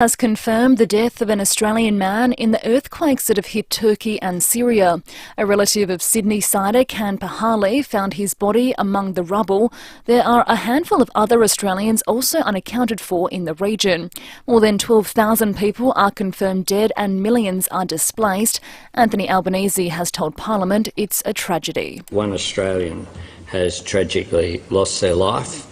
has confirmed the death of an Australian man in the earthquakes that have hit Turkey and Syria. A relative of Sydney-sider Can Pahali found his body among the rubble. There are a handful of other Australians also unaccounted for in the region. More than 12,000 people are confirmed dead and millions are displaced. Anthony Albanese has told Parliament it's a tragedy. One Australian has tragically lost their life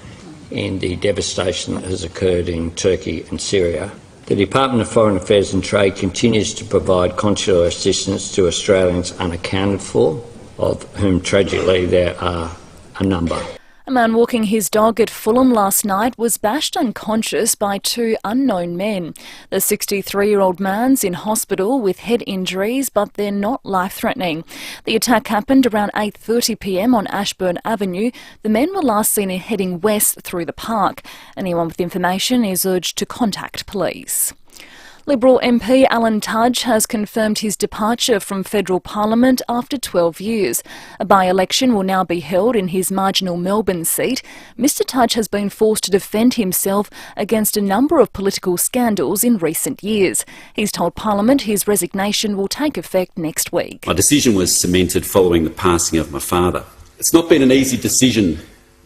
in the devastation that has occurred in Turkey and Syria. The Department of Foreign Affairs and Trade continues to provide consular assistance to Australians unaccounted for, of whom tragically there are a number. A man walking his dog at Fulham last night was bashed unconscious by two unknown men. The 63-year-old man's in hospital with head injuries, but they're not life-threatening. The attack happened around 8:30 p.m. on Ashburn Avenue. The men were last seen heading west through the park. Anyone with information is urged to contact police. Liberal MP Alan Tudge has confirmed his departure from federal parliament after 12 years. A by-election will now be held in his marginal Melbourne seat. Mr Tudge has been forced to defend himself against a number of political scandals in recent years. He's told Parliament his resignation will take effect next week. My decision was cemented following the passing of my father. It's not been an easy decision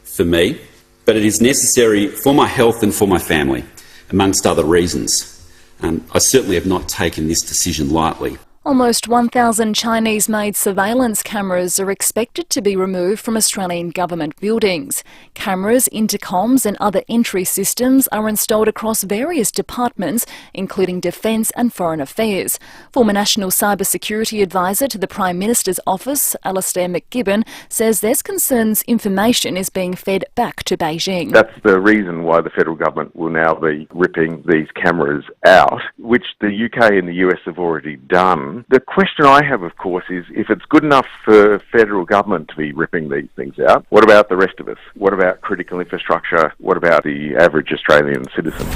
for me, but it is necessary for my health and for my family, amongst other reasons. I certainly have not taken this decision lightly. Almost 1,000 Chinese-made surveillance cameras are expected to be removed from Australian government buildings. Cameras, intercoms and other entry systems are installed across various departments, including Defence and Foreign Affairs. Former National Cyber Security Advisor to the Prime Minister's office, Alastair McGibbon, says there's concerns information is being fed back to Beijing. That's the reason why the federal government will now be ripping these cameras out, which the UK and the US have already done. The question I have, of course, is if it's good enough for federal government to be ripping these things out, what about the rest of us? What about critical infrastructure? What about the average Australian citizen?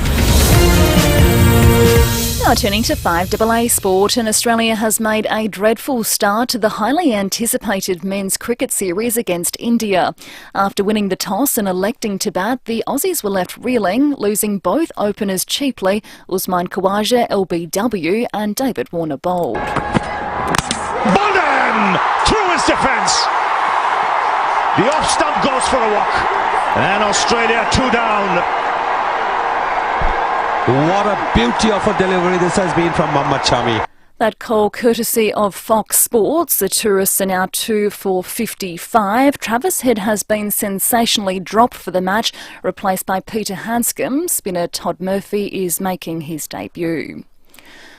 Now turning to 5AA sport, and Australia has made a dreadful start to the highly anticipated men's cricket series against India. After winning the toss and electing to bat, the Aussies were left reeling, losing both openers cheaply, Usman Khawaja, LBW and David Warner bowled. Bolden through his defence. The off-stump goes for a walk. And Australia 2 down. What a beauty of a delivery this has been from Mohammad Shami. That call courtesy of Fox Sports. The tourists are now 2 for 55. Travis Head has been sensationally dropped for the match, replaced by Peter Hanscom. Spinner Todd Murphy is making his debut.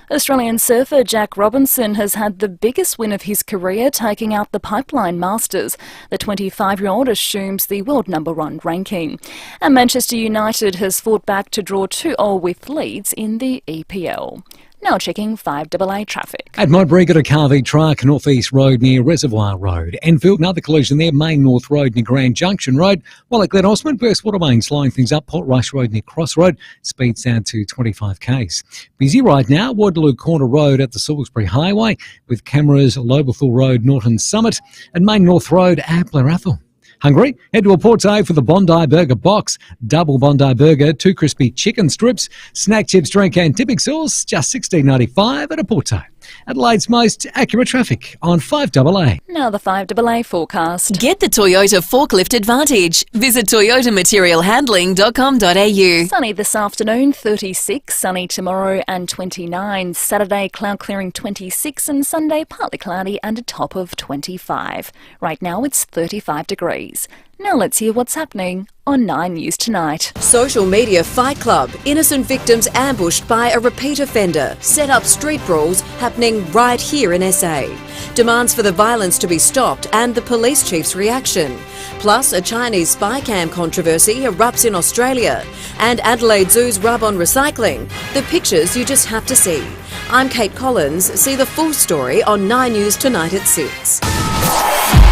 Australian surfer Jack Robinson has had the biggest win of his career, taking out the Pipeline Masters. The 25-year-old assumes the world #1 ranking. And Manchester United has fought back to draw 2-2 with Leeds in the EPL. Now checking 5AA traffic. At Modbury, a car v truck, North East Road near Reservoir Road. Enfield, another collision there, Main North Road near Grand Junction Road. While at Glen Osmond, Burst Watermain slowing things up, Port Rush Road near Cross Road, speeds down to 25 k's. Busy right now, Waterloo Corner Road at the Salisbury Highway, with cameras Lobethal Road, Norton Summit, and Main North Road at Blerathal. Hungry? Head to a Porto for the Bondi Burger Box. Double Bondi Burger, 2 crispy chicken strips, snack chips, drink and tipping sauce, just $16.95 at a Porto. Adelaide's most accurate traffic on 5AA. Now the 5AA forecast. Get the Toyota Forklift Advantage. Visit toyotamaterialhandling.com.au. Sunny this afternoon, 36. Sunny tomorrow and 29. Saturday, cloud clearing 26. And Sunday, partly cloudy and a top of 25. Right now, it's 35 degrees. Now let's hear what's happening on 9 News Tonight. Social media fight club. Innocent victims ambushed by a repeat offender. Set up street brawls happening right here in SA. Demands for the violence to be stopped and the police chief's reaction. Plus, a Chinese spy cam controversy erupts in Australia. And Adelaide Zoo's rub on recycling. The pictures you just have to see. I'm Kate Collins. See the full story on 9 News Tonight at 6.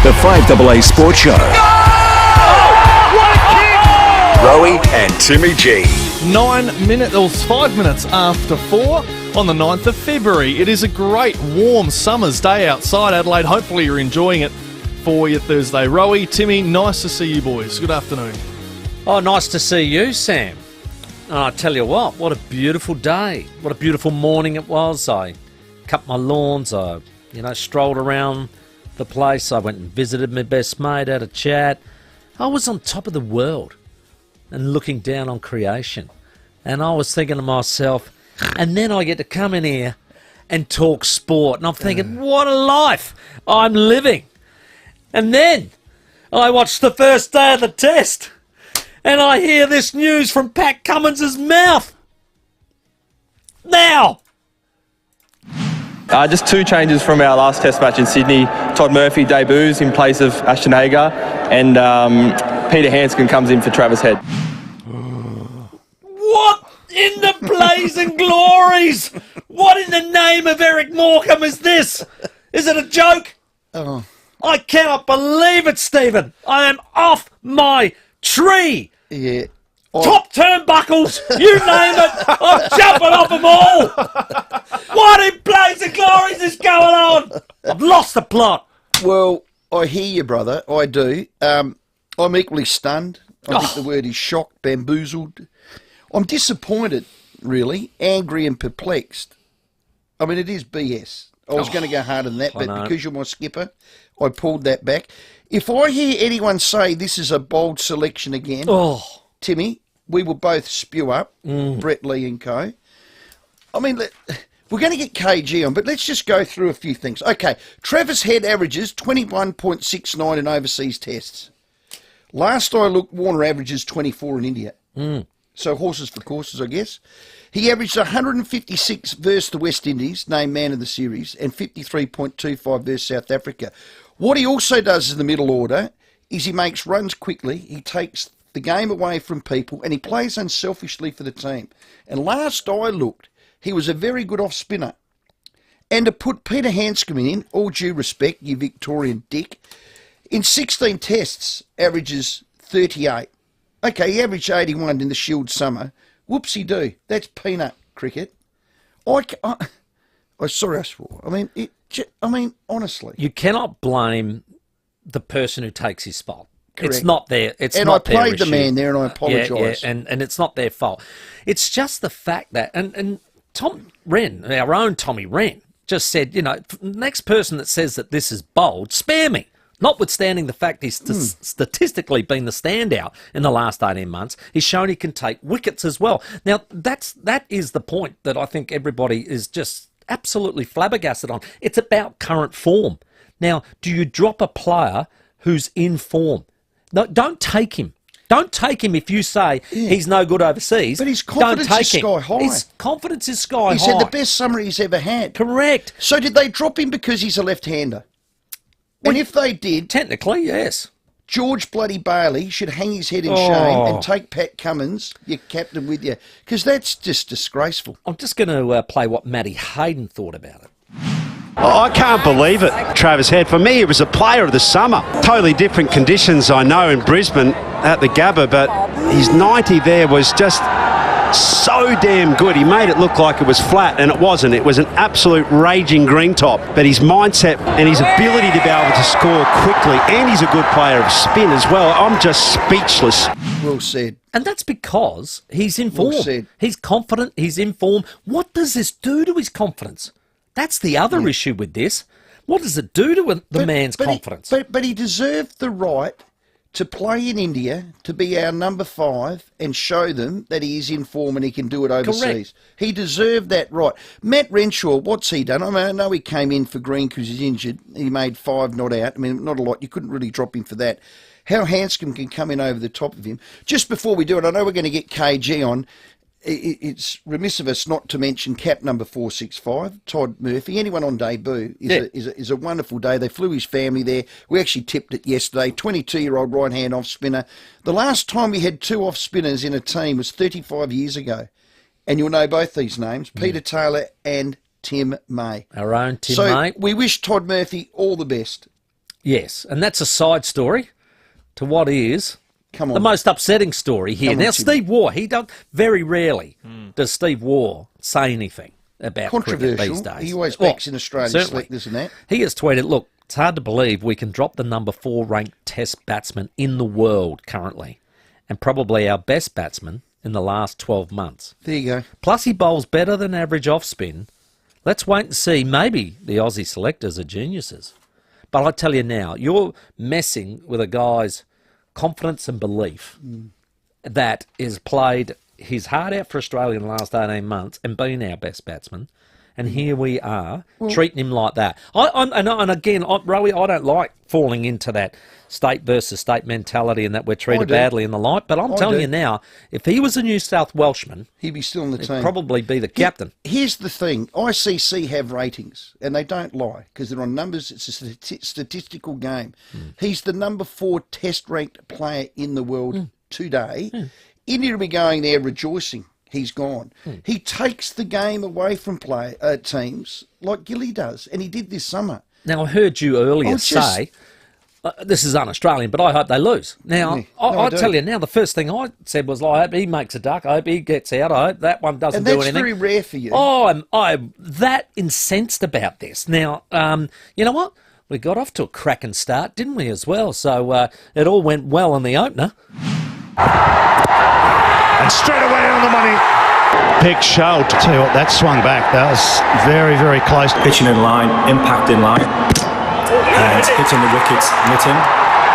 The 5AA Sports Show. Rowie and Timmy G. 5 minutes after 4 on the 9th of February. It is a great warm summer's day outside Adelaide. Hopefully you're enjoying it for your Thursday. Rowie, Timmy, nice to see you boys. Good afternoon. Oh, nice to see you, Sam. Oh, I tell you what a beautiful day. What a beautiful morning it was. I cut my lawns. I, strolled around the place. I went and visited my best mate, had a chat. I was on top of the world and looking down on creation. And I was thinking to myself, and then I get to come in here and talk sport. And I'm thinking, what a life I'm living. And then I watched the first day of the test. And I hear this news from Pat Cummins' mouth. Now! Just two changes from our last test match in Sydney. Todd Murphy debuts in place of Ashton Agar, and Peter Hanscom comes in for Travis Head. What in the blazing glories? What in the name of Eric Morecambe is this? Is it a joke? Oh. I cannot believe it, Stephen. I am off my tree. Yeah. Top turnbuckles, you name it, I'm jumping off them all. What in blazing glories is going on? I've lost the plot. Well, I hear you, brother. I do. I'm equally stunned. I think the word is shocked, bamboozled. I'm disappointed, really, angry and perplexed. I mean, it is BS. I was going to go harder than that, but because you're my skipper, I pulled that back. If I hear anyone say this is a bold selection again, Timmy, we will both spew up, Brett Lee and co. I mean, we're going to get KG on, but let's just go through a few things. Okay, Travis Head averages 21.69 in overseas tests. Last I looked, Warner averages 24 in India. So horses for courses, I guess. He averaged 156 versus the West Indies, named man of the series, and 53.25 versus South Africa. What he also does in the middle order is he makes runs quickly, he takes the game away from people, and he plays unselfishly for the team. And last I looked, he was a very good off-spinner. And to put Peter Hanscom in, all due respect, you Victorian dick, in 16 tests, averages 38. Okay, he averaged 81 in the Shield summer. Whoopsie-doo. That's peanut cricket. Sorry, I swore. I mean, honestly. You cannot blame the person who takes his spot. Correct. It's not their issue. And I played the man there, and I apologise. Yeah, and it's not their fault. It's just the fact that, and Tom Wren, our own Tommy Wren, just said, next person that says that this is bold, spare me. Notwithstanding the fact he's statistically been the standout in the last 18 months, he's shown he can take wickets as well. Now, that is the point that I think everybody is just absolutely flabbergasted on. It's about current form. Now, do you drop a player who's in form? No, don't take him. Don't take him if you say he's no good overseas. But his confidence is sky high. His confidence is sky high. He's had the best summer he's ever had. Correct. So did they drop him because he's a left-hander? And if they did... Technically, yes. George bloody Bailey should hang his head in shame and take Pat Cummins, your captain, with you. Because that's just disgraceful. I'm just going to play what Matty Hayden thought about it. I can't believe it, Travis Head. For me, it was a player of the summer. Totally different conditions, I know, in Brisbane at the Gabba, but his 90 there was just so damn good. He made it look like it was flat, and it wasn't. It was an absolute raging green top. But his mindset and his ability to be able to score quickly, and he's a good player of spin as well. I'm just speechless. Well said. And that's because he's in form. Well said. He's confident, he's in form. What does this do to his confidence? That's the other issue with this. What does it do to the man's confidence? But he deserved the right to play in India, to be our number 5 and show them that he is in form and he can do it overseas. Correct. He deserved that right. Matt Renshaw, what's he done? I know he came in for Green because he's injured. He made 5 not out. I mean, not a lot. You couldn't really drop him for that. How Hanscom can come in over the top of him. Just before we do it, I know we're going to get KG on. It's remiss of us not to mention cap number 465, Todd Murphy. Anyone on debut is a wonderful day. They flew his family there. We actually tipped it yesterday. 22-year-old right-hand off-spinner. The last time we had 2 off-spinners in a team was 35 years ago. And you'll know both these names, Peter Taylor and Tim May. Our own Tim May. So we wish Todd Murphy all the best. Yes, and that's a side story to what is... Come on. The most upsetting story here. Now, Steve Waugh, very rarely does Steve Waugh say anything about cricket these days. He always backs in Australia, selectors and that. He has tweeted, look, it's hard to believe we can drop the number 4 ranked test batsman in the world currently, and probably our best batsman in the last 12 months. There you go. Plus he bowls better than average off-spin. Let's wait and see. Maybe the Aussie selectors are geniuses. But I tell you now, you're messing with a guy's confidence and belief that has played his heart out for Australia in the last 18 months and been our best batsman. And here we are, treating him like that. And again, Rowie, I don't like falling into that state versus state mentality and that we're treated badly and the like. But I'm telling you now, if he was a New South Welshman, he'd be still in the team. He'd probably be the captain. Here's the thing. ICC have ratings, and they don't lie, because they're on numbers. It's a statistical game. He's the number 4 test-ranked player in the world today. India will be going there rejoicing. He's gone. He takes the game away from teams like Gilly does, and he did this summer. Now, I heard you earlier say, this is un-Australian, but I hope they lose. Now, I tell you now, the first thing I said was, I hope he makes a duck, I hope he gets out, I hope that one doesn't do anything. And that's very rare for you. Oh, I'm that incensed about this. Now, you know what? We got off to a cracking start, didn't we, as well? So it all went well in the opener. And straight away on the money. Big shout. Tell you what, that swung back. That was very, very close. Pitching in line, impact in line. And hitting the wickets, hitting.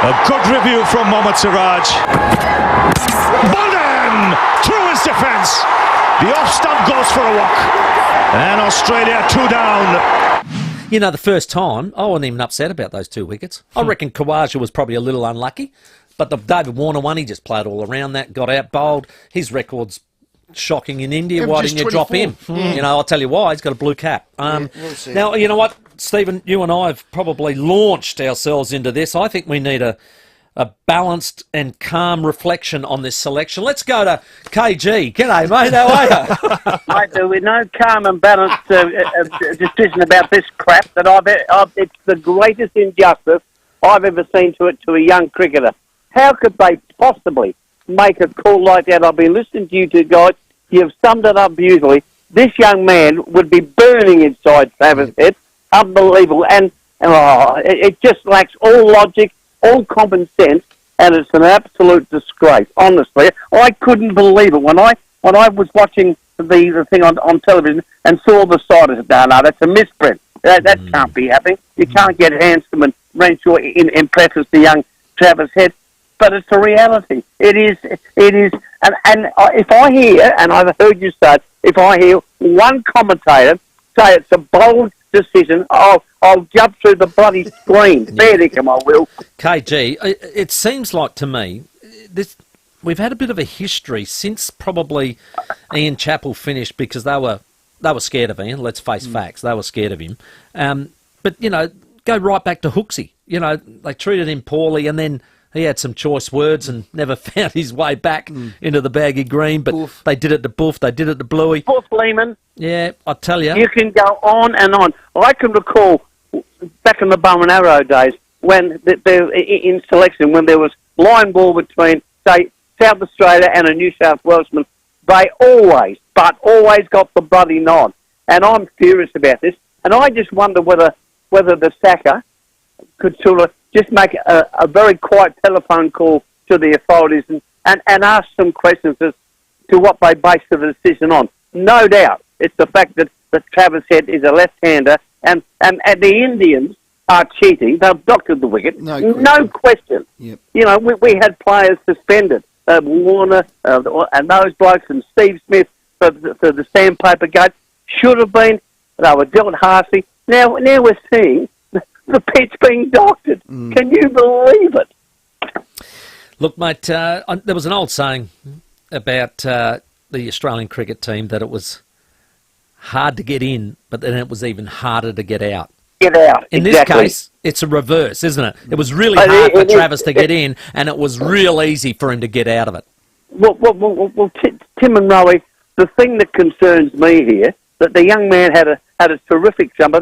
A good review from Mohammad Siraj. Bolden through his defence. The off stump goes for a walk. And Australia 2 down. You know, the first time, I wasn't even upset about those 2 wickets. I reckon Khawaja was probably a little unlucky. But the David Warner one, he just played all around that, got out bowled. His record's shocking in India. Why didn't you drop him? You know, I'll tell you why. He's got a blue cap. We'll see. Now, you know what, Stephen, you and I have probably launched ourselves into this. I think we need a balanced and calm reflection on this selection. Let's go to KG. G'day, mate. How are you? Mate, there was no calm and balanced decision about this crap that it's the greatest injustice I've ever seen to a young cricketer. How could they possibly make a call like that? I've been listening to you two guys. You've summed it up beautifully. This young man would be burning inside Travis Head. Unbelievable. And it just lacks all logic, all common sense, and it's an absolute disgrace. Honestly, I couldn't believe it. When I was watching the thing on television and saw the side, I said, no, that's a misprint. That can't be happening. You can't get Handsome and Renshaw in preface the young Travis Head. But it's a reality. It is, and if I hear, and I've heard you say, if I hear one commentator say it's a bold decision, I'll jump through the bloody screen. Fair dinkum, I will. KG, it seems like to me, we've had a bit of a history since probably Ian Chappell finished, because they were scared of Ian. Let's face facts, they were scared of him. But you know, go right back to Hooksy. You know, they treated him poorly, and then he had some choice words and never found his way back into the baggy green, but they did it to Buff, they did it to Bluey. Buff Lehman. Yeah, I tell you. You can go on and on. I can recall back in the Bow and Arrow days when in selection, when there was line ball between, say, South Australia and a New South Welshman, they always got the bloody nod. And I'm furious about this. And I just wonder whether the Sacker could sort of just make a very quiet telephone call to the authorities and ask some questions as to what they base the decision on. No doubt, it's the fact that Travis Head is a left-hander and the Indians are cheating. They've doctored the wicket. No question. Yep. You know, we had players suspended. Warner and those blokes and Steve Smith for the sandpaper gate should have been. They were dealt harshly. Now we're seeing the pitch being doctored. Can you believe it? Look, mate, there was an old saying about the Australian cricket team that it was hard to get in, but then it was even harder to get out. In this case, it's a reverse, isn't it? It was really hard for Travis to get in, and it was real easy for him to get out of it. Well, Tim and Rowie, the thing that concerns me here, that the young man had a terrific summer.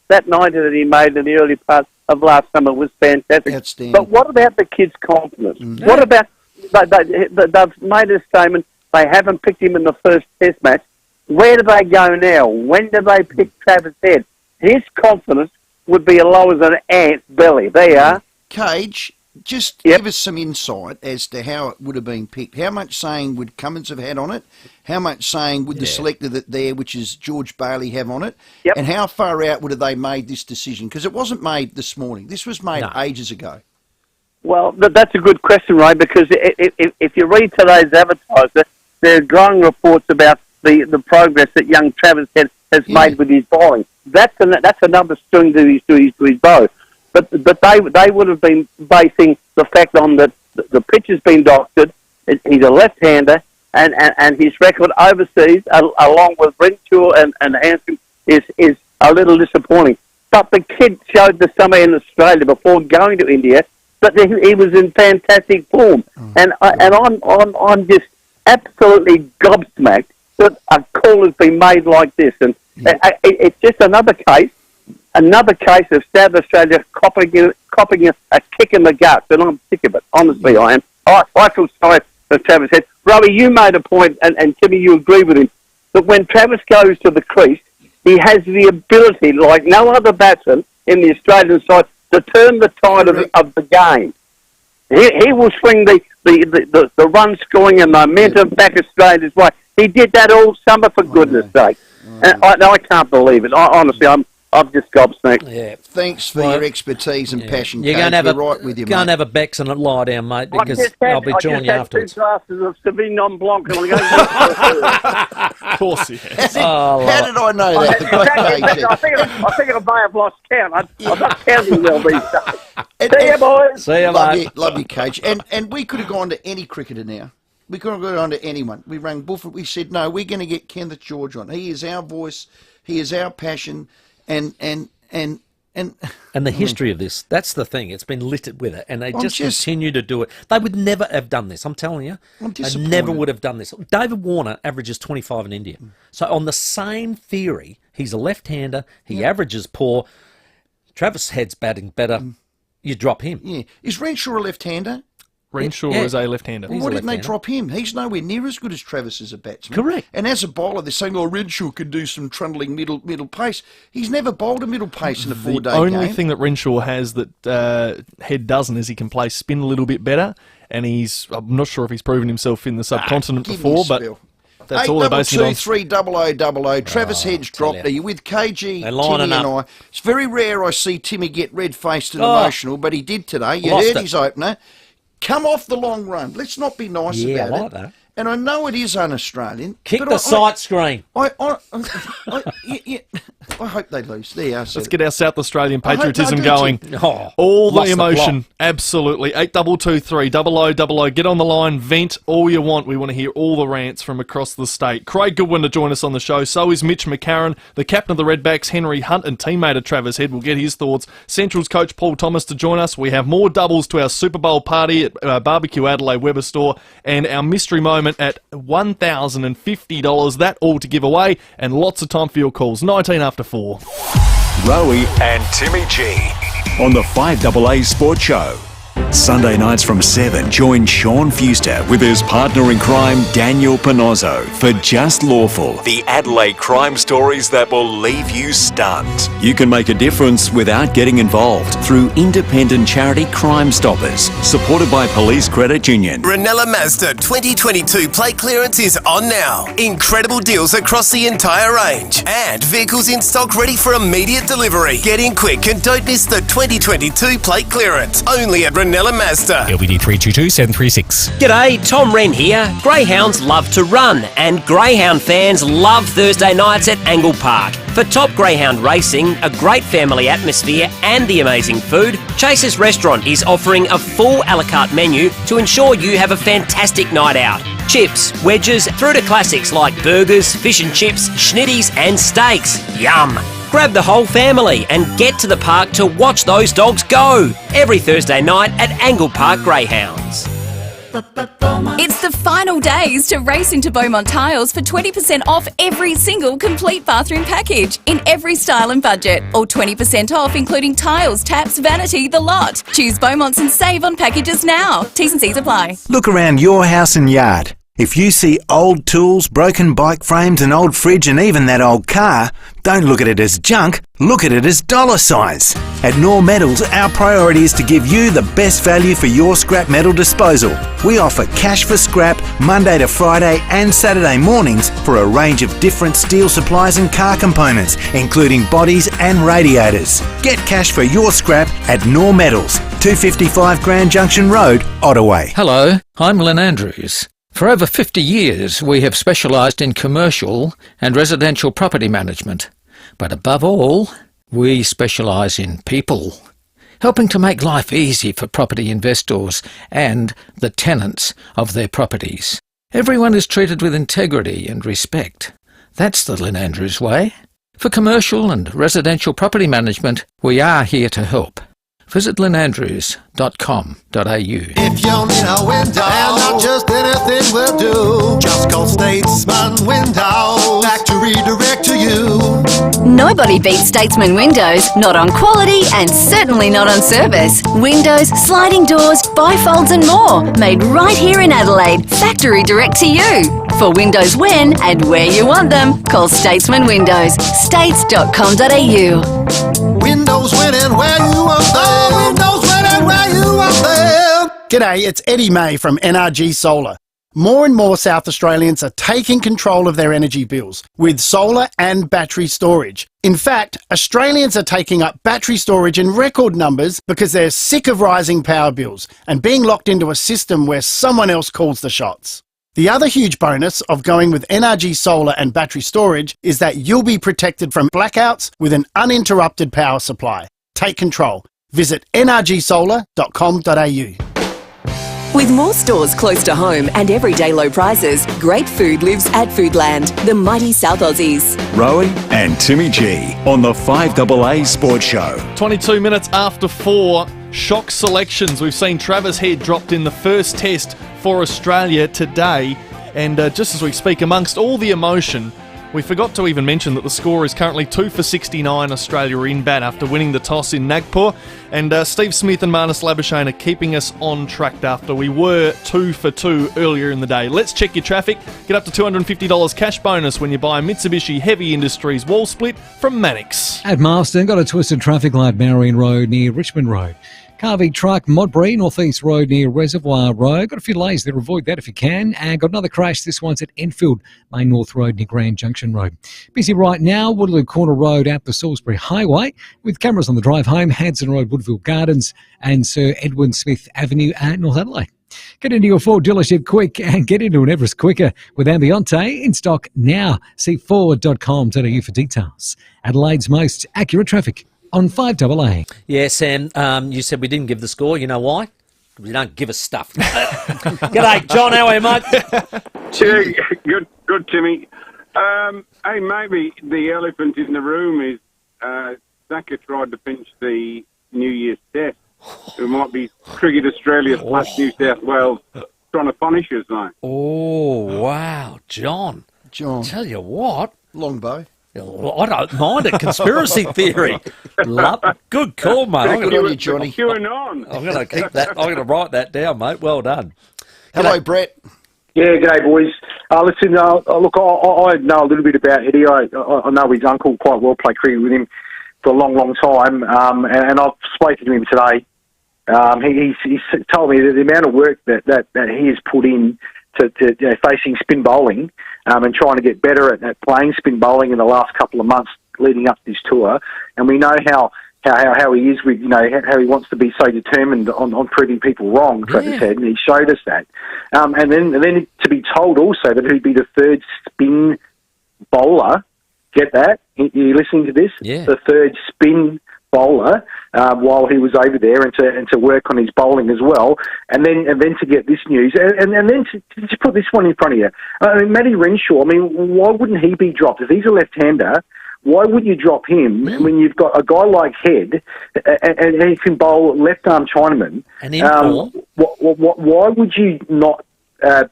That 90 that he made in the early part of last summer was fantastic. Outstanding. But what about the kid's confidence? What about they've made a statement? They haven't picked him in the first Test match. Where do they go now? When do they pick Travis Head? His confidence would be as low as an ant's belly. There you are. Cage, just give us some insight as to how it would have been picked. How much saying would Cummins have had on it? How much saying would the selector which is George Bailey, have on it? Yep. And how far out would have they made this decision? Because it wasn't made this morning. This was made ages ago. Well, that's a good question, Ray, because if you read today's Advertiser, there are growing reports about the progress that young Travis Head has made with his bowling. That's another string to his bow. But they would have been basing the fact on that the pitch has been doctored. He's a left-hander, and his record overseas, along with Renshaw and Hanson, is a little disappointing. But the kid showed the summer in Australia before going to India that he was in fantastic form, and I'm just absolutely gobsmacked that a call has been made like this, and it's just another case of South Australia copying a kick in the guts, and I'm sick of it. Honestly, I am. I feel sorry for Travis Head. Robbie, you made a point, and Timmy, you agree with him, that when Travis goes to the crease, he has the ability, like no other batsman in the Australian side, to turn the tide of the game. He will swing the run scoring and momentum back Australia's way. He did that all summer, for goodness sake. And I can't believe it. Honestly, I'm just gobsmacked. Yeah. Thanks for your expertise and passion. You're going to have right with you, go and mate. have a Bex and a lie down, mate, because I'll be joining you afterwards. I just had 2 glasses of Sauvignon Blanc, and I'm going to Of course he has. How did I know that? I think I may have lost count. I'm not counting well these days. See you, boys. See you, mate. Love you, Coach. And we could have gone to any cricketer now. We could have gone to anyone. We rang Buffett. We said, no, we're going to get Kenneth George on. He is our voice. He is our passion. And the history of this, that's the thing. It's been littered with it, and they just continue to do it. They would never have done this, I'm telling you. They never would have done this. David Warner averages 25 in India. So on the same theory, he's a left-hander, he averages poor. Travis Head's batting better. You drop him. Yeah. Is Renshaw a left-hander? Renshaw is a left-hander. Well, why didn't they drop him? He's nowhere near as good as Travis as a batsman. Correct. And as a bowler, they're saying, Renshaw can do some trundling middle pace. He's never bowled a middle pace in a 4-day game. The only thing that Renshaw has that Head doesn't is he can play spin a little bit better, and I'm not sure if he's proven himself in the subcontinent before, but that's all they're basing it on. 822-300-00. Travis Head's dropped. Are you with KG, Timmy and I? It's very rare I see Timmy get red-faced and emotional, but he did today. You heard his opener. Come off the long run. Let's not be nice about I like it. that. And I know it is un-Australian. Kick the sight screen. I hope they lose. There you are. Let's get our South Australian patriotism going. All the emotion. Absolutely. 822-300-00. Get on the line. Vent all you want. We want to hear all the rants from across the state. Craig Goodwin to join us on the show. So is Mitch McCarron. The captain of the Redbacks, Henry Hunt, and teammate of Travis Head will get his thoughts. Central's coach Paul Thomas to join us. We have more doubles to our Super Bowl party at Barbecue Adelaide Weber store, and our mystery moment at $1,050. That all to give away, and lots of time for your calls. 19 after 4. Rowie and Timmy G on the 5AA Sports Show. Sunday nights from 7, join Sean Fuster with his partner in crime, Daniel Panozzo, for Just Lawful, the Adelaide crime stories that will leave you stunned. You can make a difference without getting involved through independent charity Crime Stoppers, supported by Police Credit Union. Ranella Mazda 2022 plate clearance is on now. Incredible deals across the entire range, and vehicles in stock ready for immediate delivery. Get in quick and don't miss the 2022 plate clearance, only at Ranella Mazda. LBD 322-736. G'day, Tom Wren here. Greyhounds love to run, and Greyhound fans love Thursday nights at Angle Park. For top greyhound racing, a great family atmosphere, and the amazing food, Chase's Restaurant is offering a full a la carte menu to ensure you have a fantastic night out. Chips, wedges, through to classics like burgers, fish and chips, schnitties, and steaks. Yum! Grab the whole family and get to the park to watch those dogs go. Every Thursday night at Angle Park Greyhounds. It's the final days to race into Beaumont Tiles for 20% off every single complete bathroom package in every style and budget, or 20% off including tiles, taps, vanity, the lot. Choose Beaumonts and save on packages now. T's and C's apply. Look around your house and yard. If you see old tools, broken bike frames, an old fridge and even that old car, don't look at it as junk, look at it as dollar size. At Nor Metals, our priority is to give you the best value for your scrap metal disposal. We offer cash for scrap Monday to Friday and Saturday mornings for a range of different steel supplies and car components, including bodies and radiators. Get cash for your scrap at Nor Metals, 255 Grand Junction Road, Ottaway. Hello, I'm Lynn Andrews. For over 50 years, we have specialised in commercial and residential property management. But above all, we specialise in people, helping to make life easy for property investors and the tenants of their properties. Everyone is treated with integrity and respect. That's the Lynn Andrews way. For commercial and residential property management, we are here to help. Visit lynandrews.com.au. If you need a window, and not just anything will do, just call Statesman Windows back to redirect to you. Nobody beats Statesman Windows, not on quality and certainly not on service. Windows, sliding doors, bifolds and more, made right here in Adelaide, factory direct to you. For windows when and where you want them, call Statesman Windows, states.com.au. Windows when and where you want them. Windows when and where you want them. G'day, it's Eddie May from NRG Solar. More and more South Australians are taking control of their energy bills with solar and battery storage. In fact, Australians are taking up battery storage in record numbers because they're sick of rising power bills and being locked into a system where someone else calls the shots. The other huge bonus of going with NRG Solar and battery storage is that you'll be protected from blackouts with an uninterrupted power supply. Take control. Visit nrgsolar.com.au. With more stores close to home and everyday low prices, great food lives at Foodland, the mighty South Aussies. Rowie and Timmy G on the 5AA Sports Show. 22 minutes after 4, shock selections. We've seen Travis Head dropped in the first test for Australia today. And just as we speak, amongst all the emotion, we forgot to even mention that the score is currently 2 for 69. Australia are in bat after winning the toss in Nagpur. And Steve Smith and Marnus Labuschagne are keeping us on track after we were 2 for 2 earlier in the day. Let's check your traffic. Get up to $250 cash bonus when you buy a Mitsubishi Heavy Industries wall split from Mannix. At Marston, got a twisted traffic light, Marion Road near Richmond Road. Carvey truck, Modbury, North East Road near Reservoir Road. Got a few delays there, avoid that if you can. And got another crash, this one's at Enfield, Main North Road near Grand Junction Road. Busy right now, Woodloo Corner Road at the Salisbury Highway, with cameras on the drive home, Hanson Road, Woodville Gardens, and Sir Edwin Smith Avenue at North Adelaide. Get into your Ford dealership quick and get into an Everest quicker with Ambiente in stock now. See Ford.com.au for details. Adelaide's most accurate traffic on 5AA. Yeah, Sam, you said we didn't give the score. You know why? We don't give us stuff. G'day, John. How are you, mate? Good, Timmy. Hey, maybe the elephant in the room is Saka tried to pinch the New Year's test. It might be Cricket Australia plus New South Wales trying to punish us, mate. Oh, wow, John. Tell you what. Longbow. I don't mind a conspiracy theory. Good call, mate. Good on you, Johnny. QAnon. I'm going to keep that. I'm going to write that down, mate. Well done. Hello, Brett. Yeah, g'day, boys. Listen, look, I know a little bit about Eddie. I know his uncle quite well, played cricket with him for a long, long time, and I've spoken to him today. He's told me that the amount of work that he has put in to facing spin bowling and trying to get better at playing spin bowling in the last couple of months leading up to this tour. And we know how he is with, how he wants to be so determined on proving people wrong, Travis Head, and he showed us that. And then to be told also that he'd be the third spin bowler, get that? You listening to this? Yeah. The third spin bowler while he was over there, and to work on his bowling as well, and then to get this news, and then to put this one in front of you. I mean, Matty Renshaw. I mean, why wouldn't he be dropped if he's a left-hander? Why would you drop him when you've got a guy like Head and he can bowl left-arm Chinaman? Why would you not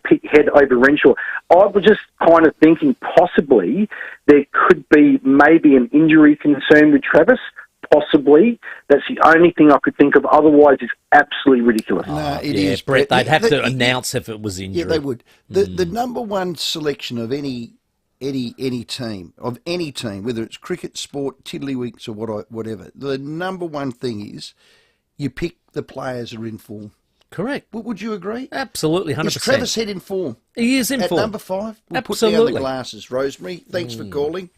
pick Head over Renshaw? I was just kind of thinking possibly there could be maybe an injury concern with Travis. possibly. That's the only thing I could think of. Otherwise, it's absolutely ridiculous. No, it is, Brett. They'd have to The- announce if it was injury. Yeah, they would. The number one selection of any team, whether it's cricket, sport, tiddlywinks or whatever, the number one thing is you pick the players who are in form. Correct. Would you agree? Absolutely, 100%. Is Travis Head in form? He is in At form. number 5? We'll Absolutely. put down the glasses. Rosemary, thanks for calling.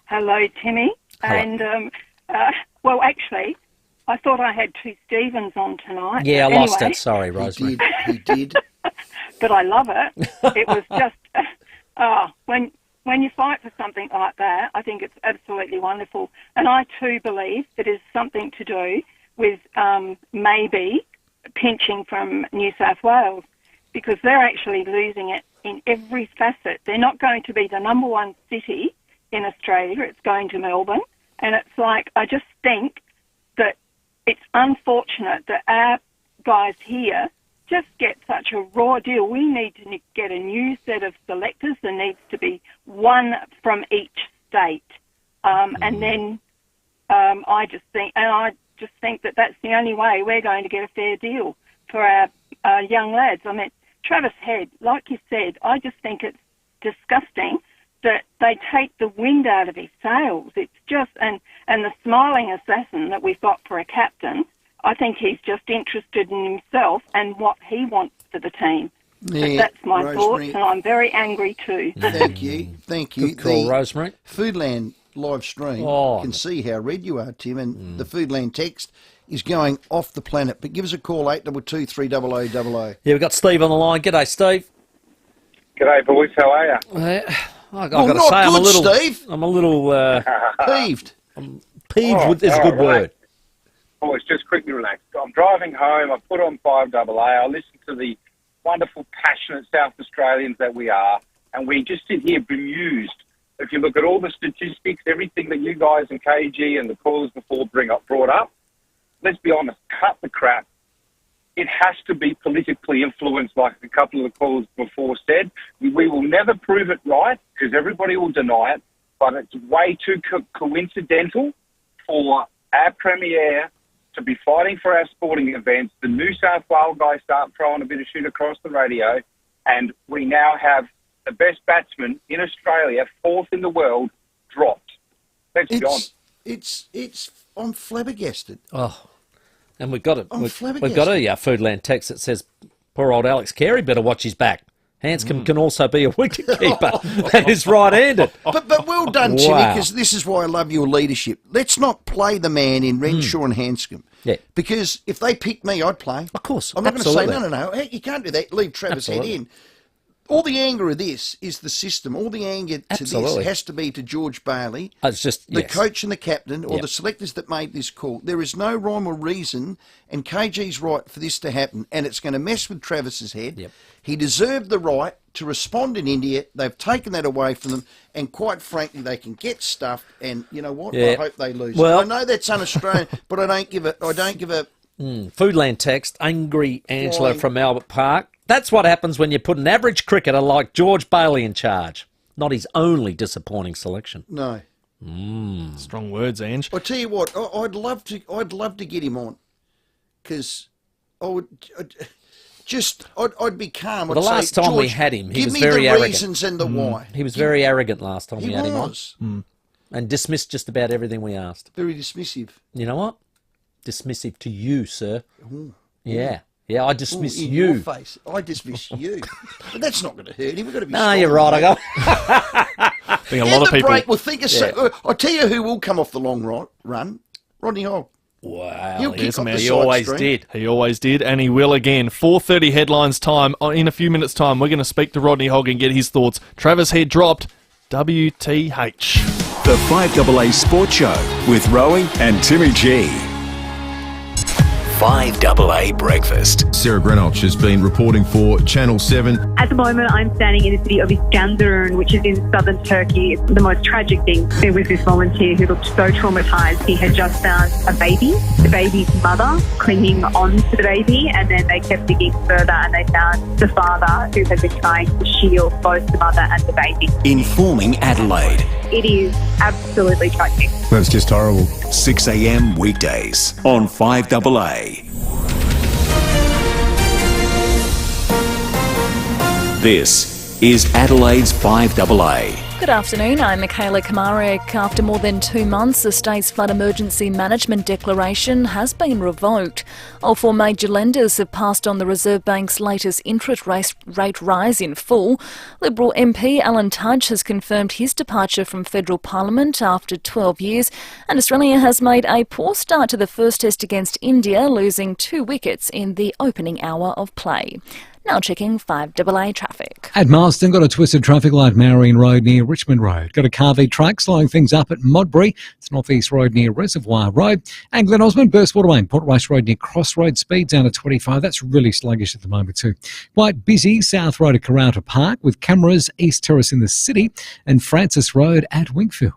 Hello, Timmy. Hello. And, well, actually, I thought I had two Stevens on tonight. Yeah, I But lost anyway, it. Sorry, Rosemary. He did. But I love it. It was just, when you fight for something like that, I think it's absolutely wonderful. And I too believe it is something to do with maybe pinching from New South Wales, because they're actually losing it in every facet. They're not going to be the number one city in Australia. It's going to Melbourne. And it's like, I just think that it's unfortunate that our guys here just get such a raw deal. We need to get a new set of selectors. There needs to be one from each state. And then I just think that that's the only way we're going to get a fair deal for our young lads. I mean, Travis Head, like you said, I just think it's disgusting that they take the wind out of his sails. It's just, and the smiling assassin that we've got for a captain, I think he's just interested in himself and what he wants for the team. Yeah, But that's my Rosemary. thoughts, and I'm very angry too. Thank you. Good call, Rosemary. Foodland live stream, Oh. you can see how red you are, Tim, and the Foodland text is going off the planet. But give us a call, 822 300 00. Yeah, we've got Steve on the line. G'day, Steve. G'day, boys. How are you? I've got to say, I'm a little, Steve. I'm a little peeved. Peeved is a good word. Oh, it's just quickly relaxed. I'm driving home. I put on 5AA. I listen to the wonderful, passionate South Australians that we are, and we just sit here bemused. If you look at all the statistics, everything that you guys and KG and the callers before brought up, let's be honest, cut the crap. It has to be politically influenced, like a couple of the callers before said. We will never prove it right because everybody will deny it, but it's way too coincidental for our Premier to be fighting for our sporting events. The New South Wales guys start throwing a bit of shit across the radio, and we now have the best batsman in Australia, fourth in the world, dropped. Let's be honest. I'm flabbergasted. Oh, and we've got I'm a flabbergasted. Foodland text that says, poor old Alex Carey better watch his back. Hanscom can also be a wicketkeeper and is right-handed. But well done, Timmy, Wow. because this is why I love your leadership. Let's not play the man in Renshaw and Hanscom. Yeah. Because if they picked me, I'd play. Of course. I'm not going to say, absolutely. no, hey, you can't do that. Leave Travis Head Absolutely. in. All the anger of this is the system. All the anger to Absolutely. this has to be to George Bailey, It's just, the yes. coach and the captain, or Yep. the selectors that made this call. There is no rhyme or reason, and KG's right for this to happen, and it's going to mess with Travis's head. Yep. He deserved the right to respond in India. They've taken that away from them, and quite frankly, they can get stuffed. And you know what? Yeah. I hope they lose. Well- I know that's un-Australian, but I don't give a. Foodland text, angry Angela Flying. from Albert Park. That's what happens when you put an average cricketer like George Bailey in charge. Not his only disappointing selection. No. Strong words, Ange. I tell you what, I'd love to get him on, because I'd be calm. Well, the I'd say, last time we "George, had him, he give was me very the arrogant. reasons and the why." He was very arrogant last time He we had him on. was. And dismissed just about everything we asked. Very dismissive. You know what? Dismissive to you, sir. Ooh. Yeah. Yeah, I dismiss Ooh, in you. your face. I dismiss you. But that's not going to hurt him. We've got to be No, strong, you're right. mate. I think a In lot of the people. break, we'll think of Yeah. I'll tell you who will come off the long run. Rodney Hogg. Wow. He'll kick Yes, off man. the He side always stream. did. He always did, and he will again. 4:30 headlines time. In a few minutes' time, we're going to speak to Rodney Hogg and get his thoughts. Travis Head dropped. WTH. The 5AA Sports Show with Rowie and Timmy G. 5AA Breakfast. Sarah Greenwich has been reporting for Channel 7. At the moment, I'm standing in the city of Iskenderun, which is in southern Turkey. The most tragic thing, there was this volunteer who looked so traumatised. He had just found a baby, the baby's mother clinging on to the baby, and then they kept digging further and they found the father who had been trying to shield both the mother and the baby. Informing Adelaide. It is absolutely tragic. That's just horrible. 6 a.m. weekdays on 5AA. This is Adelaide's 5AA. Good afternoon, I'm Michaela Kamarek. After more than 2 months, the state's flood emergency management declaration has been revoked. All four major lenders have passed on the Reserve Bank's latest interest rate rise in full. Liberal MP Alan Tudge has confirmed his departure from federal parliament after 12 years, and Australia has made a poor start to the first test against India, losing 2 wickets in the opening hour of play. Now checking 5AA traffic. At Marston, got a twisted traffic light, Marion Road near Richmond Road. Got a car V truck slowing things up at Modbury. It's North East Road near Reservoir Road. And Glen Osmond, Burst Waterway, Port Rush Road near Crossroad. Speed down to 25. That's really sluggish at the moment too. Quite busy South Road at Karratha Park with cameras, East Terrace in the city and Francis Road at Wingfield.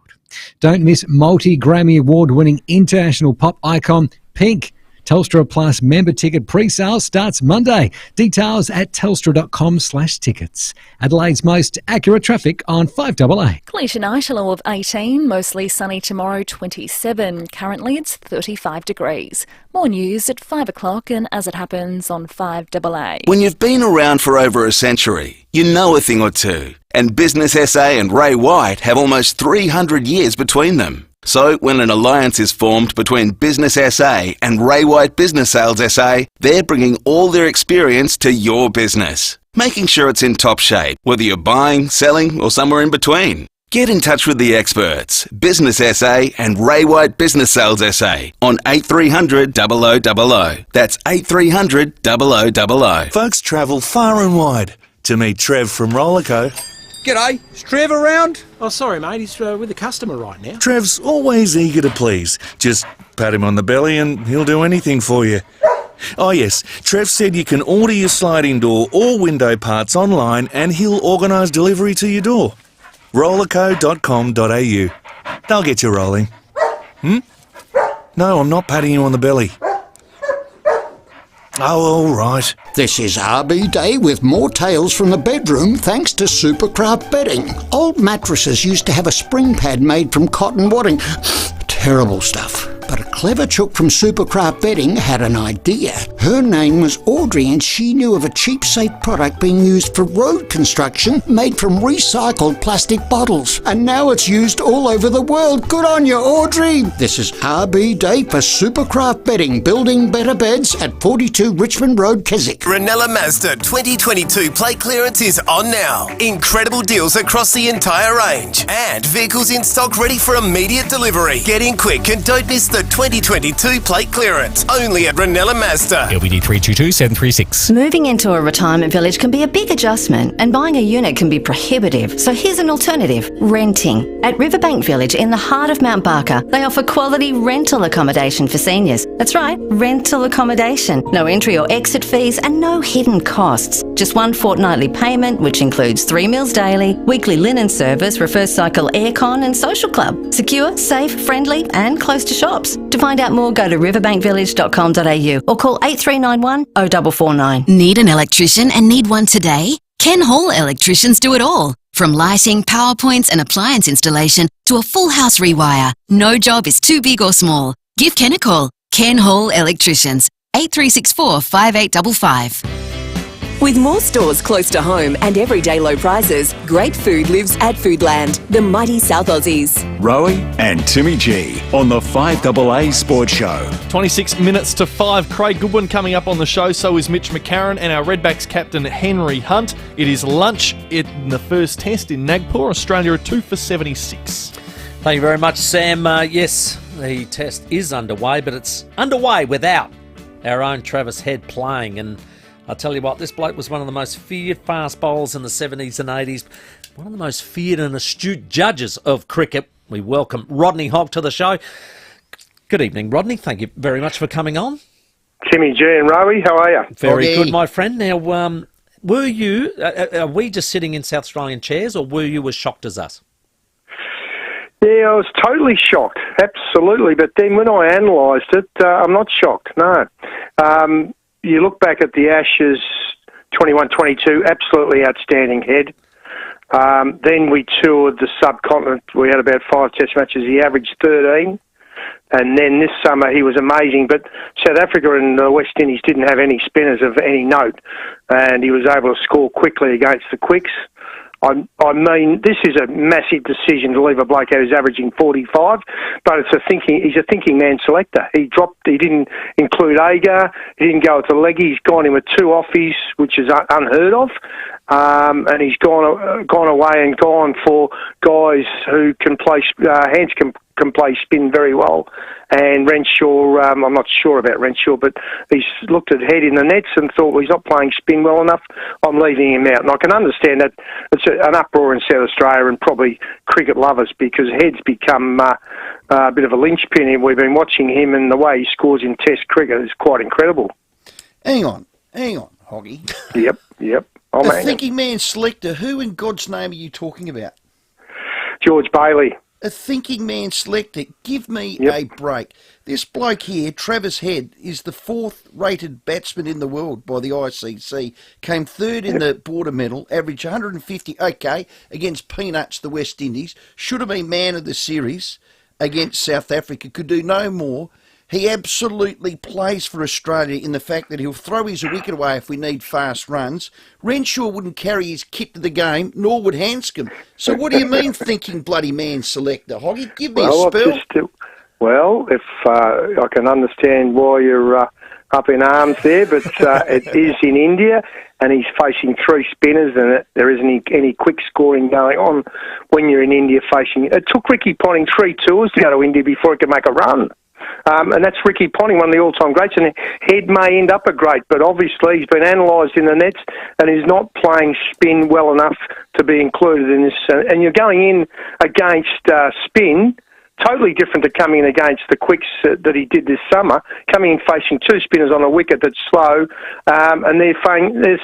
Don't miss multi-Grammy Award-winning international pop icon Pink. Telstra Plus member ticket pre-sale starts Monday. Details at telstra.com/tickets. Adelaide's most accurate traffic on 5AA. Clear tonight, a low of 18, mostly sunny tomorrow, 27. Currently it's 35 degrees. More news at 5 o'clock and as it happens on 5AA. When you've been around for over a century, you know a thing or two. And Business SA and Ray White have almost 300 years between them. So when an alliance is formed between Business SA and Ray White Business Sales SA, they're bringing all their experience to your business, making sure it's in top shape, whether you're buying, selling or somewhere in between. Get in touch with the experts, Business SA and Ray White Business Sales SA on 8300 0000. That's 8300 0000. Folks travel far and wide to meet Trev from Rollerco. G'day, is Trev around? Oh, sorry, mate, he's with a customer right now. Trev's always eager to please. Just pat him on the belly and he'll do anything for you. Oh yes, Trev said you can order your sliding door or window parts online and he'll organise delivery to your door. rollerco.com.au. They'll get you rolling. No, I'm not patting you on the belly. Oh, all right. This is RB Day with more tales from the bedroom thanks to Supercraft Bedding. Old mattresses used to have a spring pad made from cotton wadding. Terrible stuff. But a clever chook from Supercraft Bedding had an idea. Her name was Audrey and she knew of a cheap, safe product being used for road construction made from recycled plastic bottles. And now it's used all over the world. Good on you, Audrey. This is RB Day for Supercraft Bedding, building better beds at 42 Richmond Road, Keswick. Ranella Mazda 2022 plate clearance is on now. Incredible deals across the entire range. And vehicles in stock ready for immediate delivery. Get in quick and don't miss the 2022 plate clearance. Only at Ranella Mazda. LBD 322736. Moving into a retirement village can be a big adjustment and buying a unit can be prohibitive. So here's an alternative, renting. At Riverbank Village in the heart of Mount Barker, they offer quality rental accommodation for seniors. That's right, rental accommodation. No entry or exit fees and no hidden costs. Just one fortnightly payment, which includes 3 meals daily, weekly linen service, reverse cycle aircon and social club. Secure, safe, friendly and close to shops. To find out more, go to riverbankvillage.com.au or call 8391 0449. Need an electrician and need one today? Ken Hall Electricians do it all. From lighting, power points and appliance installation to a full house rewire. No job is too big or small. Give Ken a call. Ken Hall Electricians, 8364 5855. With more stores close to home and everyday low prices, great food lives at Foodland, the mighty South Aussies. Rowie and Timmy G on the 5AA Sports Show. 26 minutes to 5. Craig Goodwin coming up on the show. So is Mitch McCarron and our Redbacks captain Henry Hunt. It is lunch in the first test in Nagpur. Australia are 2 for 76. Thank you very much, Sam. Yes, the test is underway, but it's underway without our own Travis Head playing. And I'll tell you what, this bloke was one of the most feared fast bowlers in the 70s and 80s. One of the most feared and astute judges of cricket. We welcome Rodney Hogg to the show. Good evening, Rodney. Thank you very much for coming on. Timmy G and Rowie, how are you? Very good, my friend. Now, were you, are we just sitting in South Australian chairs or were you as shocked as us? Yeah, I was totally shocked, absolutely. But then when I analysed it, I'm not shocked, no. You look back at the Ashes 21-22, absolutely outstanding head. Then we toured the subcontinent. We had about 5 test matches. He averaged 13. And then this summer he was amazing. But South Africa and the West Indies didn't have any spinners of any note. And he was able to score quickly against the quicks. I mean, this is a massive decision to leave a bloke out who's averaging 45, but he's a thinking man selector. He didn't include Agar, he didn't go with the leggy, he's gone in with 2 offies, which is unheard of, and he's gone away and gone for guys who can play, hands can play spin very well. And Renshaw, I'm not sure about Renshaw, but he's looked at Head in the nets and thought, well, he's not playing spin well enough, I'm leaving him out. And I can understand that it's an uproar in South Australia and probably cricket lovers, because Head's become a bit of a linchpin, and we've been watching him, and the way he scores in Test cricket is quite incredible. Hang on, Hoggy. Yep. A thinking man selector, who in God's name are you talking about? George Bailey. A thinking man selector. Give me a break. This bloke here, Travis Head, is the 4th rated batsman in the world by the ICC. Came 3rd in the Border Medal, averaged 150, against Peanuts, the West Indies. Should have been man of the series against South Africa. Could do no more. He absolutely plays for Australia in the fact that he'll throw his wicket away if we need fast runs. Renshaw wouldn't carry his kit to the game, nor would Hanscom. So what do you mean thinking bloody man selector, Hoggy? Give me a spell. If I can understand why you're up in arms there, but it is in India, and he's facing 3 spinners, and there isn't any quick scoring going on when you're in India facing... It took Ricky Ponting 3 tours to go to India before he could make a run. And that's Ricky Ponting, one of the all-time greats, and Head may end up a great, but obviously he's been analysed in the nets and he's not playing spin well enough to be included in this. And you're going in against spin, totally different to coming in against the quicks that he did this summer, coming in facing 2 spinners on a wicket that's slow, and they're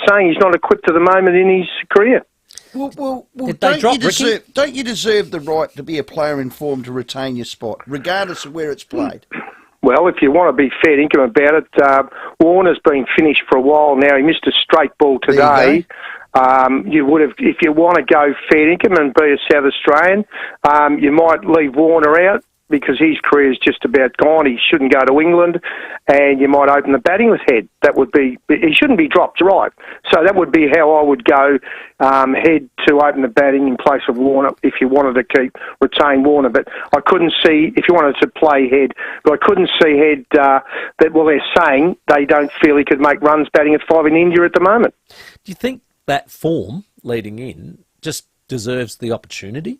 saying he's not equipped at the moment in his career. Well, don't you deserve the right to be a player in form to retain your spot, regardless of where it's played? Well, if you want to be fair dinkum about it, Warner's been finished for a while now. He missed a straight ball today. You would have, if you want to go fair dinkum and be a South Australian, you might leave Warner out, because his career is just about gone. He shouldn't go to England, and you might open the batting with Head. That would be... He shouldn't be dropped, right? So that would be how I would go, Head to open the batting in place of Warner if you wanted to retain Warner. But I couldn't see, if you wanted to play Head, but I couldn't see Head, they're saying they don't feel he could make runs batting at 5 in India at the moment. Do you think that form leading in just deserves the opportunity?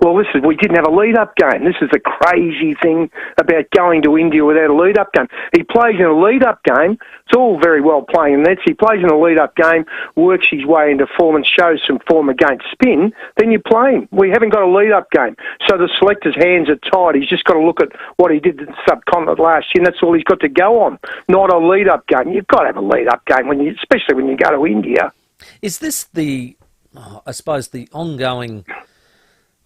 Well, we didn't have a lead-up game. This is the crazy thing about going to India without a lead-up game. He plays in a lead-up game. It's all very well playing in nets. He plays in a lead-up game, works his way into form and shows some form against spin, then you play him. We haven't got a lead-up game. So the selector's hands are tied. He's just got to look at what he did in the subcontinent last year, and that's all he's got to go on. Not a lead-up game. You've got to have a lead-up game, especially when you go to India. Is this I suppose, the ongoing...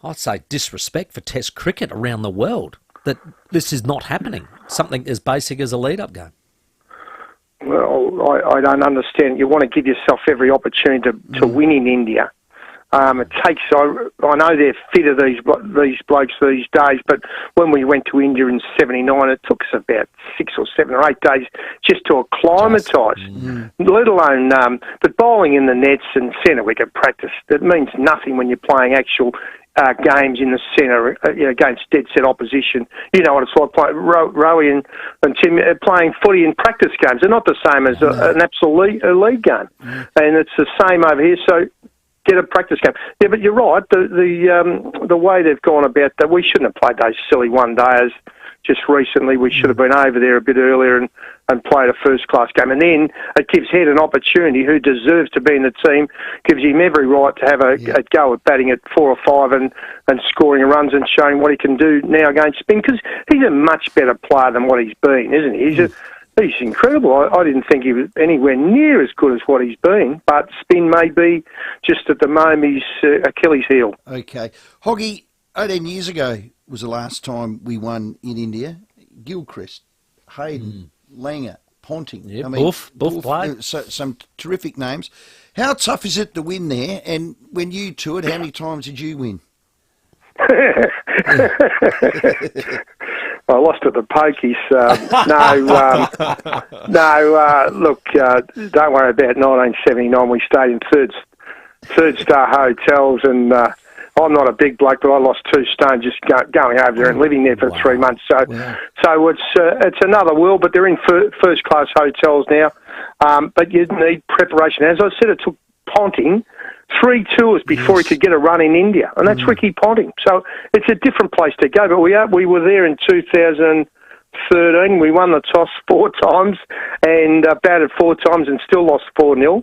I'd say disrespect for Test cricket around the world, that this is not happening, something as basic as a lead-up game? Well, I don't understand. You want to give yourself every opportunity to win in India. It takes... I know they're fitter, these blokes these days, but when we went to India in 79, it took us about 6 or 7 or 8 days just to acclimatise, let alone... but bowling in the nets and centre wicket practice, that means nothing when you're playing actual... games in the centre against dead-set opposition. You know what it's like playing Rowie and Tim playing footy in practice games. They're not the same as an absolute league game. And it's the same over here, so get a practice game. Yeah, but you're right, the way they've gone about that, we shouldn't have played those silly one-dayers just recently. We should have been over there a bit earlier and played a first-class game. And then it gives Head an opportunity, who deserves to be in the team, gives him every right to have a go at batting at 4 or 5 and scoring runs and showing what he can do now against spin, because he's a much better player than what he's been, isn't he? He's incredible. I didn't think he was anywhere near as good as what he's been, but spin may be just at the moment his Achilles heel. Okay. Hoggy, 18 years ago was the last time we won in India. Gilchrist, Hayden, Langer, Ponting. Yeah, Buff played. Some terrific names. How tough is it to win there? And when you toured, how many times did you win? I lost at the pokies. Look, don't worry about 1979. We stayed in third star hotels, and I'm not a big bloke, but I lost 2 stone just going over there and living there for 3 months. So it's another world, but they're in first class hotels now. But you need preparation. As I said, it took Ponting 3 tours before he could get a run in India, and that's Ricky Ponting. So it's a different place to go. But we were there in 2013. We won the toss 4 times and batted 4 times and still lost 4-0.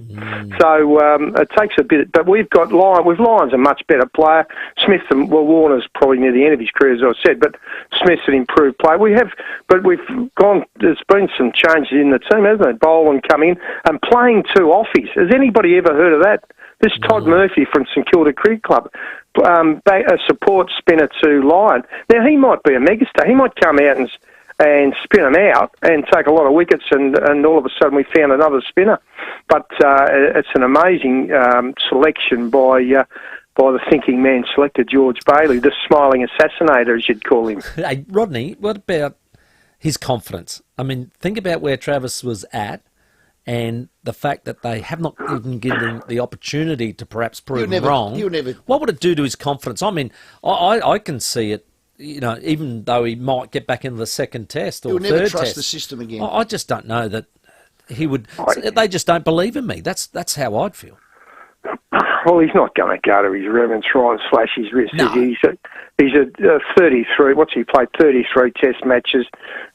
So it takes a bit. But we've got Lyon's a much better player. Smith, Warner's probably near the end of his career, as I said. But Smith's an improved player. There's been some changes in the team, hasn't there? Boland coming in and playing 2 offies. Has anybody ever heard of that? This Todd Murphy from St Kilda Cricket Club, a support spinner to Lyon. Now, he might be a megastar. He might come out and spin them out and take a lot of wickets, and all of a sudden we found another spinner. But it's an amazing selection by the thinking man selector, George Bailey, the smiling assassinator, as you'd call him. Hey, Rodney, what about his confidence? I mean, think about where Travis was at, and the fact that they have not even given him the opportunity to perhaps prove him wrong. What would it do to his confidence? I mean, I can see it, even though he might get back into the second test or third test. He'll never trust the system again. I just don't know that he would. They just don't believe in me. That's how I'd feel. Well, he's not going to go to his room and try and slash his wrist. No. He's a 33. What's he played? 33 Test matches,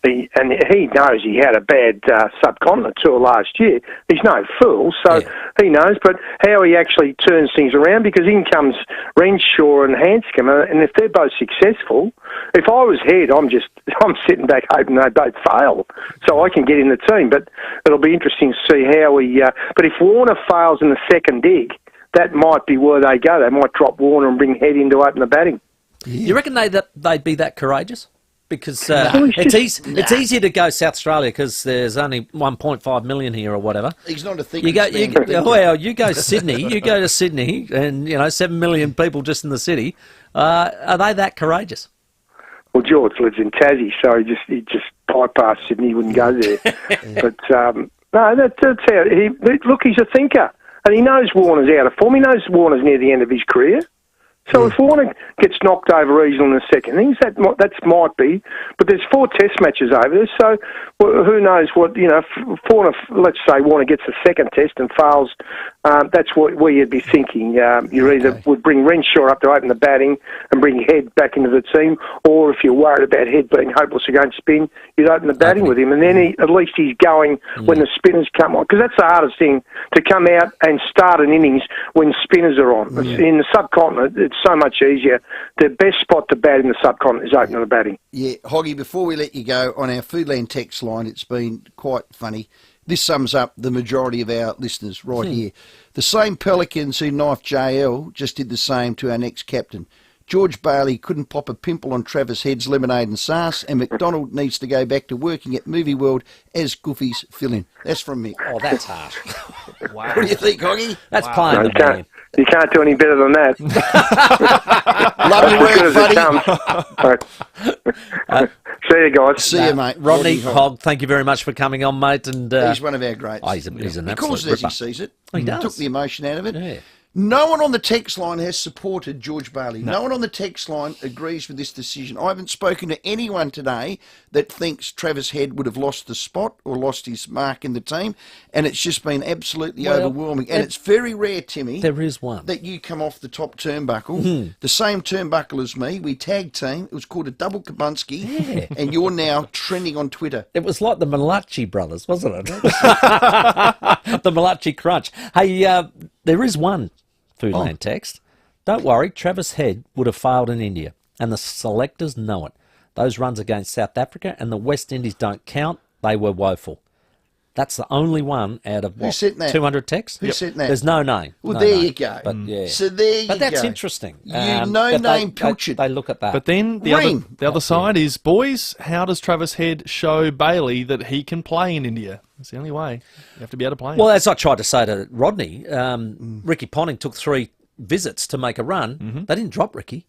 and he knows he had a bad subcontinent tour last year. He's no fool, so he knows. But how he actually turns things around, because in comes Renshaw and Hanscom, and if they're both successful, if I was head, I'm sitting back hoping they both fail, so I can get in the team. But it'll be interesting to see how he. But if Warner fails in the second dig, that might be where they go. They might drop Warner and bring Head in to open the batting. You reckon they'd be that courageous? Because it's easier to go South Australia because there's only 1.5 million here or whatever. He's not a thinking man. You go Sydney. You go to Sydney, and 7 million people just in the city. Are they that courageous? Well, George lives in Tassie, so he just bypassed Sydney. He wouldn't go there. But no, that's how look. He's a thinker. And he knows Warner's out of form. He knows Warner's near the end of his career. So if Warner gets knocked over easily in the second innings, that might be. But there's 4 Test matches over there, so who knows what, if Warner, let's say Warner gets the second Test and fails, that's where you'd be thinking. You either would bring Renshaw up to open the batting and bring Head back into the team, or if you're worried about Head being hopeless against spin, you'd open the batting with him. And then at least he's going when the spinners come on. Because that's the hardest thing, to come out and start an innings when spinners are on. In the subcontinent, it's so much easier. The best spot to bat in the subcontinent is opening the batting. Yeah, Hoggy, before we let you go, on our Foodland text line, it's been quite funny. This sums up the majority of our listeners right here. The same Pelicans who knifed JL just did the same to our next captain. George Bailey couldn't pop a pimple on Travis Head's lemonade and sauce, and McDonald needs to go back to working at Movie World as Goofy's fill-in. That's from Mick. Oh, that's harsh. Wow. What do you think, Hoggy? That's playing the game. You can't do any better than that. Love your work, buddy. See you guys. See you, mate. Rodney Hogg, thank you very much for coming on, mate. And he's one of our greats. Oh, he's an absolute calls it as he sees it. He does. Took the emotion out of it. Yeah. No one on the text line has supported George Bailey. No one on the text line agrees with this decision. I haven't spoken to anyone today that thinks Travis Head would have lost the spot or lost his mark in the team, and it's just been absolutely overwhelming. And it's very rare, Timmy, there is one, that you come off the top turnbuckle, the same turnbuckle as me. We tag team. It was called a double Kabunski, and you're now trending on Twitter. It was like the Malachi brothers, wasn't it? The Malachi Crunch. Hey, there is one Foodland text. Don't worry, Travis Head would have failed in India, and the selectors know it. Those runs against South Africa and the West Indies don't count. They were woeful. That's the only one out of, Who sent that? 200 texts? Who sent that? There's no name. Well, No there name. you go. But, yeah. So there you go. But that's interesting. No-name pilchard. They look at that. But then the other side is, boys, how does Travis Head show Bailey that he can play in India? It's the only way. You have to be able to play. Well, as I tried to say to Rodney, Ricky Ponting took 3 visits to make a run. They didn't drop Ricky,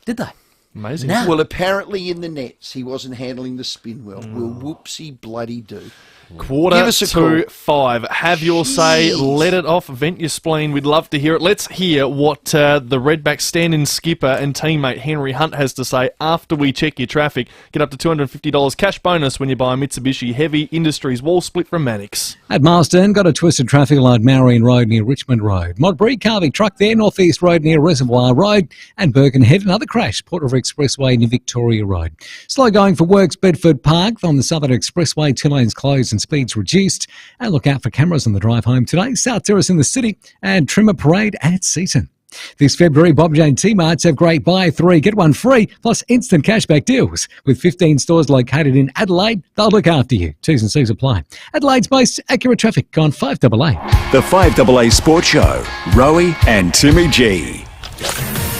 did they? Amazing. No. Well, apparently in the nets he wasn't handling the spin well. Well, whoopsie bloody do. Quarter Give us a to call. 5. Have your say. Jeez. Let it off. Vent your spleen. We'd love to hear it. Let's hear what the Redback stand-in skipper and teammate Henry Hunt has to say after we check your traffic. Get up to $250 cash bonus when you buy a Mitsubishi Heavy Industries wall split from Mannix. At Marsden, got a twisted traffic light Marion Road near Richmond Road. Modbury, Carvey truck there, North East Road near Reservoir Road. And Birkenhead, another crash, Port River Expressway near Victoria Road. Slow going for works, Bedford Park on the Southern Expressway, 2 lanes closed and speeds reduced. And look out for cameras on the drive home today. South Terrace in the city and Trimmer Parade at Seaton. This February, Bob Jane T-Marts have great buy 3, get 1 free, plus instant cashback deals. With 15 stores located in Adelaide, they'll look after you. T's and C's apply. Adelaide's most accurate traffic on 5AA. The 5AA Sports Show, Rowie and Timmy G.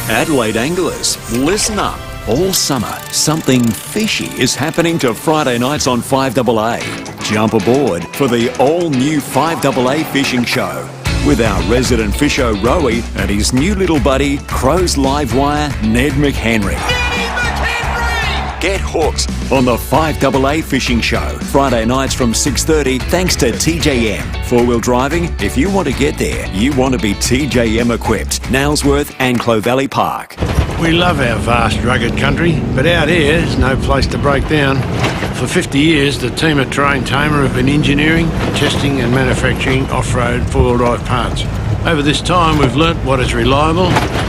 Adelaide anglers, listen up. All summer, something fishy is happening to Friday nights on 5AA. Jump aboard for the all-new 5AA Fishing Show with our resident fisher Rowie and his new little buddy, Crow's Live Wire, Ned McHenry. Get hooked on the 5AA Fishing Show, Friday nights from 6:30, thanks to TJM. 4-wheel driving, if you want to get there, you want to be TJM equipped. Nailsworth and Clow Valley Park. We love our vast, rugged country, but out here is no place to break down. For 50 years, the team at Terrain Tamer have been engineering, testing and manufacturing off-road four-wheel drive parts. Over this time, we've learnt what is reliable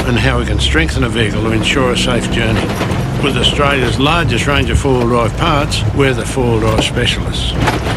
and how we can strengthen a vehicle to ensure a safe journey. With Australia's largest range of four-wheel drive parts, we're the four-wheel drive specialists.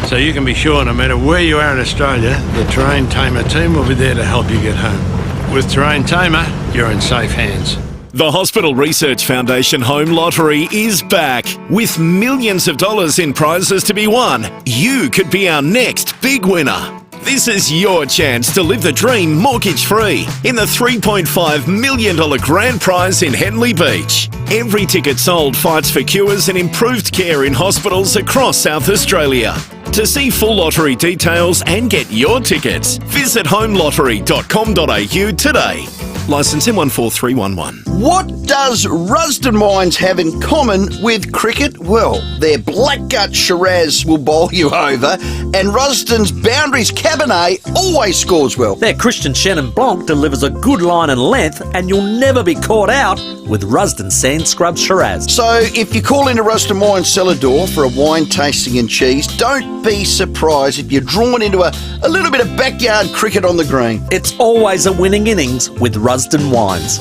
So you can be sure no matter where you are in Australia, the Terrain Tamer team will be there to help you get home. With Terrain Tamer, you're in safe hands. The Hospital Research Foundation Home Lottery is back with millions of dollars in prizes to be won. You could be our next big winner. This is your chance to live the dream mortgage-free in the $3.5 million grand prize in Henley Beach. Every ticket sold fights for cures and improved care in hospitals across South Australia. To see full lottery details and get your tickets, visit homelottery.com.au today. Licence M14311. What does Rusden Mines have in common with cricket? Well, their blackgut Shiraz will bowl you over, and Rusden's Boundaries Cabernet always scores well. Their Christian Chenin Blanc delivers a good line and length, and you'll never be caught out with Rusden Sand Scrub Shiraz. So if you call into Rusden Mines cellar door for a wine tasting and cheese, don't be surprised if you're drawn into a little bit of backyard cricket on the green. It's always a winning innings with Rusden Wines.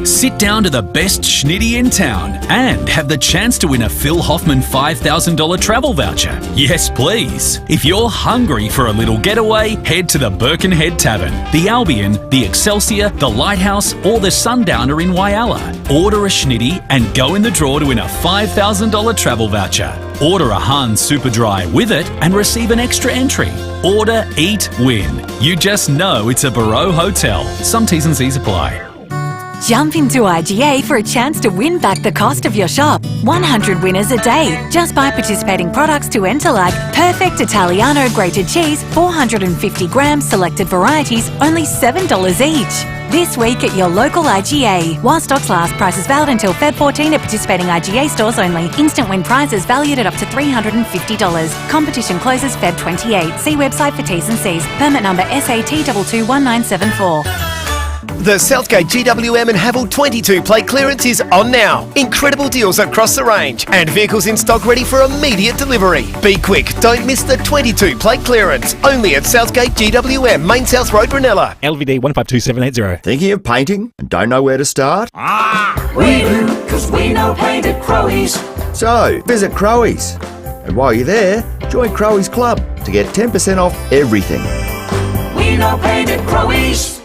Sit down to the best schnitty in town and have the chance to win a Phil Hoffman $5,000 travel voucher. Yes, please. If you're hungry for a little getaway, head to the Birkenhead Tavern, the Albion, the Excelsior, the Lighthouse, or the Sundowner in Whyalla. Order a schnitty and go in the draw to win a $5,000 travel voucher. Order a Han Super Dry with it and receive an extra entry. Order, eat, win. You just know it's a Barreau Hotel. Some T's and C's apply. Jump into IGA for a chance to win back the cost of your shop. 100 winners a day. Just buy participating products to enter like Perfect Italiano grated cheese, 450 grams, selected varieties, only $7 each. This week at your local IGA. While stocks last, prices valid until Feb 14 at participating IGA stores only. Instant win prizes valued at up to $350. Competition closes Feb 28. See website for T's and C's. Permit number SAT221974. The Southgate GWM and Haval 22 plate clearance is on now. Incredible deals across the range and vehicles in stock ready for immediate delivery. Be quick, don't miss the 22 plate clearance. Only at Southgate GWM, Main South Road, Brunella. LVD 152780. Thinking of painting and don't know where to start? We do, because we know paint at Crowies. So, visit Crowies. And while you're there, join Crowies Club to get 10% off everything. We know paint at Crowies.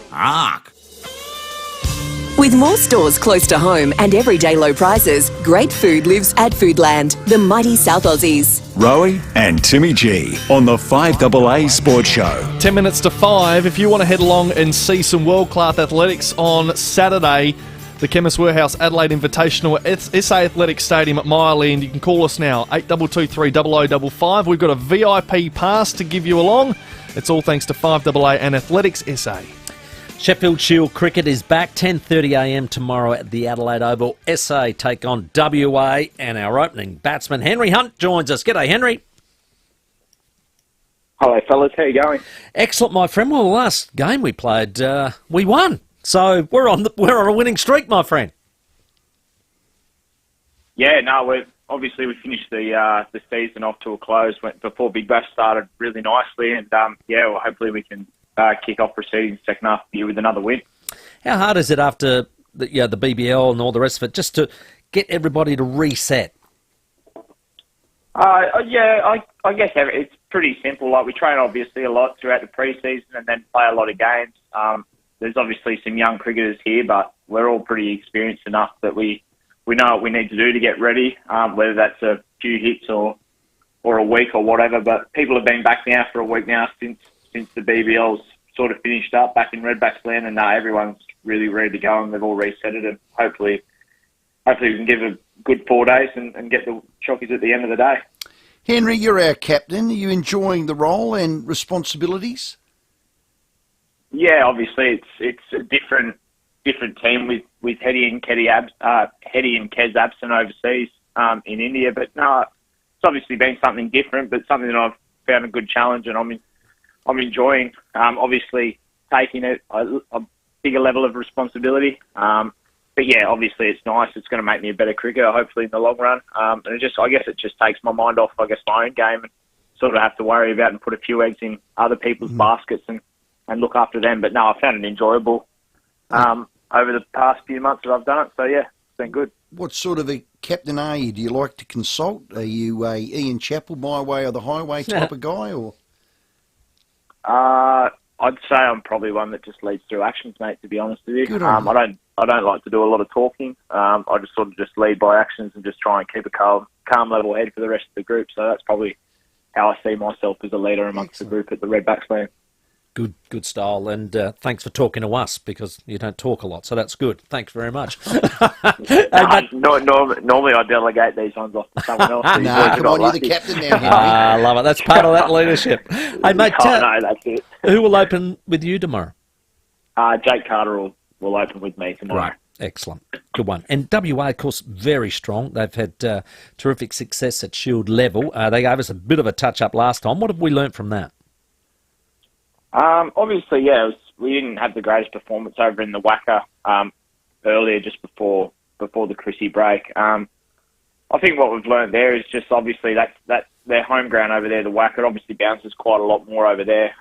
With more stores close to home and everyday low prices, great food lives at Foodland, the mighty South Aussies. Rowie and Timmy G on the 5AA Sports Show. 10 minutes to 5. If you want to head along and see some world-class athletics on Saturday, the Chemist Warehouse Adelaide Invitational at SA Athletic Stadium at Mile-End, you can call us now, 8223 0055. We've got a VIP pass to give you along. It's all thanks to 5AA and Athletics SA. Sheffield Shield cricket is back 10:30am tomorrow at the Adelaide Oval. SA take on WA, and our opening batsman Henry Hunt joins us. G'day, Henry. Hello, fellas. How you going? Excellent, my friend. Well, the last game we played, we won, so we're on a winning streak, my friend. Yeah, no, we finished the season off to a close before Big Bash started really nicely, and well, hopefully we can kick off proceedings second half of the year with another win. How hard is it after the BBL and all the rest of it just to get everybody to reset? I guess it's pretty simple. Like, we train obviously a lot throughout the pre-season and then play a lot of games. There's obviously some young cricketers here, but we're all pretty experienced enough that we know what we need to do to get ready, whether that's a few hits or a week or whatever. But people have been back now for a week now since the BBL's sort of finished up back in Redbacks land, and everyone's really ready to go, and they've all reset it, and hopefully we can give a good 4 days and get the chockies at the end of the day. Henry, you're our captain. Are you enjoying the role and responsibilities? Yeah, obviously it's a different team with Hetty and Kez absent overseas in India, but no, it's obviously been something different, but something that I've found a good challenge, and I'm enjoying. Obviously taking it a bigger level of responsibility. But yeah, obviously it's nice. It's going to make me a better cricketer, hopefully in the long run. And I guess it just takes my mind off, my own game, and sort of have to worry about and put a few eggs in other people's baskets and look after them. But no, I found it enjoyable over the past few months that I've done it. So yeah, it's been good. What sort of a captain are you? Do you like to consult? Are you a Ian Chappell, my way or the highway type of guy, or? I'd say I'm probably one that just leads through actions, mate, to be honest with you. I don't like to do a lot of talking. I just sort of just lead by actions and just try and keep a calm level head for the rest of the group. So that's probably how I see myself as a leader amongst the group at the Redbacks land. Good style, and thanks for talking to us, because you don't talk a lot, so that's good. Thanks very much. Normally I delegate these ones off to someone else. Come on, you're the captain now, Henry. I love it. That's part of that leadership. Hey, mate, no, that's it. Who will open with you tomorrow? Jake Carter will open with me tomorrow. Right. Excellent. Good one. And WA, of course, very strong. They've had terrific success at Shield level. They gave us a bit of a touch-up last time. What have we learnt from that? Obviously, we didn't have the greatest performance over in the WACA earlier, just before the Chrissy break. I think what we've learned there is just obviously that their home ground over there, the WACA, obviously bounces quite a lot more over there.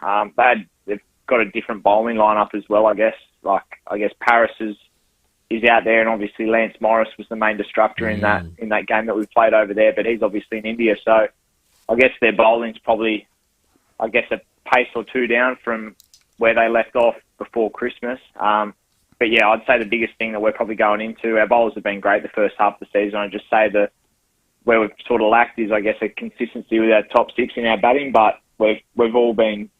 They've got a different bowling lineup as well, I guess. I guess Paris is out there, and obviously Lance Morris was the main destructor in that game that we played over there, but he's obviously in India, so I guess their bowling's probably, a pace or two down from where they left off before Christmas. But yeah, I'd say the biggest thing that we're probably going into, our bowlers have been great the first half of the season. I'd just say that where we've sort of lacked is, a consistency with our top six in our batting, but we've all been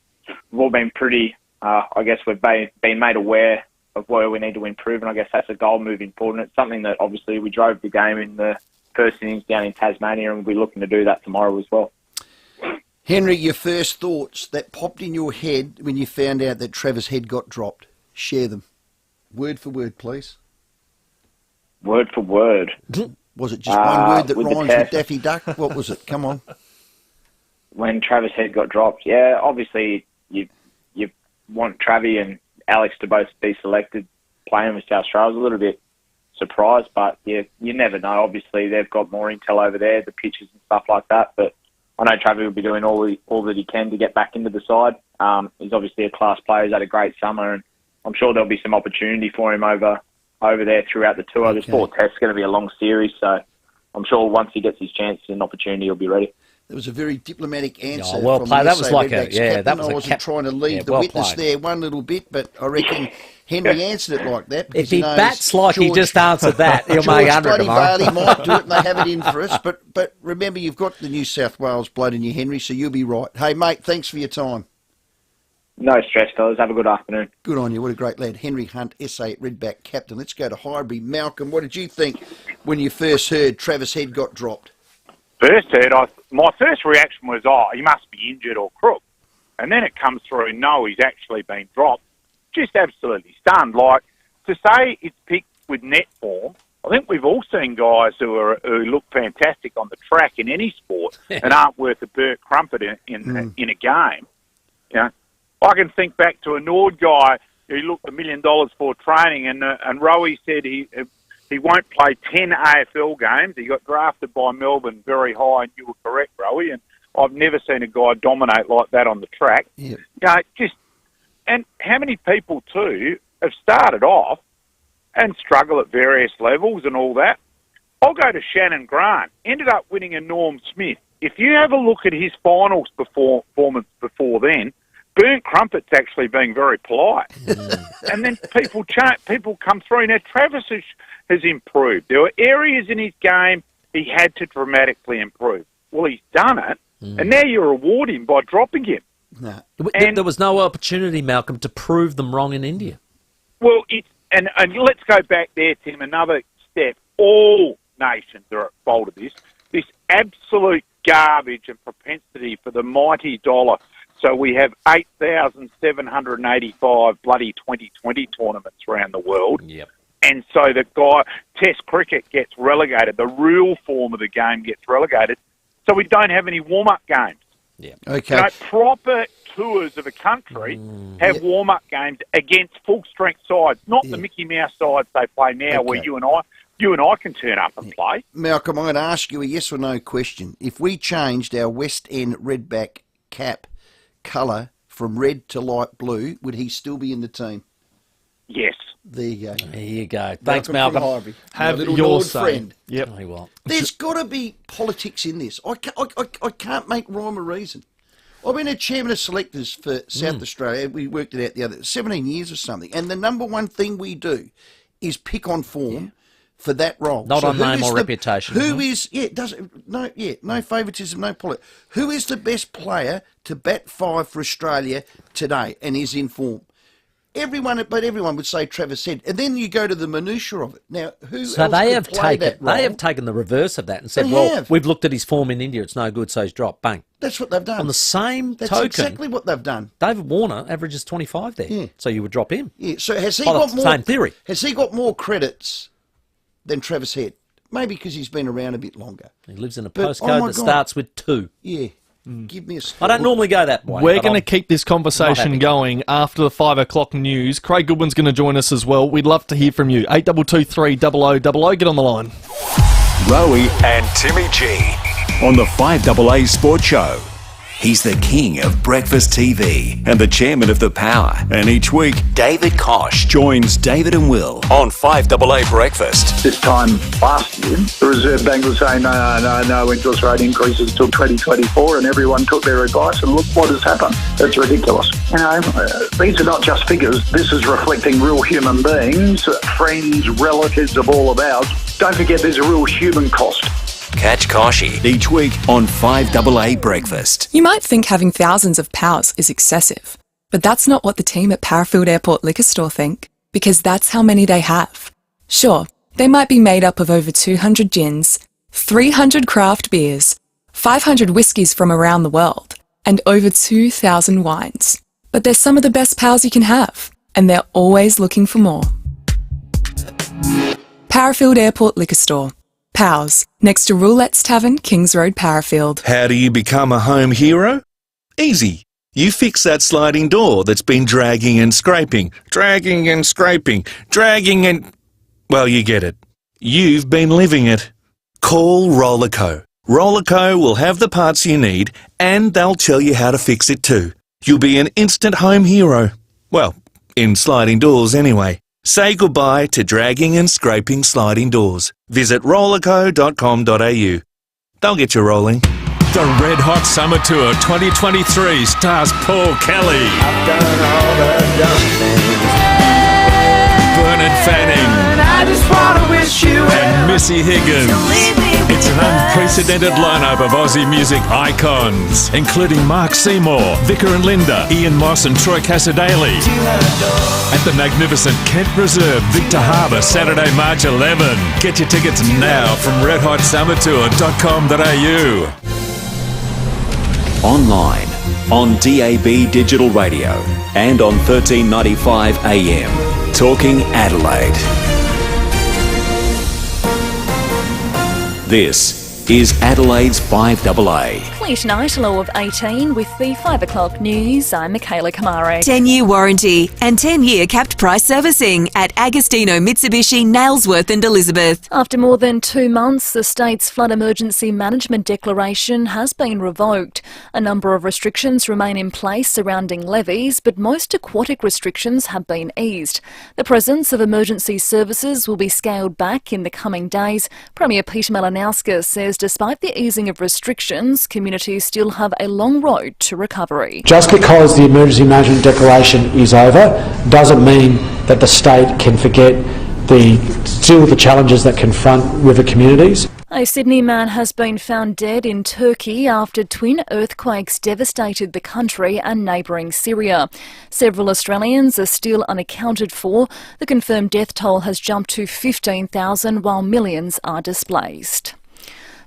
pretty, we've been made aware of where we need to improve, and I guess that's a goal moving forward. And it's something that obviously we drove the game in the first innings down in Tasmania, and we'll be looking to do that tomorrow as well. Henry, your first thoughts that popped in your head when you found out that Trevor's head got dropped. Share them. Word for word, please. Word for word. Was it just one word that rhymes with Daffy Duck? What was it? Come on. When Travis' head got dropped, yeah, obviously you want Travi and Alex to both be selected playing with South Australia. I was a little bit surprised, but yeah, you never know. Obviously, they've got more intel over there, the pitches and stuff like that, but I know Travis will be doing all that he can to get back into the side. He's obviously a class player. He's had a great summer, and I'm sure there'll be some opportunity for him over there throughout the tour. Okay. This 4 Test's going to be a long series, so I'm sure once he gets his chance and opportunity, he'll be ready. There was a very diplomatic answer. well from played. the That was SA like Redbacks that captain. was I a wasn't trying to leave the well witness played. there one little bit, but I reckon Henry answered it like that. If he he knows bats like he just answered that, he'll George make 100 Bloody tomorrow. Varley might do it, and they have it in for us. But remember, you've got the New South Wales blood in you, Henry, so you'll be right. Hey, mate, thanks for your time. No stress, fellas. Have a good afternoon. Good on you. What a great lad. Henry Hunt, SA Redback captain. Let's go to Highbury. Malcolm, what did you think when you first heard Travis Head got dropped? First heard, my first reaction was, he must be injured or crook. And then it comes through, no, he's actually been dropped. Just absolutely stunned. Like, to say it's picked with net form, I think we've all seen guys who look fantastic on the track in any sport and aren't worth a burnt crumpet in a game. You know, I can think back to a Nord guy who looked $1 million for training, and Rowie said he won't play 10 AFL games. He got drafted by Melbourne very high, and you were correct, Rowie. And I've never seen a guy dominate like that on the track. Yeah. You know, and how many people too have started off and struggle at various levels and all that. I'll go to Shannon Grant. Ended up winning a Norm Smith. If you have a look at his finals performance before then, burnt crumpet's actually being very polite. And then people come through. Now, Travis has improved. There were areas in his game he had to dramatically improve. Well, he's done it, and now you reward him by dropping him. No. There was no opportunity, Malcolm, to prove them wrong in India. Well, and let's go back there, Tim, another step. All nations are at fault of this. This absolute garbage and propensity for the mighty dollar. So we have 8,785 bloody 2020 tournaments around the world. Yep. And so Test cricket gets relegated. The real form of the game gets relegated. So we don't have any warm-up games. Yeah. Okay. You know, proper tours of a country have warm-up games against full-strength sides, not the Mickey Mouse sides they play now, where you and I can turn up and play. Malcolm, I'm going to ask you a yes or no question. If we changed our West End Redback cap colour from red to light blue, would he still be in the team? Yes. There you go. There you go. Thanks, Malcolm. Have little your Nord say. friend. Yep. Oh, well. There's got to be politics in this. I can't make rhyme or reason. I've been a chairman of selectors for South Australia. We worked it out the other 17 years or something. And the number one thing we do is pick on form for that role. Not on name or the, reputation. Who is no favouritism, no politics. Who is the best player to bat five for Australia today and is in form? Everyone would say Travis Head, and then you go to the minutiae of it. Now, who So else they could have play that role? they have taken the reverse of that and said, They well, have. we've looked at his form in India, it's no good, so he's dropped. Bang. That's what they've done. On the same That's token, exactly what they've done. David Warner averages 25 there. Yeah. So you would drop him. Yeah. So has he By the got more? same theory. Has he got more credits than Travis Head? Maybe because he's been around a bit longer. He lives in a But, postcode my that God. starts with 2. Yeah. Give me a. I don't normally go that way. We're but going to I'm keep this not conversation happy. going after the 5 o'clock news. Craig Goodwin's going to join us as well. We'd love to hear from you. 8223 0000. Get on the line. Rowie and Timmy G on the 5AA Sports Show. He's the king of breakfast TV and the chairman of the Power. And each week, David Kosh joins David and Will on 5AA Breakfast. This time last year, the Reserve Bank was saying no interest rate increases until 2024, and everyone took their advice, and look what has happened. That's ridiculous. You know, these are not just figures. This is reflecting real human beings, friends, relatives of all of ours. Don't forget there's a real human cost. Catch Koshy each week on 5AA Breakfast. You might think having thousands of Powers is excessive, but that's not what the team at Parafield Airport Liquor Store think, because that's how many they have. Sure, they might be made up of over 200 gins, 300 craft beers, 500 whiskies from around the world, and over 2,000 wines. But they're some of the best pals you can have, and they're always looking for more. Parafield Airport Liquor Store. Powers, next to Roulette's Tavern, Kings Road, Parafield. How do you become a home hero? Easy. You fix that sliding door that's been dragging and scraping. Well, you get it. You've been living it. Call Rollerco. Rollerco will have the parts you need, and they'll tell you how to fix it too. You'll be an instant home hero. Well, in sliding doors anyway. Say goodbye to dragging and scraping sliding doors. Visit rollerco.com.au. They'll get you rolling. The Red Hot Summer Tour 2023 stars Paul Kelly. I've done all the dumb things. Bernard Fanning. I just want to wish you and Missy Higgins. It's an unprecedented lineup of Aussie music icons, including Mark Seymour, Vicar and Linda, Ian Moss and Troy Cassadaly. At the magnificent Kent Reserve, Victor Harbour, Saturday, March 11. Get your tickets now from redhotsummertour.com.au. Online, on DAB Digital Radio, and on 1395 AM. Talking Adelaide. This is Adelaide's 5AA. Fleet night, low of 18 with the 5 o'clock news. I'm Michaela Kamare. 10-year warranty and 10-year capped price servicing at Agostino Mitsubishi, Nailsworth and Elizabeth. After more than 2 months, the state's flood emergency management declaration has been revoked. A number of restrictions remain in place surrounding levees, but most aquatic restrictions have been eased. The presence of emergency services will be scaled back in the coming days. Premier Peter Malinowska says despite the easing of restrictions, communities still have a long road to recovery. Just because the emergency management declaration is over doesn't mean that the state can forget the challenges that confront river communities. A Sydney man has been found dead in Turkey after twin earthquakes devastated the country and neighbouring Syria. Several Australians are still unaccounted for. The confirmed death toll has jumped to 15,000 while millions are displaced.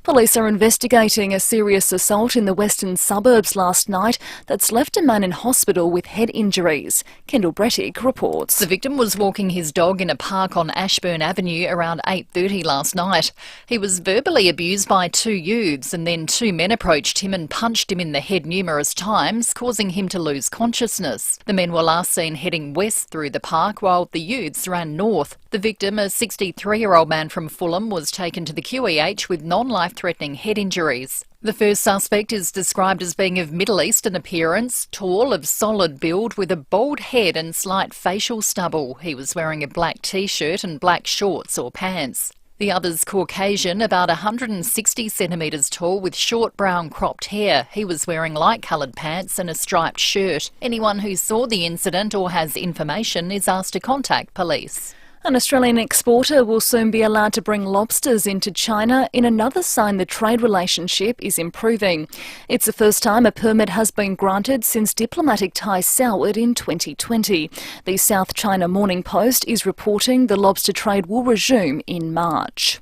Police are investigating a serious assault in the western suburbs last night that's left a man in hospital with head injuries. Kendall Brettig reports. The victim was walking his dog in a park on Ashburn Avenue around 8:30 last night. He was verbally abused by 2 youths and then 2 men approached him and punched him in the head numerous times, causing him to lose consciousness. The men were last seen heading west through the park while the youths ran north. The victim, a 63-year-old man from Fulham, was taken to the QEH with non-life-threatening head injuries. The first suspect is described as being of Middle Eastern appearance, tall, of solid build, with a bald head and slight facial stubble. He was wearing a black T-shirt and black shorts or pants. The other's Caucasian, about 160 centimetres tall, with short brown cropped hair. He was wearing light-coloured pants and a striped shirt. Anyone who saw the incident or has information is asked to contact police. An Australian exporter will soon be allowed to bring lobsters into China in another sign the trade relationship is improving. It's the first time a permit has been granted since diplomatic ties soured in 2020. The South China Morning Post is reporting the lobster trade will resume in March.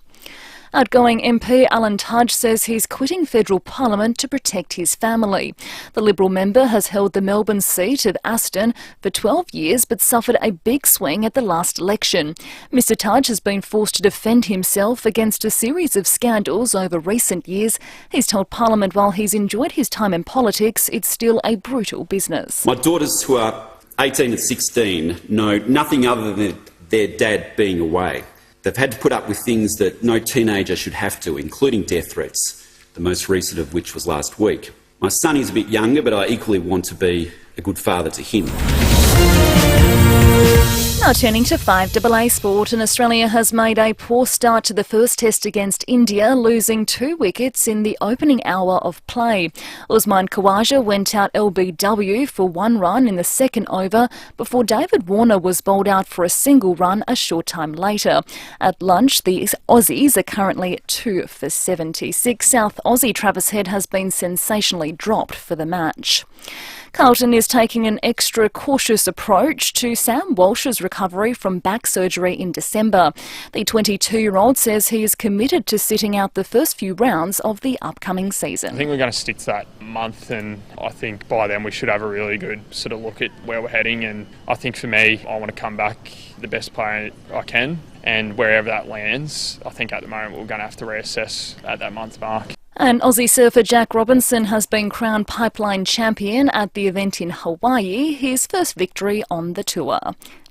Outgoing MP Alan Tudge says he's quitting federal parliament to protect his family. The Liberal member has held the Melbourne seat of Aston for 12 years but suffered a big swing at the last election. Mr Tudge has been forced to defend himself against a series of scandals over recent years. He's told Parliament while he's enjoyed his time in politics, it's still a brutal business. My daughters, who are 18 and 16, know nothing other than their dad being away. They've had to put up with things that no teenager should have to, including death threats, the most recent of which was last week. My son is a bit younger, but I equally want to be a good father to him. Now turning to 5AA sport, and Australia has made a poor start to the first test against India, losing 2 wickets in the opening hour of play. Usman Khawaja went out LBW for 1 run in the second over before David Warner was bowled out for a single run a short time later. At lunch, the Aussies are currently at 2 for 76. South Aussie Travis Head has been sensationally dropped for the match. Carlton is taking an extra cautious approach to Sam Walsh's recovery from back surgery in December. The 22-year-old says he is committed to sitting out the first few rounds of the upcoming season. I think we're going to stick to that month, and I think by then we should have a really good sort of look at where we're heading. And I think for me, I want to come back the best player I can, and wherever that lands, I think at the moment we're going to have to reassess at that month mark. And Aussie surfer Jack Robinson has been crowned pipeline champion at the event in Hawaii, his first victory on the tour.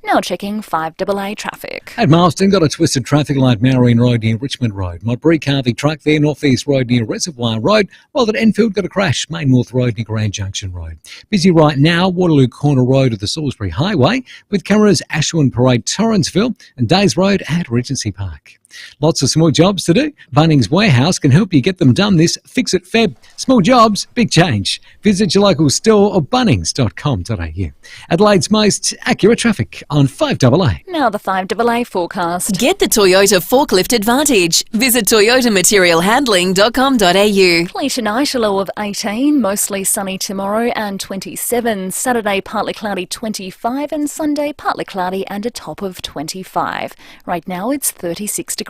Now checking 5AA traffic. At Marston, got a twisted traffic light, Marion Road near Richmond Road. Modbury Carvey truck there, North East Road near Reservoir Road. While at Enfield, got a crash, Main North Road near Grand Junction Road. Busy right now, Waterloo Corner Road of the Salisbury Highway, with cameras Ashwin Parade, Torrensville, and Days Road at Regency Park. Lots of small jobs to do. Bunnings Warehouse can help you get them done this Fix It Feb. Small jobs, big change. Visit your local store or bunnings.com.au. Adelaide's most accurate traffic on 5AA. Now the 5AA forecast. Get the Toyota Forklift Advantage. Visit toyotaMaterialHandling.com.au. Clear tonight, a low of 18, mostly sunny tomorrow and 27. Saturday, partly cloudy 25, and Sunday, partly cloudy and a top of 25. Right now it's 36 degrees.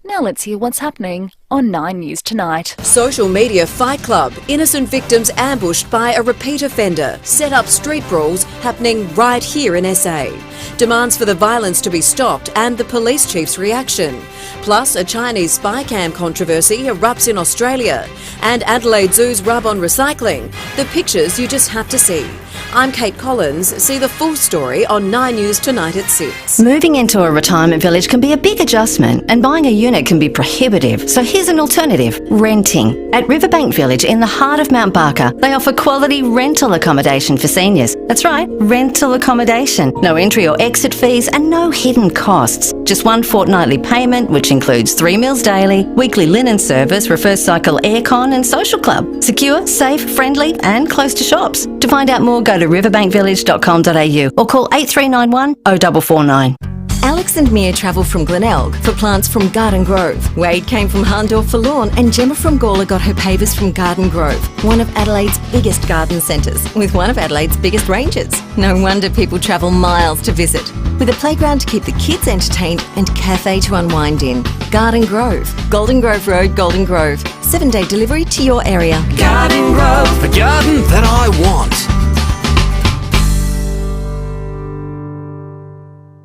Now let's hear what's happening on 9 News Tonight. Social media fight club. Innocent victims ambushed by a repeat offender. Set up street brawls happening right here in SA. Demands for the violence to be stopped and the police chief's reaction. Plus, a Chinese spy cam controversy erupts in Australia. And Adelaide Zoo's rub on recycling. The pictures you just have to see. I'm Kate Collins. See the full story on 9 News Tonight at 6. Moving into a retirement village can be a big adjustment and buying a unit can be prohibitive. So here's an alternative: renting. At Riverbank Village in the heart of Mount Barker, they offer quality rental accommodation for seniors. That's right, rental accommodation. No entry or exit fees and no hidden costs. Just one fortnightly payment, which includes 3 meals daily, weekly linen service, reverse cycle aircon and social club. Secure, safe, friendly and close to shops. To find out more, go to riverbankvillage.com.au or call 8391 0449. Alex and Mia travel from Glenelg for plants from Garden Grove. Wade came from Harndorf for lawn, and Gemma from Gawler got her pavers from Garden Grove, one of Adelaide's biggest garden centres, with one of Adelaide's biggest ranges. No wonder people travel miles to visit. With a playground to keep the kids entertained and cafe to unwind in. Garden Grove, Golden Grove Road, Golden Grove. 7-day delivery to your area. Garden Grove, the garden that I want.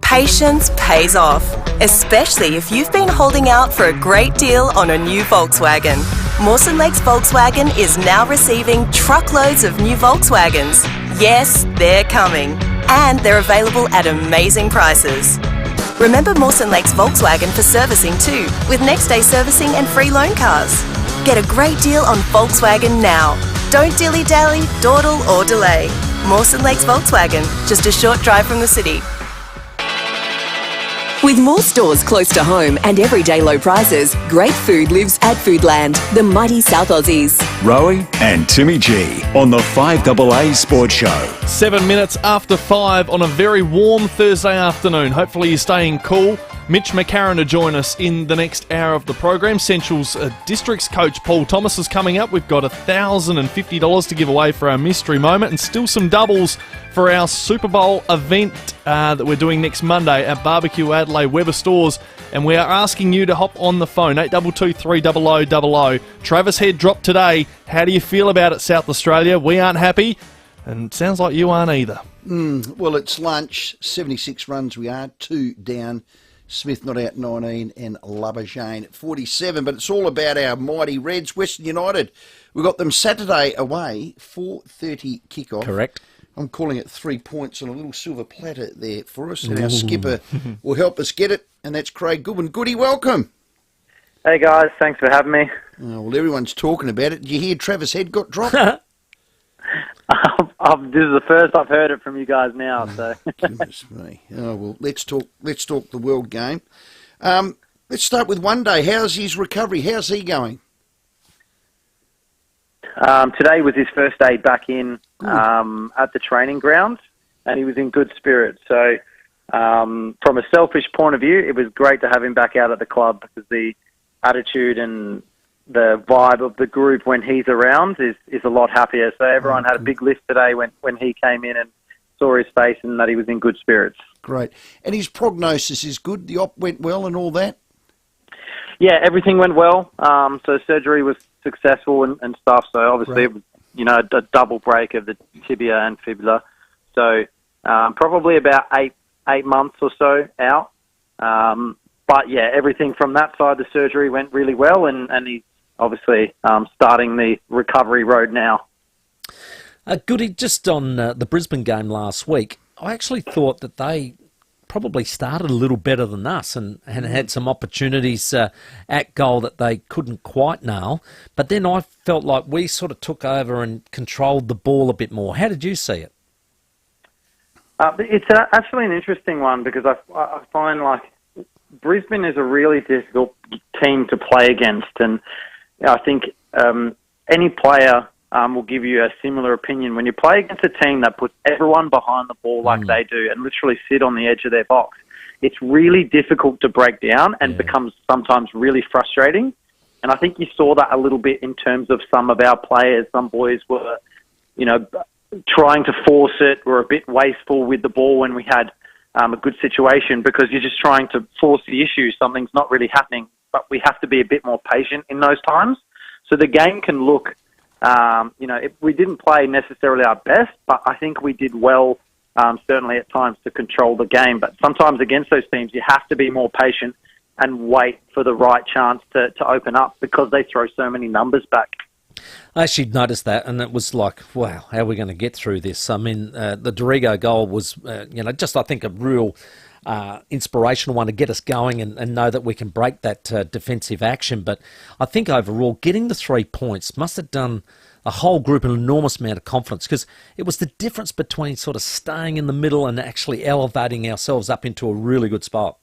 Patience pays off, especially if you've been holding out for a great deal on a new Volkswagen. Mawson Lakes Volkswagen is now receiving truckloads of new Volkswagens. Yes, they're coming. And they're available at amazing prices. Remember Mawson Lakes Volkswagen for servicing too, with next day servicing and free loan cars. Get a great deal on Volkswagen now. Don't dilly-dally, dawdle or delay. Mawson Lakes Volkswagen, just a short drive from the city. With more stores close to home and everyday low prices, great food lives at Foodland, the mighty South Aussies. Rowie and Timmy G on the 5AA Sports Show. 7 minutes after 5 on a very warm Thursday afternoon. Hopefully you're staying cool. Mitch McCarron to join us in the next hour of the program. Central's Districts coach Paul Thomas is coming up. We've got $1,050 to give away for our mystery moment and still some doubles for our Super Bowl event that we're doing next Monday at Barbecue Adelaide Weber Stores. And we are asking you to hop on the phone, 8223 300 0000. Travis Head dropped today. How do you feel about it, South Australia? We aren't happy, and it sounds like you aren't either. Well, it's lunch. 76 runs we are, 2 down. Smith not out 19 and Labajane at 47. But it's all about our mighty Reds, Western United. We've got them Saturday away, 4:30 kickoff. Correct. I'm calling it 3 points on a little silver platter there for us. And our skipper will help us get it. And that's Craig Goodwin. Goody, welcome. Hey, guys. Thanks for having me. Oh, well, everyone's talking about it. Did you hear Travis Head got dropped? This is the first I've heard it from you guys now. So goodness me. Oh well, let's talk the world game. Let's start with one day. How's his recovery? How's he going? Today was his first day back in at the training ground, and he was in good spirits. So from a selfish point of view, it was great to have him back out at the club because the attitude and the vibe of the group when he's around is a lot happier. So everyone had a big lift today when he came in and saw his face and that he was in good spirits. Great. And his prognosis is good? The op went well and all that? Yeah, everything went well. So surgery was successful and stuff. So obviously, it was, a double break of the tibia and fibula. So probably about eight months or so out. But yeah, everything from that side, the surgery went really well, and he's obviously starting the recovery road now. Goody, just on the Brisbane game last week, I actually thought that they probably started a little better than us and had some opportunities at goal that they couldn't quite nail. But then I felt like we sort of took over and controlled the ball a bit more. How did you see it? It's actually an interesting one because I find like Brisbane is a really difficult team to play against, and I think any player will give you a similar opinion. When you play against a team that puts everyone behind the ball like they do and literally sit on the edge of their box, it's really difficult to break down and becomes sometimes really frustrating. And I think you saw that a little bit in terms of some of our players. Some boys were, trying to force it, were a bit wasteful with the ball when we had a good situation because you're just trying to force the issue. Something's not really happening, but we have to be a bit more patient in those times. So the game can look, we didn't play necessarily our best, but I think we did well, certainly at times, to control the game. But sometimes against those teams, you have to be more patient and wait for the right chance to open up because they throw so many numbers back. I actually noticed that, and it was like, wow, how are we going to get through this? I mean, the Dorigo goal was, just I think a real inspirational one to get us going and know that we can break that defensive action. But I think overall, getting the 3 points must have done a whole group an enormous amount of confidence because it was the difference between sort of staying in the middle and actually elevating ourselves up into a really good spot.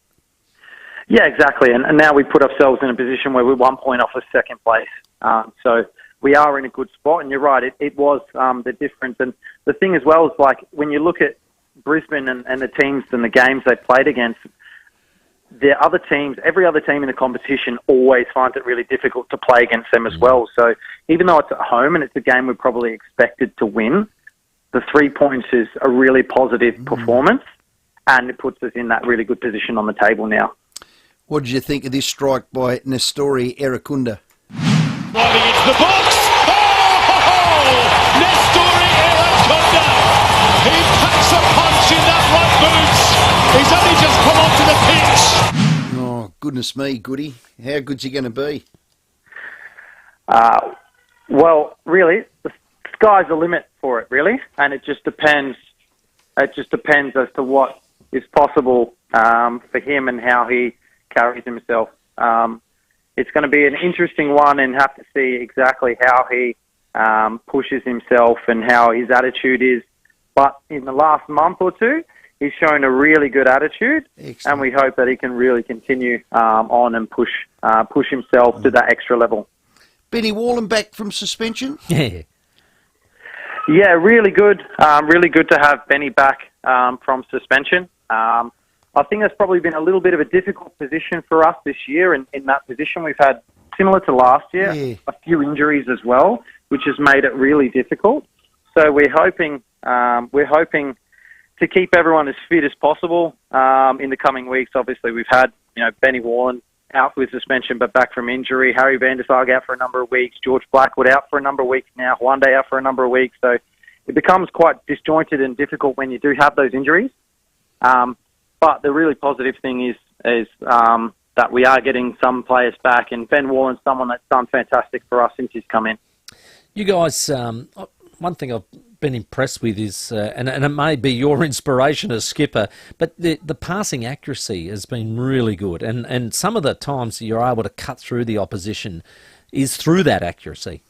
Yeah, exactly. And now we put ourselves in a position where we're 1 point off of second place. So we are in a good spot, and you're right, it was the difference. And the thing as well is, like, when you look at Brisbane and the teams and the games they played against, the other teams, every other team in the competition always finds it really difficult to play against them as well. So even though it's at home and it's a game we're probably expected to win, the 3 points is a really positive performance, and it puts us in that really good position on the table now. What did you think of this strike by Nestori Erakunda? Driving into the box. Oh! Nestori Erakunda. He packs a punch in that right boots. He's only just come onto the pitch. Oh, goodness me, Goody. How good's he going to be? Well, really, the sky's the limit for it, really. And it just depends. It just depends as to what is possible for him and how he carries himself. It's going to be an interesting one and have to see exactly how he pushes himself and how his attitude is. But in the last month or two, he's shown a really good attitude. Excellent. And we hope that he can really continue on and push himself to that extra level. Benny Wallen back from suspension? Yeah, really good. Really good to have Benny back from suspension. I think that's probably been a little bit of a difficult position for us this year. In that position, we've had, similar to last year, a few injuries as well, which has made it really difficult. So we're hoping to keep everyone as fit as possible in the coming weeks. Obviously, we've had Benny Wallen out with suspension but back from injury. Harry van der Sarg out for a number of weeks. George Blackwood out for a number of weeks now. Juande out for a number of weeks. So it becomes quite disjointed and difficult when you do have those injuries. But the really positive thing is that we are getting some players back, and Ben Wallen's someone that's done fantastic for us since he's come in. You guys, one thing I've been impressed with is, and it may be your inspiration as skipper, but the passing accuracy has been really good, and some of the times you're able to cut through the opposition is through that accuracy.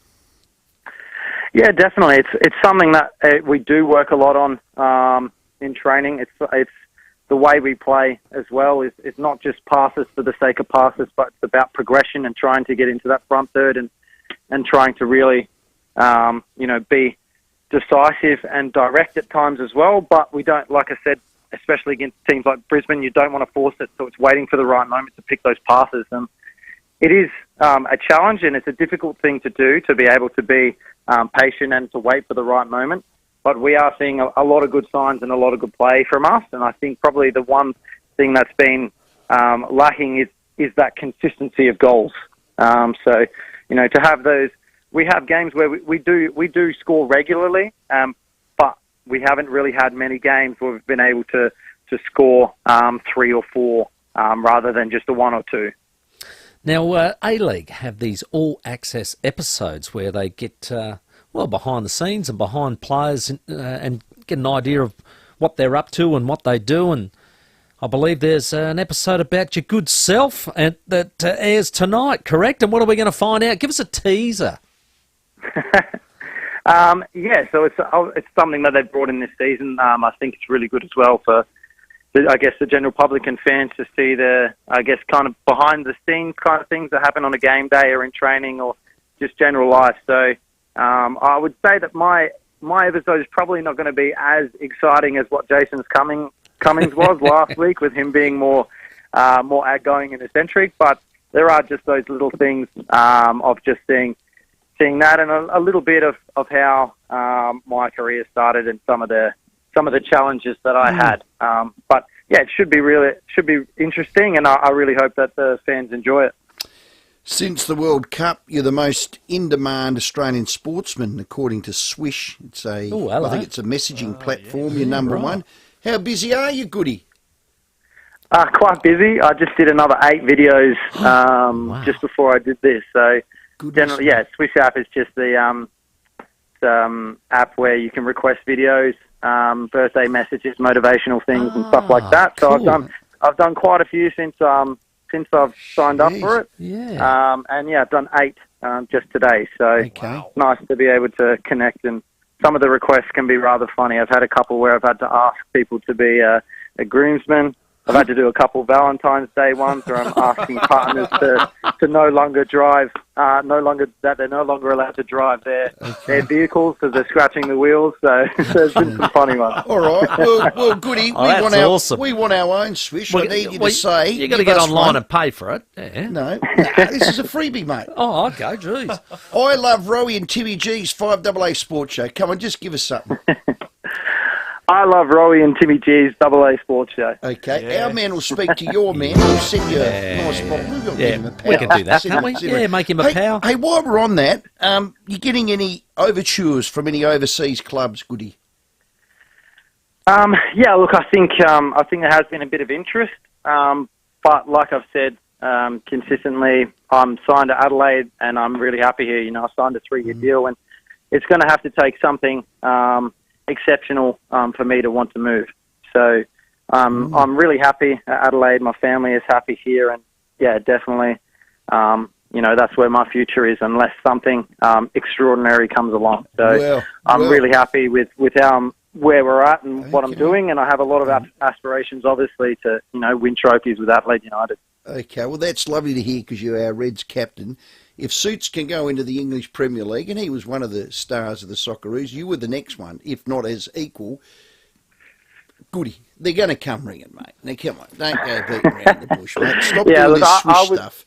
Yeah, definitely. It's something that we do work a lot on in training. It's the way we play as well is not just passes for the sake of passes, but it's about progression and trying to get into that front third and trying to really, be decisive and direct at times as well. But we don't, like I said, especially against teams like Brisbane, you don't want to force it. So it's waiting for the right moment to pick those passes. And it is a challenge, and it's a difficult thing to do, to be able to be patient and to wait for the right moment. But we are seeing a lot of good signs and a lot of good play from us. And I think probably the one thing that's been lacking is that consistency of goals. So, to have those, we have games where we do score regularly, but we haven't really had many games where we've been able to score 3 or 4 rather than just a 1 or 2. Now, A-League have these all-access episodes where they get behind the scenes and behind players and get an idea of what they're up to and what they do. And I believe there's an episode about your good self and that airs tonight, correct? And what are we going to find out? Give us a teaser. So it's something that they've brought in this season. I think it's really good as well for, the general public and fans to see the, kind of behind the scenes kind of things that happen on a game day or in training or just general life. So I would say that my episode is probably not going to be as exciting as what Jason's Cummings was last week, with him being more outgoing and eccentric. But there are just those little things of just seeing that, and a little bit of how my career started and some of the challenges that I had. But yeah, it should be interesting, and I really hope that the fans enjoy it. Since the World Cup, you're the most in-demand Australian sportsman, according to Swish. It's I think it's a messaging platform. You're number one. How busy are you, Goody? Quite busy. I just did another 8 videos just before I did this. So generally, Swish app is just the app where you can request videos, birthday messages, motivational things, and stuff like that. So cool. I've done quite a few since I've signed up for it. Yeah. I've done 8 just today. So it's nice to be able to connect, and some of the requests can be rather funny. I've had a couple where I've had to ask people to be a groomsman. I've had to do a couple Valentine's Day ones where I'm asking partners to no longer drive, they're no longer allowed to drive their vehicles because they're scratching the wheels. So there's been some funny ones. All right. Well, Goody, awesome. We want our own Swish. I need you to say. You've got to get online and pay for it. Yeah. No, this is a freebie, mate. Oh, okay, jeez. I love Rowie and Timmy G's 5AA Sports Show. Come on, just give us something. I love Rowie and Timmy G's AA Sports Show. Okay, our man will speak to your man. We'll send you a nice bottle. We've got to give him a pal. We can do that, can't we? Yeah, make him a pal. Hey, while we're on that, you getting any overtures from any overseas clubs, Goody? Look, I think there has been a bit of interest, but like I've said consistently, I'm signed to Adelaide, and I'm really happy here. I signed a 3-year deal, and it's going to have to take something exceptional for me to want to move. So I'm really happy at Adelaide. My family is happy here, and definitely, that's where my future is, unless something extraordinary comes along. So I'm really happy with where we're at and what I'm doing, and I have a lot of aspirations, obviously, to win trophies with Adelaide United. Okay, well, that's lovely to hear because you're our Reds captain. If Suits can go into the English Premier League, and he was one of the stars of the Socceroos, you were the next one, if not as equal. Goody, they're going to come ringing, mate. Now, come on, don't go beating around the bush, mate. Stop doing this Swish stuff.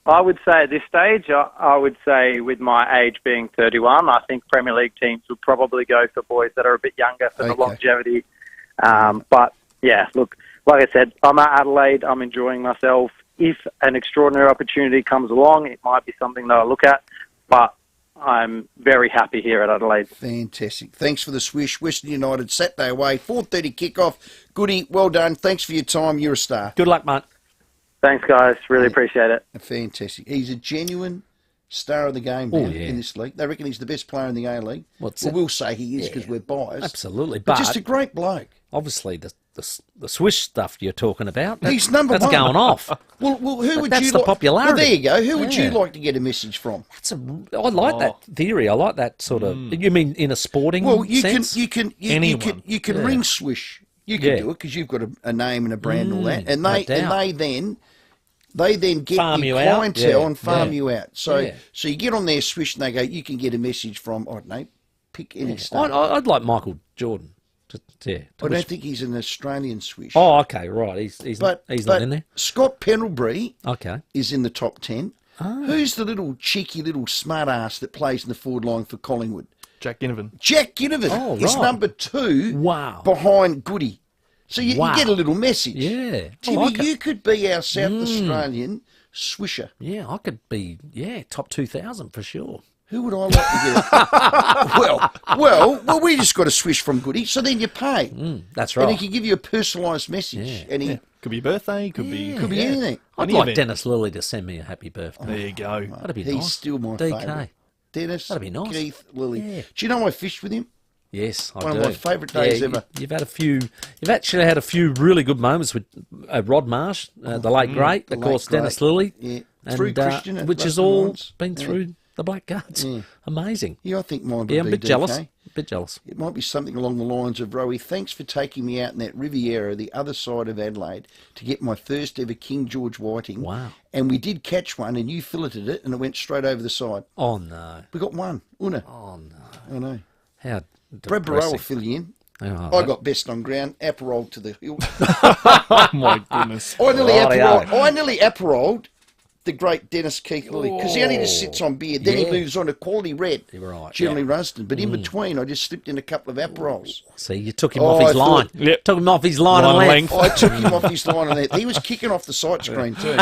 I would say at this stage, I would say with my age being 31, I think Premier League teams would probably go for boys that are a bit younger for the longevity. But, look, like I said, I'm at Adelaide. I'm enjoying myself. If an extraordinary opportunity comes along, it might be something that I look at, but I'm very happy here at Adelaide. Fantastic. Thanks for the Swish. Western United, Saturday away, 4:30 kickoff. Goody, well done. Thanks for your time. You're a star. Good luck, mate. Thanks, guys. Really appreciate it. Fantastic. He's a genuine star of the game now in this league. They reckon he's the best player in the A-League. We'll say he is because we're biased. Absolutely. But just a great bloke. Obviously, the Swish stuff you're talking about. He's number one. That's going off. Well, who would that's you the like? popularity. Well, there you go. Who would you like to get a message from? I like that theory. I like that sort of. You mean in a sporting sense? You can ring Swish. You can do it because you've got a name and a brand and all that, and they then get your clientele and farm you out. So you get on their Swish and they go, you can get a message from, I don't know, pick any star. I'd like Michael Jordan. I don't think he's an Australian Swish. Oh, okay, right. He's not in there. Scott Pendlebury is in the top 10. Oh. Who's the little cheeky little smart ass that plays in the forward line for Collingwood? Jack Ginnivan. Jack Ginnivan is number 2 behind Goody. So you get a little message. Yeah. Timmy, you could be our South Australian Swisher. Yeah, I could be, top 2,000 for sure. Who would I like to get? well, we just got a Swish from Goody, so then you pay. That's right. And he can give you a personalised message. Yeah. And could be a birthday, could be anything. I'd like Dennis Lilly to send me a happy birthday. There you go. That'd be nice. He's still my DK. favourite. Dennis, that'd be nice. Keith, Lilly. Yeah. Do you know I fished with him? Yes, I One do. of my favourite days ever. You've had a few. You've actually had a few really good moments with Rod Marsh, the late great, the of late course, great. Dennis Lilly, Yeah. and, Through Christian at which has Ruston all Lawrence. been through the Blackguards. Yeah. Amazing. Yeah, I think mine would Yeah, I'm be a bit DK. jealous. Bit jealous. It might be something along the lines of, Rowie, thanks for taking me out in that Riviera, the other side of Adelaide, to get my first ever King George whiting. Wow. And we did catch one, and you filleted it, and it went straight over the side. Oh, no. We got one. Una. Oh, no. I know. How Brad Burrow will fill you in. Oh, I got best on ground, apparelled to the hill. Oh, my goodness. I nearly Rightio. apparelled the great Dennis Keith Lilly, because he only just sits on beer, then he moves on to quality red, Right, generally roasted. But in between, I just slipped in a couple of apparels. See, you took him off his line. Yep. Took him off his line and length. I took him off his line and length. He was kicking off the sight screen too.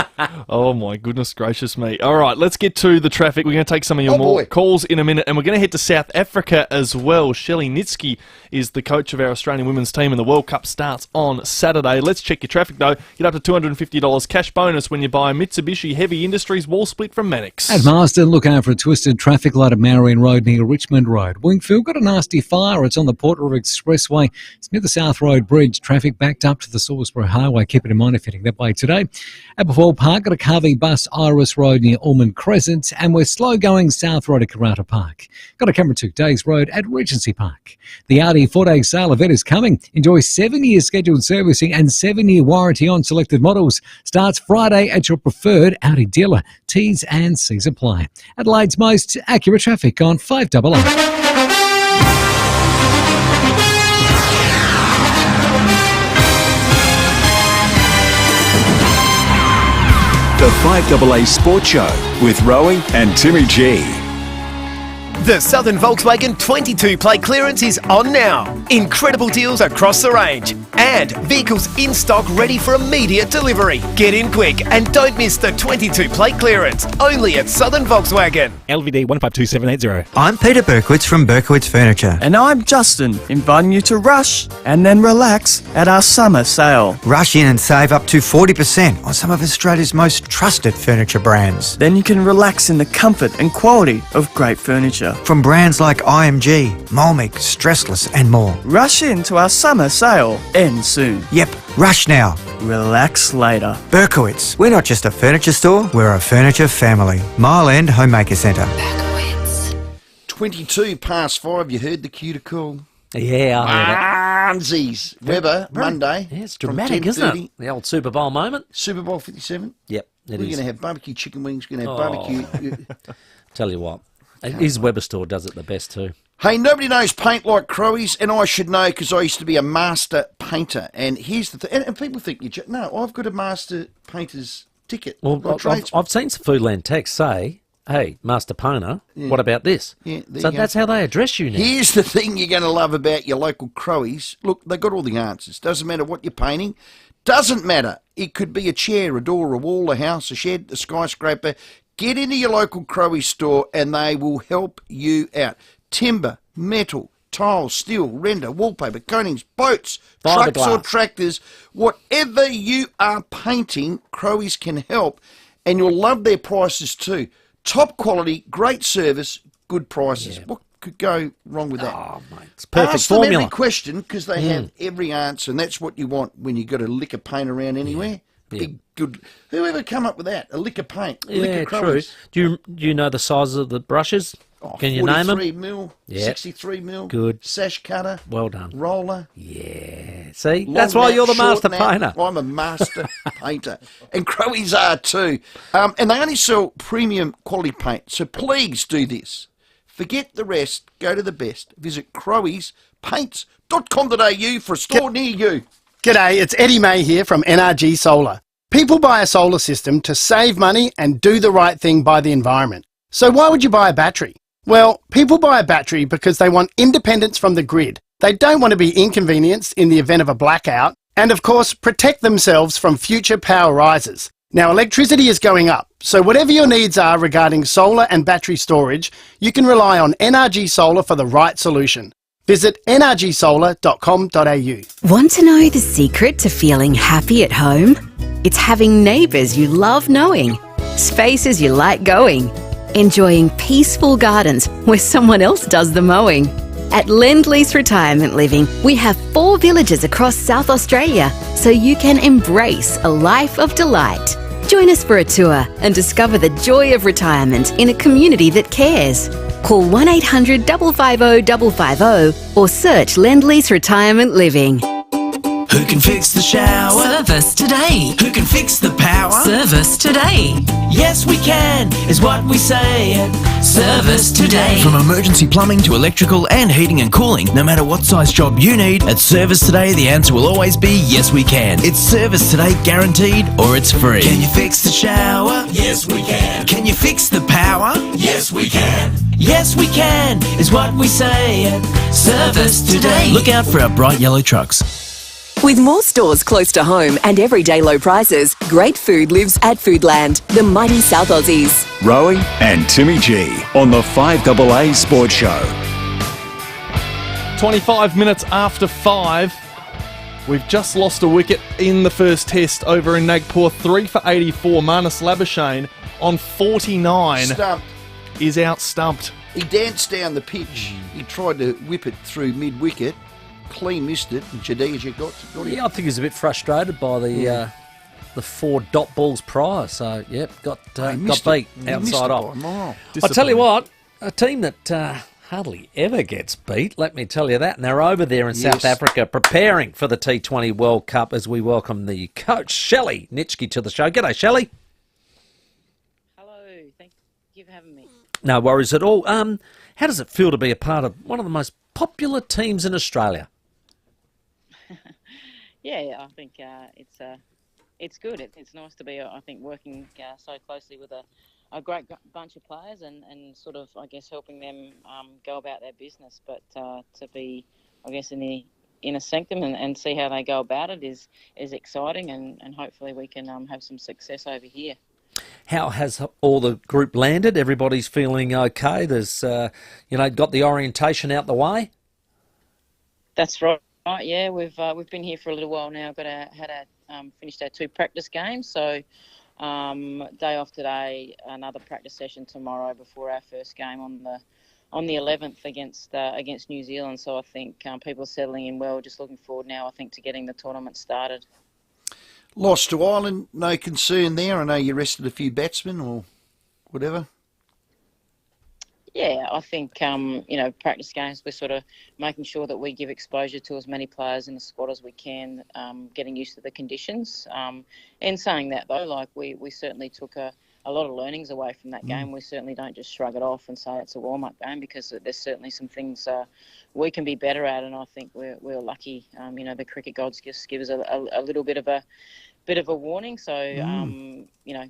Oh, my goodness gracious me. All right, let's get to the traffic. We're going to take some of your boy. calls in a minute, and we're going to head to South Africa as well. Shelley Nitsky is the coach of our Australian women's team, and the World Cup starts on Saturday. Let's check your traffic, though. Get up to $250 cash bonus when you buy a Mitsubishi Heavy Industries wall split from Mannix. At Marsden, look out for a twisted traffic light at Marion Road near Richmond Road. Wingfield got a nasty fire. It's on the Port River Expressway. It's near the South Road Bridge. Traffic backed up to the Salisbury Highway. Keep it in mind if heading that way today. At Before Park, got a carving bus Iris Road near Ormond Crescent. And we're slow going South Road at Karata Park. Got a camera 2 Days Road at Regency Park. The Audi 4-day sale event is coming. Enjoy 7 years scheduled servicing and 7-year warranty on selected models. Starts Friday at your preferred Audi dealer. T's and C's apply. Adelaide's most accurate traffic on 5AA. The 5AA Sports Show with Rowie and Timmy G. The Southern Volkswagen 22 plate clearance is on now. Incredible deals across the range and vehicles in stock ready for immediate delivery. Get in quick and don't miss the 22 plate clearance only at Southern Volkswagen. LVD 152780. I'm Peter Berkowitz from Berkowitz Furniture. And I'm Justin, inviting you to rush and then relax at our summer sale. Rush in and save up to 40% on some of Australia's most trusted furniture brands. Then you can relax in the comfort and quality of great furniture. From brands like IMG, Molmic, Stressless and more. Rush into our summer sale. Ends soon. Yep, rush now. Relax later. Berkowitz. We're not just a furniture store, we're a furniture family. Mile End Homemaker Centre. 22 past 5, you heard the cue to call. Yeah, I heard it. Armsies. Weber, Monday. Yeah, it's dramatic, isn't it? The old Super Bowl moment. Super Bowl 57. Yep, We're going to have barbecue chicken wings. We're going to have barbecue. Tell you what, his Weber store does it the best too. Hey, nobody knows paint like Crowies, and I should know because I used to be a master painter. And here's the thing, and people think no, I've got a master painter's ticket. Well, I've seen some Foodland texts say, hey, Master Painter, what about this? Yeah, so that's how they address you now. Here's the thing you're going to love about your local Crowies. Look, they've got all the answers. Doesn't matter what you're painting. Doesn't matter. It could be a chair, a door, a wall, a house, a shed, a skyscraper. Get into your local Crowies store and they will help you out. Timber, metal, tiles, steel, render, wallpaper, coatings, boats, trucks or tractors, whatever you are painting, Crowies can help. And you'll love their prices too. Top quality, great service, good prices. Yeah. What could go wrong with that? Oh, mate, it's perfect Ask formula. them every question because they have every answer, and that's what you want when you've got a lick of paint around anywhere. Big, good. Whoever come up with that? A lick of paint. A lick of true. Do you know the sizes of the brushes? Can you name them? 43 mil, 63 mil. Good. Sash cutter. Well done. Roller. Yeah. See, that's why you're the master painter. I'm a master painter. And Crowies are too. And they only sell premium quality paint. So please do this. Forget the rest. Go to the best. Visit crowiespaints.com.au for a store near you. G'day, it's Eddie May here from NRG Solar. People buy a solar system to save money and do the right thing by the environment. So why would you buy a battery? Well, people buy a battery because they want independence from the grid. They don't want to be inconvenienced in the event of a blackout, and of course, protect themselves from future power rises. Now, electricity is going up, so whatever your needs are regarding solar and battery storage, you can rely on NRG Solar for the right solution. Visit nrgsolar.com.au. Want to know the secret to feeling happy at home? It's having neighbours you love knowing, spaces you like going, enjoying peaceful gardens where someone else does the mowing, At Lend-Lease Retirement Living, we have 4 villages across South Australia, so you can embrace a life of delight. Join us for a tour and discover the joy of retirement in a community that cares. Call 1800 550 550 or search Lend-Lease Retirement Living. Who can fix the shower? Service today. Who can fix the power? Service today. Yes, we can, is what we say at Service Today. From emergency plumbing to electrical and heating and cooling, no matter what size job you need, at Service Today the answer will always be yes, we can. It's Service Today guaranteed or it's free. Can you fix the shower? Yes, we can. Can you fix the power? Yes, we can. Yes, we can, is what we say at Service Today. Look out for our bright yellow trucks. With more stores close to home and everyday low prices, great food lives at Foodland, the mighty South Aussies. Rowie and Timmy G on the 5AA Sports Show. 25 minutes after 5. We've just lost a wicket in the first test over in Nagpur. 3 for 84. Marnus Labuschagne on 49 Stumped. is out stumped. He danced down the pitch. He tried to whip it through mid-wicket. Clean missed it, and Jadeja got it. Yeah, I think he's a bit frustrated by the 4 dot balls prior. So, yep, got beat outside off. I tell you what, a team that hardly ever gets beat, let me tell you that. And they're over there in South Africa preparing for the T20 World Cup as we welcome the coach, Shelley Nitschke, to the show. G'day, Shelley. Hello, thank you for having me. No worries at all. How does it feel to be a part of one of the most popular teams in Australia? Yeah, I think it's good. It's nice to be, I think, working so closely with a great bunch of players and sort of, I guess, helping them go about their business. But to be, I guess, in the inner sanctum and see how they go about it is exciting, and hopefully we can have some success over here. How has all the group landed? Everybody's feeling okay. There's, got the orientation out the way. That's right. Yeah, we've been here for a little while now. Finished our 2 practice games. So day off today, another practice session tomorrow before our first game on the 11th against New Zealand. So I think people are settling in well. Just looking forward now, I think, to getting the tournament started. Lost to Ireland, no concern there. I know you rested a few batsmen or whatever. Yeah, I think, practice games, we're sort of making sure that we give exposure to as many players in the squad as we can, getting used to the conditions. And saying that, though, we certainly took a lot of learnings away from that game. We certainly don't just shrug it off and say it's a warm-up game, because there's certainly some things we can be better at, and I think we're lucky. The cricket gods just give us a little bit of a warning. So,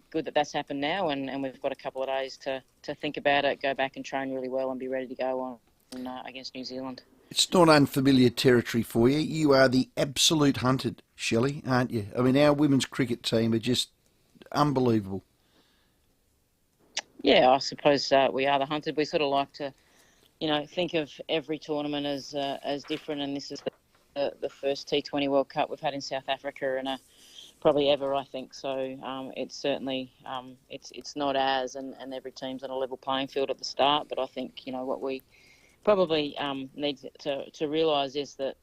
good that that's happened now, and we've got a couple of days to think about it, go back and train really well and be ready to go on against New Zealand. It's not unfamiliar territory for you. You are the absolute hunted, Shelley, aren't you? I mean, our women's cricket team are just unbelievable. Yeah, I suppose we are the hunted. We sort of like to, think of every tournament as different, and this is the first T20 World Cup we've had in South Africa and probably ever, I think. So it's certainly it's not as, and every team's on a level playing field at the start. But I think what we probably need to realise is that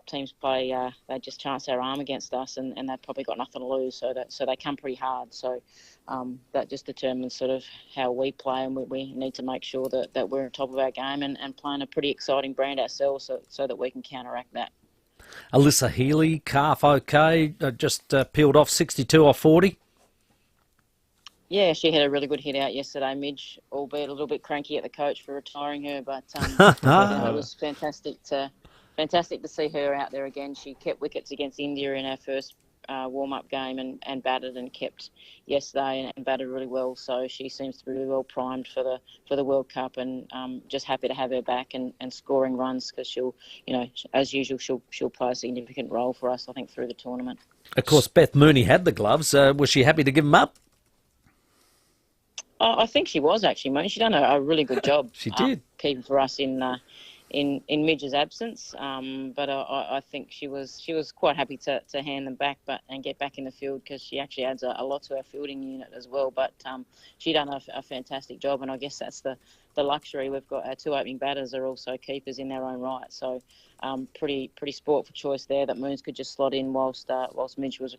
teams play they just chance their arm against us, and they've probably got nothing to lose. So they come pretty hard. So that just determines sort of how we play, and we need to make sure that we're on top of our game and playing a pretty exciting brand ourselves, so that we can counteract that. Alyssa Healy, calf okay, just peeled off 62 off 40. Yeah, she had a really good hit out yesterday, Midge, albeit a little bit cranky at the coach for retiring her, but it was fantastic to see her out there again. She kept wickets against India in our first warm-up game and batted and kept yesterday and batted really well. So she seems to be really well primed for the World Cup, and just happy to have her back and scoring runs, because she'll, as usual, she'll play a significant role for us, I think, through the tournament. Of course, Beth Mooney had the gloves. Was she happy to give them up? I think she was, actually, Mooney. She done a really good job. She did. Keeping for us in in Midge's absence. But I think she was quite happy to hand them back, and get back in the field, because she actually adds a lot to our fielding unit as well. But she done a fantastic job, and I guess that's the luxury. We've got our 2 opening batters are also keepers in their own right. So pretty sport for choice there that Moons could just slot in whilst Midge was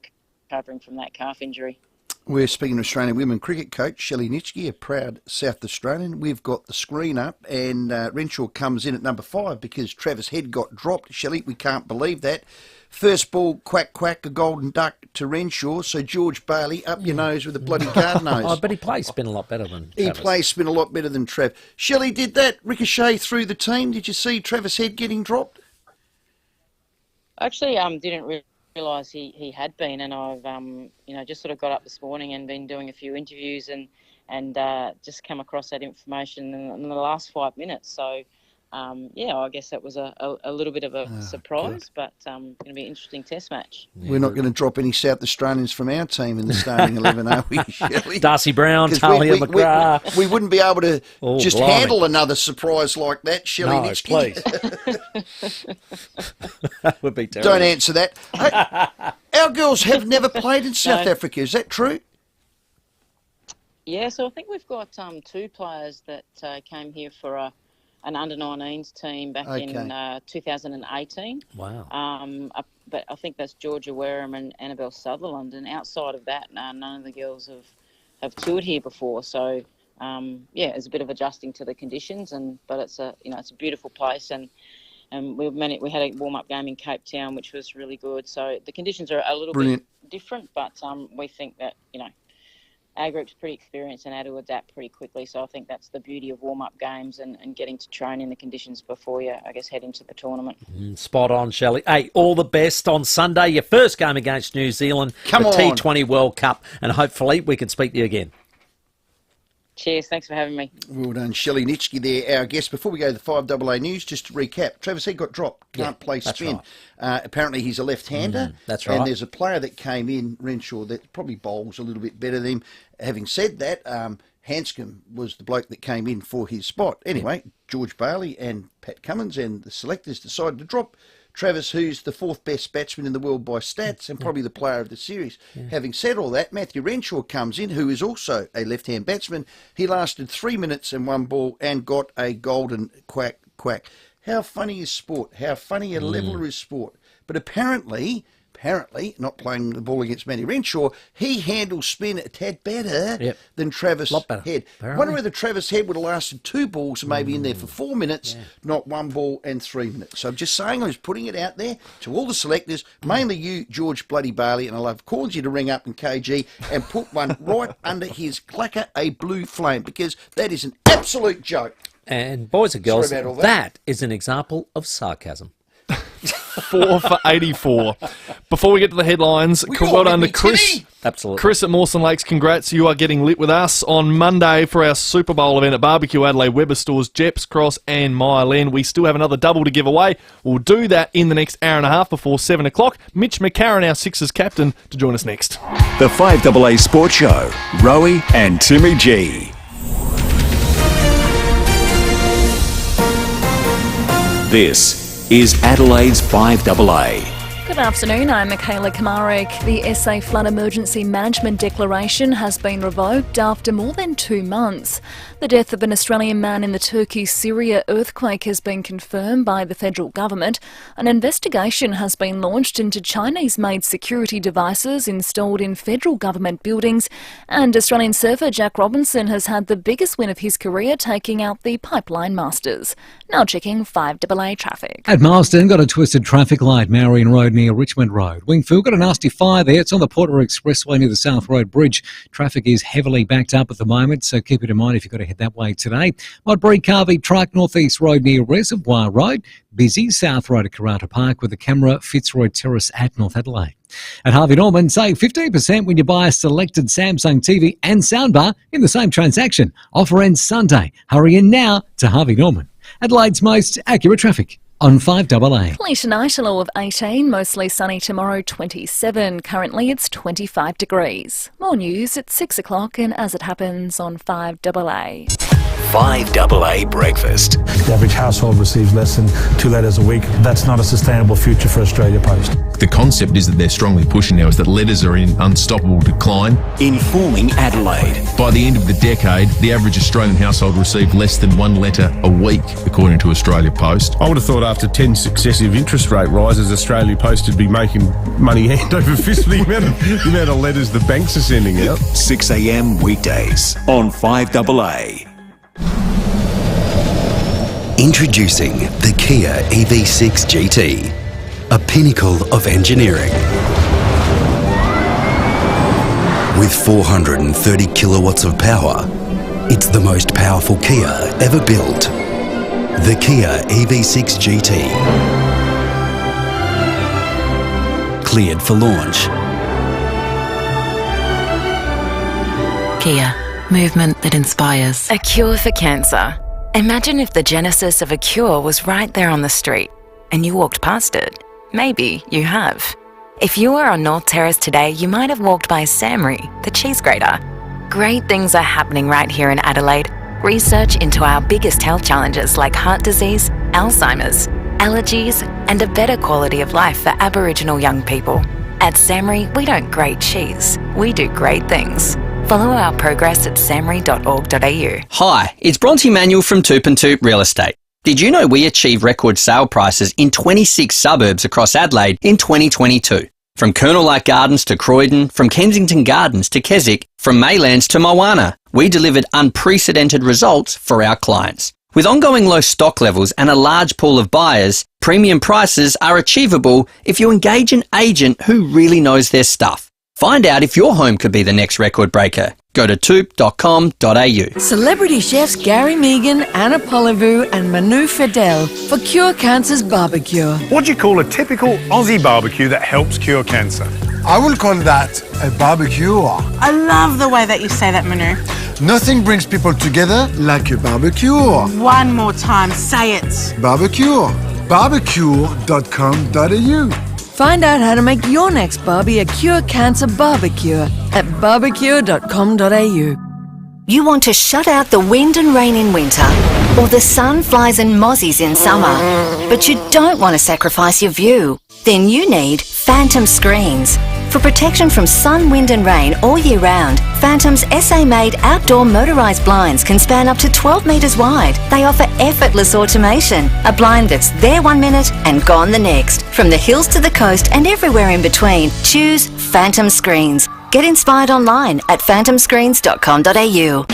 recovering from that calf injury. We're speaking to Australian women cricket coach Shelley Nitschke, a proud South Australian. We've got the screen up, and Renshaw comes in at number 5 because Travis Head got dropped. Shelley, we can't believe that. First ball, quack, quack, a golden duck to Renshaw. So George Bailey, up your nose with a bloody guard nose. But he plays spin a lot better than Travis. He plays spin a lot better than Trav. Shelley, did that ricochet through the team? Did you see Travis Head getting dropped? Actually, didn't realise he had been, and I've just sort of got up this morning and been doing a few interviews and just come across that information in the last 5 minutes. So I guess that was a little bit of a surprise, but going to be an interesting test match. Yeah. We're not going to drop any South Australians from our team in the starting 11, are we, Shelley? Darcy Brown, Talia McGrath. We wouldn't be able to handle another surprise like that, Shelley Nitschke. Please. That would be terrible. Don't answer that. Hey, our girls have never played in South Africa. Is that true? Yeah, so I think we've got 2 players that came here for an under-19s team back in 2018. Wow. But I think that's Georgia Wareham and Annabelle Sutherland. And outside of that, none of the girls have toured here before. So, it's a bit of adjusting to the conditions. But it's a beautiful place. And we had a warm-up game in Cape Town, which was really good. So the conditions are a little bit different, but we think that, our group's pretty experienced and able to adapt pretty quickly. So I think that's the beauty of warm-up games and getting to train in the conditions before you, head into the tournament. Spot on, Shelley. Hey, all the best on Sunday. Your first game against New Zealand, the T20 World Cup, and hopefully we can speak to you again. Cheers. Thanks for having me. Well done, Shelley Nitschke there, our guest. Before we go to the 5AA news, just to recap, Travis Head got dropped. Can't play spin. Right. Apparently he's a left-hander. That's right. And there's a player that came in, Renshaw, that probably bowls a little bit better than him. Having said that, Hanscom was the bloke that came in for his spot. Anyway, George Bailey and Pat Cummins and the selectors decided to drop Travis, who's the 4th best batsman in the world by stats and probably the player of the series. Having said all that, Matthew Renshaw comes in, who is also a left-hand batsman. He lasted 3 minutes and 1 ball and got a golden quack, quack. How funny is sport? How funny a leveller is sport? But apparently, not playing the ball against Matty Renshaw, he handles spin a tad better than Travis Head. I wonder whether Travis Head would have lasted 2 balls and maybe in there for 4 minutes, not 1 ball and 3 minutes. So I'm just saying, I was putting it out there to all the selectors, mainly you, George Bloody Bailey, and I've called you to ring up in KG and put one right under his clacker, a blue flame, because that is an absolute joke. And boys and girls, that is an example of sarcasm. 4 for 84. Before we get to the headlines, well done to Chris. Absolutely. Chris at Mawson Lakes, congrats. You are getting lit with us on Monday for our Super Bowl event at Barbecue Adelaide, Weber Stores, Jeps Cross and Mile End. We still have another double to give away. We'll do that in the next hour and a half before 7 o'clock. Mitch McCarron, our Sixers captain, to join us next. The 5AA Sports Show, Rowie and Timmy G. This is Adelaide's 5AA. Good afternoon, I'm Michaela Kamarek. The SA Flood Emergency Management Declaration has been revoked after more than 2 months. The death of an Australian man in the Turkey-Syria earthquake has been confirmed by the federal government. An investigation has been launched into Chinese-made security devices installed in federal government buildings, and Australian surfer Jack Robinson has had the biggest win of his career, taking out the Pipeline Masters. Now checking 5AA traffic. At Marsden, got a twisted traffic light, Marion Road near Richmond Road. Wingfield got a nasty fire there. It's on the Porter Expressway near the South Road Bridge. Traffic is heavily backed up at the moment, so keep it in mind if you've got to head that way today. Modbury Carvey Truck, Northeast Road near Reservoir Road. Busy South Road at Karata Park with the camera Fitzroy Terrace at North Adelaide. At Harvey Norman, save 15% when you buy a selected Samsung TV and soundbar in the same transaction. Offer ends Sunday. Hurry in now to Harvey Norman. Adelaide's most accurate traffic on 5AA. Clear tonight, a low of 18, mostly sunny tomorrow, 27. Currently it's 25 degrees. More news at 6 o'clock and as it happens on 5AA. 5AA Breakfast. The average household receives less than 2 letters a week. That's not a sustainable future for Australia Post. The concept is that they're strongly pushing now is that letters are in unstoppable decline. Informing Adelaide. By the end of the decade, the average Australian household received less than 1 letter a week, according to Australia Post. I would have thought after 10 successive interest rate rises, Australia Post would be making money hand over fist for the amount of letters the banks are sending out. 6 a.m. weekdays on 5AA. Introducing the Kia EV6 GT, a pinnacle of engineering. With 430 kilowatts of power, it's the most powerful Kia ever built. The Kia EV6 GT. Cleared for launch. Kia, movement that inspires. A cure for cancer. Imagine if the genesis of a cure was right there on the street and you walked past it. Maybe you have. If you were on North Terrace today, you might have walked by Samry, the cheese grater. Great things are happening right here in Adelaide. Research into our biggest health challenges like heart disease, Alzheimer's, allergies, and a better quality of life for Aboriginal young people. At Samry, we don't grate cheese, we do great things. Follow our progress at samry.org.au. Hi, it's Bronte Manuel from Toop and Toop Real Estate. Did you know we achieved record sale prices in 26 suburbs across Adelaide in 2022? From Colonel Light Gardens to Croydon, from Kensington Gardens to Keswick, from Maylands to Moana, we delivered unprecedented results for our clients. With ongoing low stock levels and a large pool of buyers, premium prices are achievable if you engage an agent who really knows their stuff. Find out if your home could be the next record breaker. Go to toop.com.au. Celebrity chefs Gary Megan, Anna Polivu and Manu Fidel for Cure Cancer's barbecue. What do you call a typical Aussie barbecue that helps cure cancer? I will call that a barbecue. I love the way that you say that, Manu. Nothing brings people together like a barbecue. One more time, say it. Barbecue. Barbecue.com.au. Find out how to make your next barbie a Cure Cancer barbecue at barbecue.com.au. You want to shut out the wind and rain in winter, or the sun, flies and mozzies in summer, but you don't want to sacrifice your view? Then you need Phantom Screens. For protection from sun, wind and rain all year round, Phantom's SA-made outdoor motorised blinds can span up to 12 metres wide. They offer effortless automation, a blind that's there 1 minute and gone the next. From the hills to the coast and everywhere in between, choose Phantom Screens. Get inspired online at phantomscreens.com.au.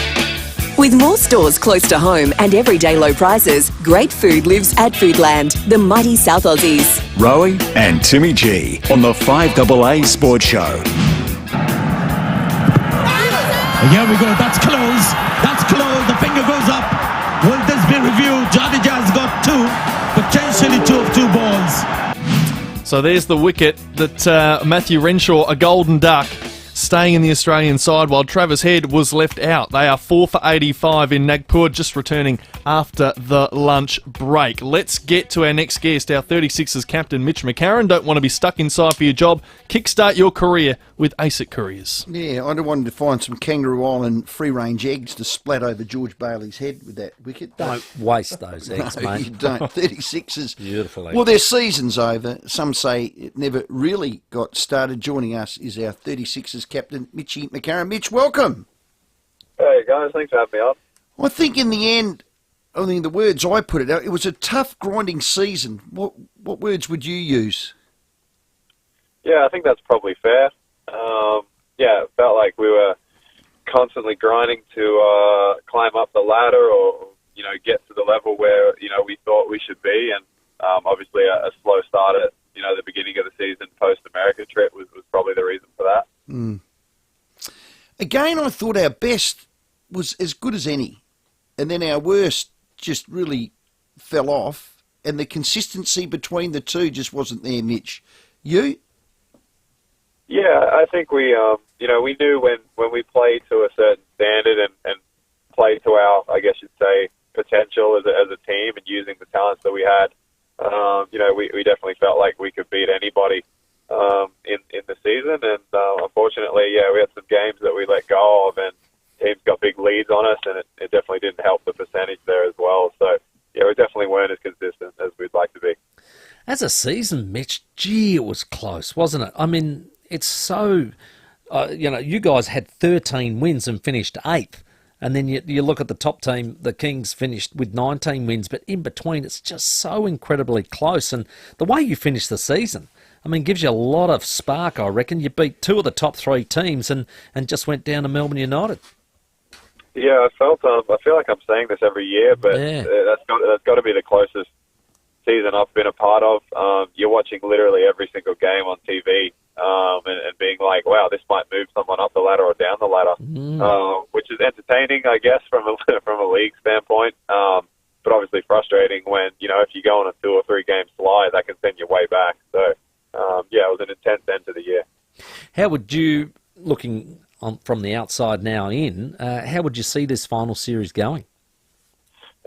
With more stores close to home and everyday low prices, great food lives at Foodland, the mighty South Aussies. Rowie and Timmy G on the 5AA Sports Show. Here we go, that's close. That's close. The finger goes up. Will this be reviewed? Jadeja's got two, potentially two balls. So there's the wicket that Matthew Renshaw, a golden duck, staying in the Australian side while Travis Head was left out. They are 4 for 85 in Nagpur, just returning after the lunch break. Let's get to our next guest, our 36ers captain, Mitch McCarron. Don't want to be stuck inside for your job. Kickstart your career with ASIC Couriers. Yeah, I wanted to find some Kangaroo Island free-range eggs to splat over George Bailey's head with that wicket. Don't waste those eggs, no, mate. You don't. 36ers. Beautiful eggs. Well, their season's over. Some say it never really got started. Joining us is our 36ers captain, Mitchy McCarron. Mitch, welcome. Hey, guys. Thanks for having me on. I think in the end, I mean, the words I put it out, it was a tough, grinding season. What words would you use? Yeah, I think that's probably fair. Yeah, it felt like we were constantly grinding to climb up the ladder or, get to the level where, we thought we should be. And obviously a slow start at, the beginning of the season post-America trip was probably the reason for that. Mm. Again, I thought our best was as good as any. And then our worst just really fell off. And the consistency between the two just wasn't there, Mitch. You? Yeah, I think we knew when we played to a certain standard and played to our, I guess you'd say, potential as a team and using the talents that we had, we definitely felt like we could beat anybody in the season. And unfortunately, we had some games that we let go of and teams got big leads on us, and it definitely didn't help the percentage there as well. So, yeah, we definitely weren't as consistent as we'd like to be. As a season, Mitch, gee, it was close, wasn't it? I mean, it's so... you guys had 13 wins and finished 8th. And then you look at the top team, the Kings finished with 19 wins, but in between it's just so incredibly close. And the way you finished the season, I mean, gives you a lot of spark, I reckon. You beat 2 of the top 3 teams and just went down to Melbourne United. Yeah, I feel like I'm saying this every year, but that's got to be the closest season I've been a part of. You're watching literally every single game on TV. And being like, wow, this might move someone up the ladder or down the ladder, which is entertaining, I guess, from a league standpoint. But obviously frustrating when, if you go on a 2 or 3 game slide, that can send you way back. So, yeah, it was an intense end to the year. How would you, looking from the outside now in, how would you see this final series going?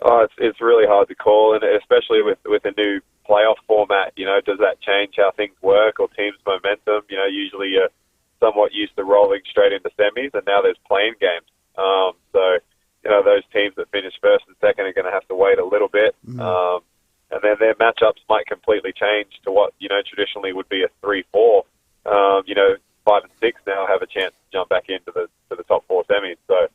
Oh, it's really hard to call, and especially with a new playoff format, does that change how things work or teams' momentum? Usually you're somewhat used to rolling straight into semis, and now there's playing games. So, those teams that finish first and second are going to have to wait a little bit. And then their matchups might completely change to what, traditionally would be a 3-4. 5 and 6 now have a chance to jump back into the top 4 semis. So,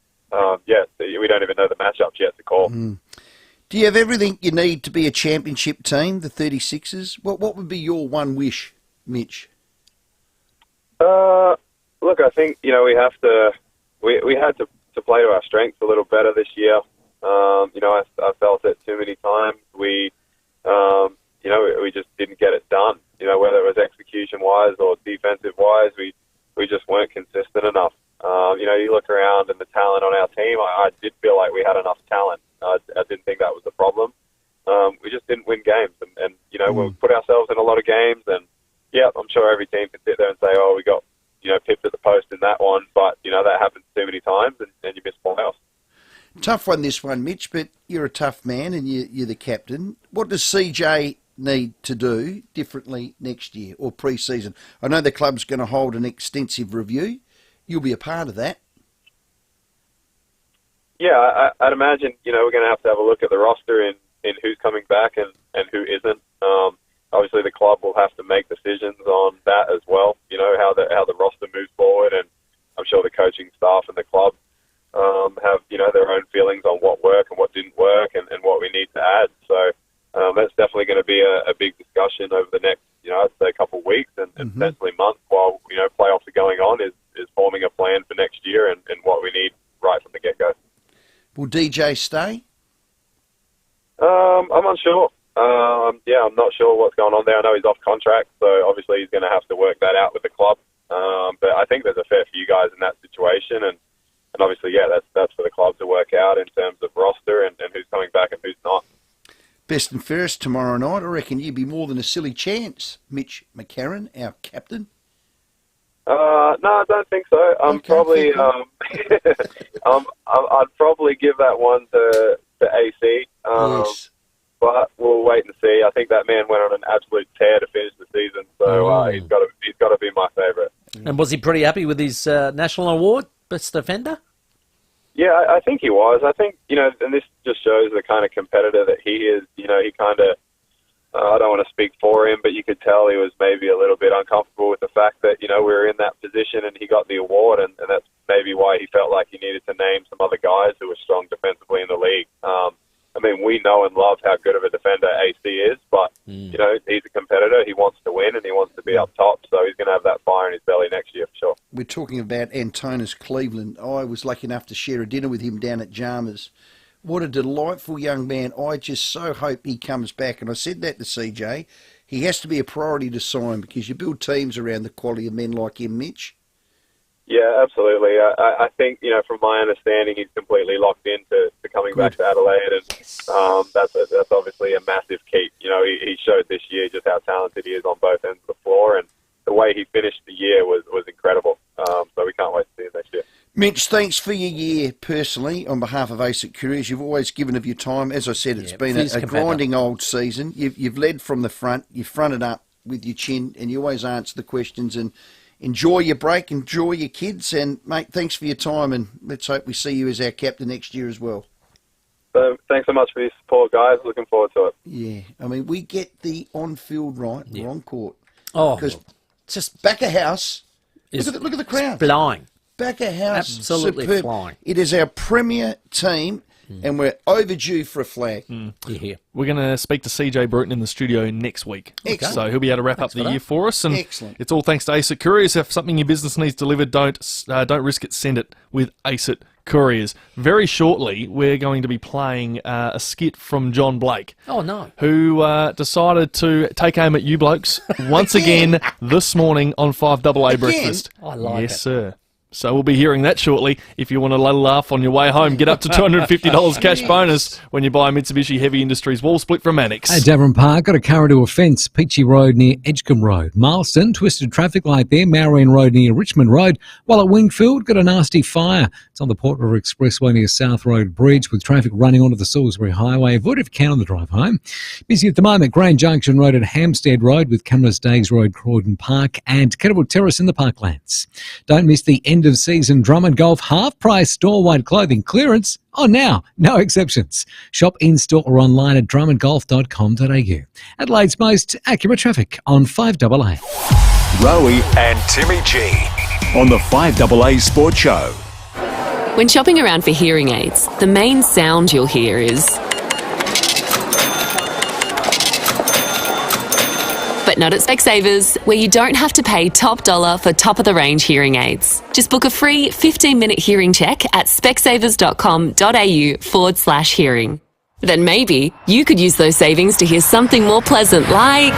we don't even know the matchups yet to call. Do you have everything you need to be a championship team, the 36ers? What would be your one wish, Mitch? Look, I think, we have to... We had to play to our strengths a little better this year. I felt it too many times. We just didn't get it done. Whether it was execution-wise or defensive-wise, we just weren't consistent enough. You look around and the talent on our team, I did feel like we had enough talent. I didn't think that was the problem. We just didn't win games. And we put ourselves in a lot of games. And, yeah, I'm sure every team can sit there and say, oh, we got, pipped at the post in that one. But, that happens too many times and you miss playoffs. Tough one, this one, Mitch, but you're a tough man and you're the captain. What does CJ need to do differently next year or pre-season? I know the club's going to hold an extensive review. You'll be a part of that. Yeah, I'd imagine, we're going to have a look at the roster in who's coming back and who isn't. Obviously, the club will have to make decisions on that as well, how the roster moves forward. And I'm sure the coaching staff and the club have, their own feelings on what worked and what didn't work and what we need to add. So that's definitely going to be a big discussion over the next, I'd say a couple of weeks and potentially months while, playoffs are going on is forming a plan for next year and what we need right from the get-go. Will DJ stay? I'm unsure. I'm not sure what's going on there. I know he's off contract, so obviously he's going to have to work that out with the club. But I think there's a fair few guys in that situation, and obviously, that's for the club to work out in terms of roster and who's coming back and who's not. Best and fairest tomorrow night. I reckon you'd be more than a silly chance, Mitch McCarron, our captain. No, I don't think so. I'd probably give that one to AC. Yes. But we'll wait and see. I think that man went on an absolute tear to finish the season, so he's got to be my favourite. And was he pretty happy with his national award, best defender? Yeah, I think he was. I think, and this just shows the kind of competitor that he is. He kind of, I don't want to speak for him, but you could tell he was maybe a little bit uncomfortable with the fact that, we were in that position and he got the award, and that's maybe why he felt like he needed to name some other guys who were strong defensively in the league. We know and love how good of a defender AC is, but, he's a competitor. He wants to win and he wants to be up top, so he's going to have that fire in his belly next year for sure. We're talking about Antonis Cleveland. I was lucky enough to share a dinner with him down at Jarmer's. What a delightful young man. I just so hope he comes back. And I said that to CJ. He has to be a priority to sign because you build teams around the quality of men like him, Mitch. Yeah, absolutely. I think, from my understanding, he's completely locked into coming back to Adelaide, and that's obviously a massive keep. He showed this year just how talented he is on both ends of the floor, and the way he finished the year was incredible. So we can't wait to see him next year. Mitch, thanks for your year personally on behalf of ASIC Couriers. You've always given of your time. As I said, it's been a grinding old season. You've led from the front. You've fronted up with your chin, and you always answer the questions. And enjoy your break, enjoy your kids, and, mate, thanks for your time, and let's hope we see you as our captain next year as well. So, thanks so much for your support, guys. Looking forward to it. Yeah, I mean, we get the on-field right, we're on court. Oh, because just back of house, is look at the crowd. Flying. Back of house, Absolutely superb. flying. It is our premier team, and we're overdue for a flag. Yeah. We're going to speak to CJ Bruton in the studio next week. Excellent. So he'll be able to wrap up the year for us. And Excellent. It's all thanks to ACET Couriers. If something your business needs delivered, don't risk it, send it with ACET Couriers. Very shortly, we're going to be playing a skit from John Blake. Oh, no. Who decided to take aim at you blokes once again this morning on 5AA Breakfast. I like it. Yes, sir. So we'll be hearing that shortly. If you want a little laugh on your way home, get up to $250 cash bonus when you buy a Mitsubishi Heavy Industries wall split from Mannix. At Davern Park, got a car into a fence, Peachy Road near Edgecombe Road. Marston, twisted traffic light there, Marion Road near Richmond Road. While at Wingfield, got a nasty fire. It's on the Port River Expressway near South Road Bridge with traffic running onto the Salisbury Highway. Avoid if you can on the drive home. Busy at the moment, Grand Junction Road and Hampstead Road with Cameras Days Road, Croydon Park and Kettlebell Terrace in the Parklands. Don't miss the end of season Drummond Golf half-price store-wide clothing clearance on now. No exceptions. Shop in-store or online at drummondgolf.com.au. Adelaide's most accurate traffic on 5AA. Rowie and Timmy G on the 5AA Sports Show. When shopping around for hearing aids, the main sound you'll hear is... But not at Specsavers, where you don't have to pay top dollar for top-of-the-range hearing aids. Just book a free 15-minute hearing check at specsavers.com.au/hearing. Then maybe you could use those savings to hear something more pleasant like...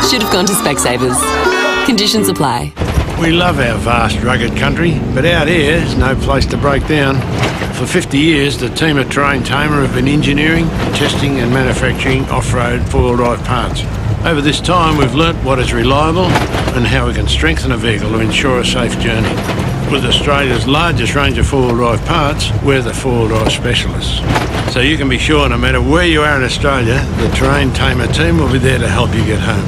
Should have gone to Specsavers. Conditions apply. We love our vast, rugged country, but out here is no place to break down. For 50 years, the team at Terrain Tamer have been engineering, testing and manufacturing off-road four-wheel drive parts. Over this time, we've learnt what is reliable and how we can strengthen a vehicle to ensure a safe journey. With Australia's largest range of four-wheel drive parts, we're the four-wheel drive specialists. So you can be sure no matter where you are in Australia, the Terrain Tamer team will be there to help you get home.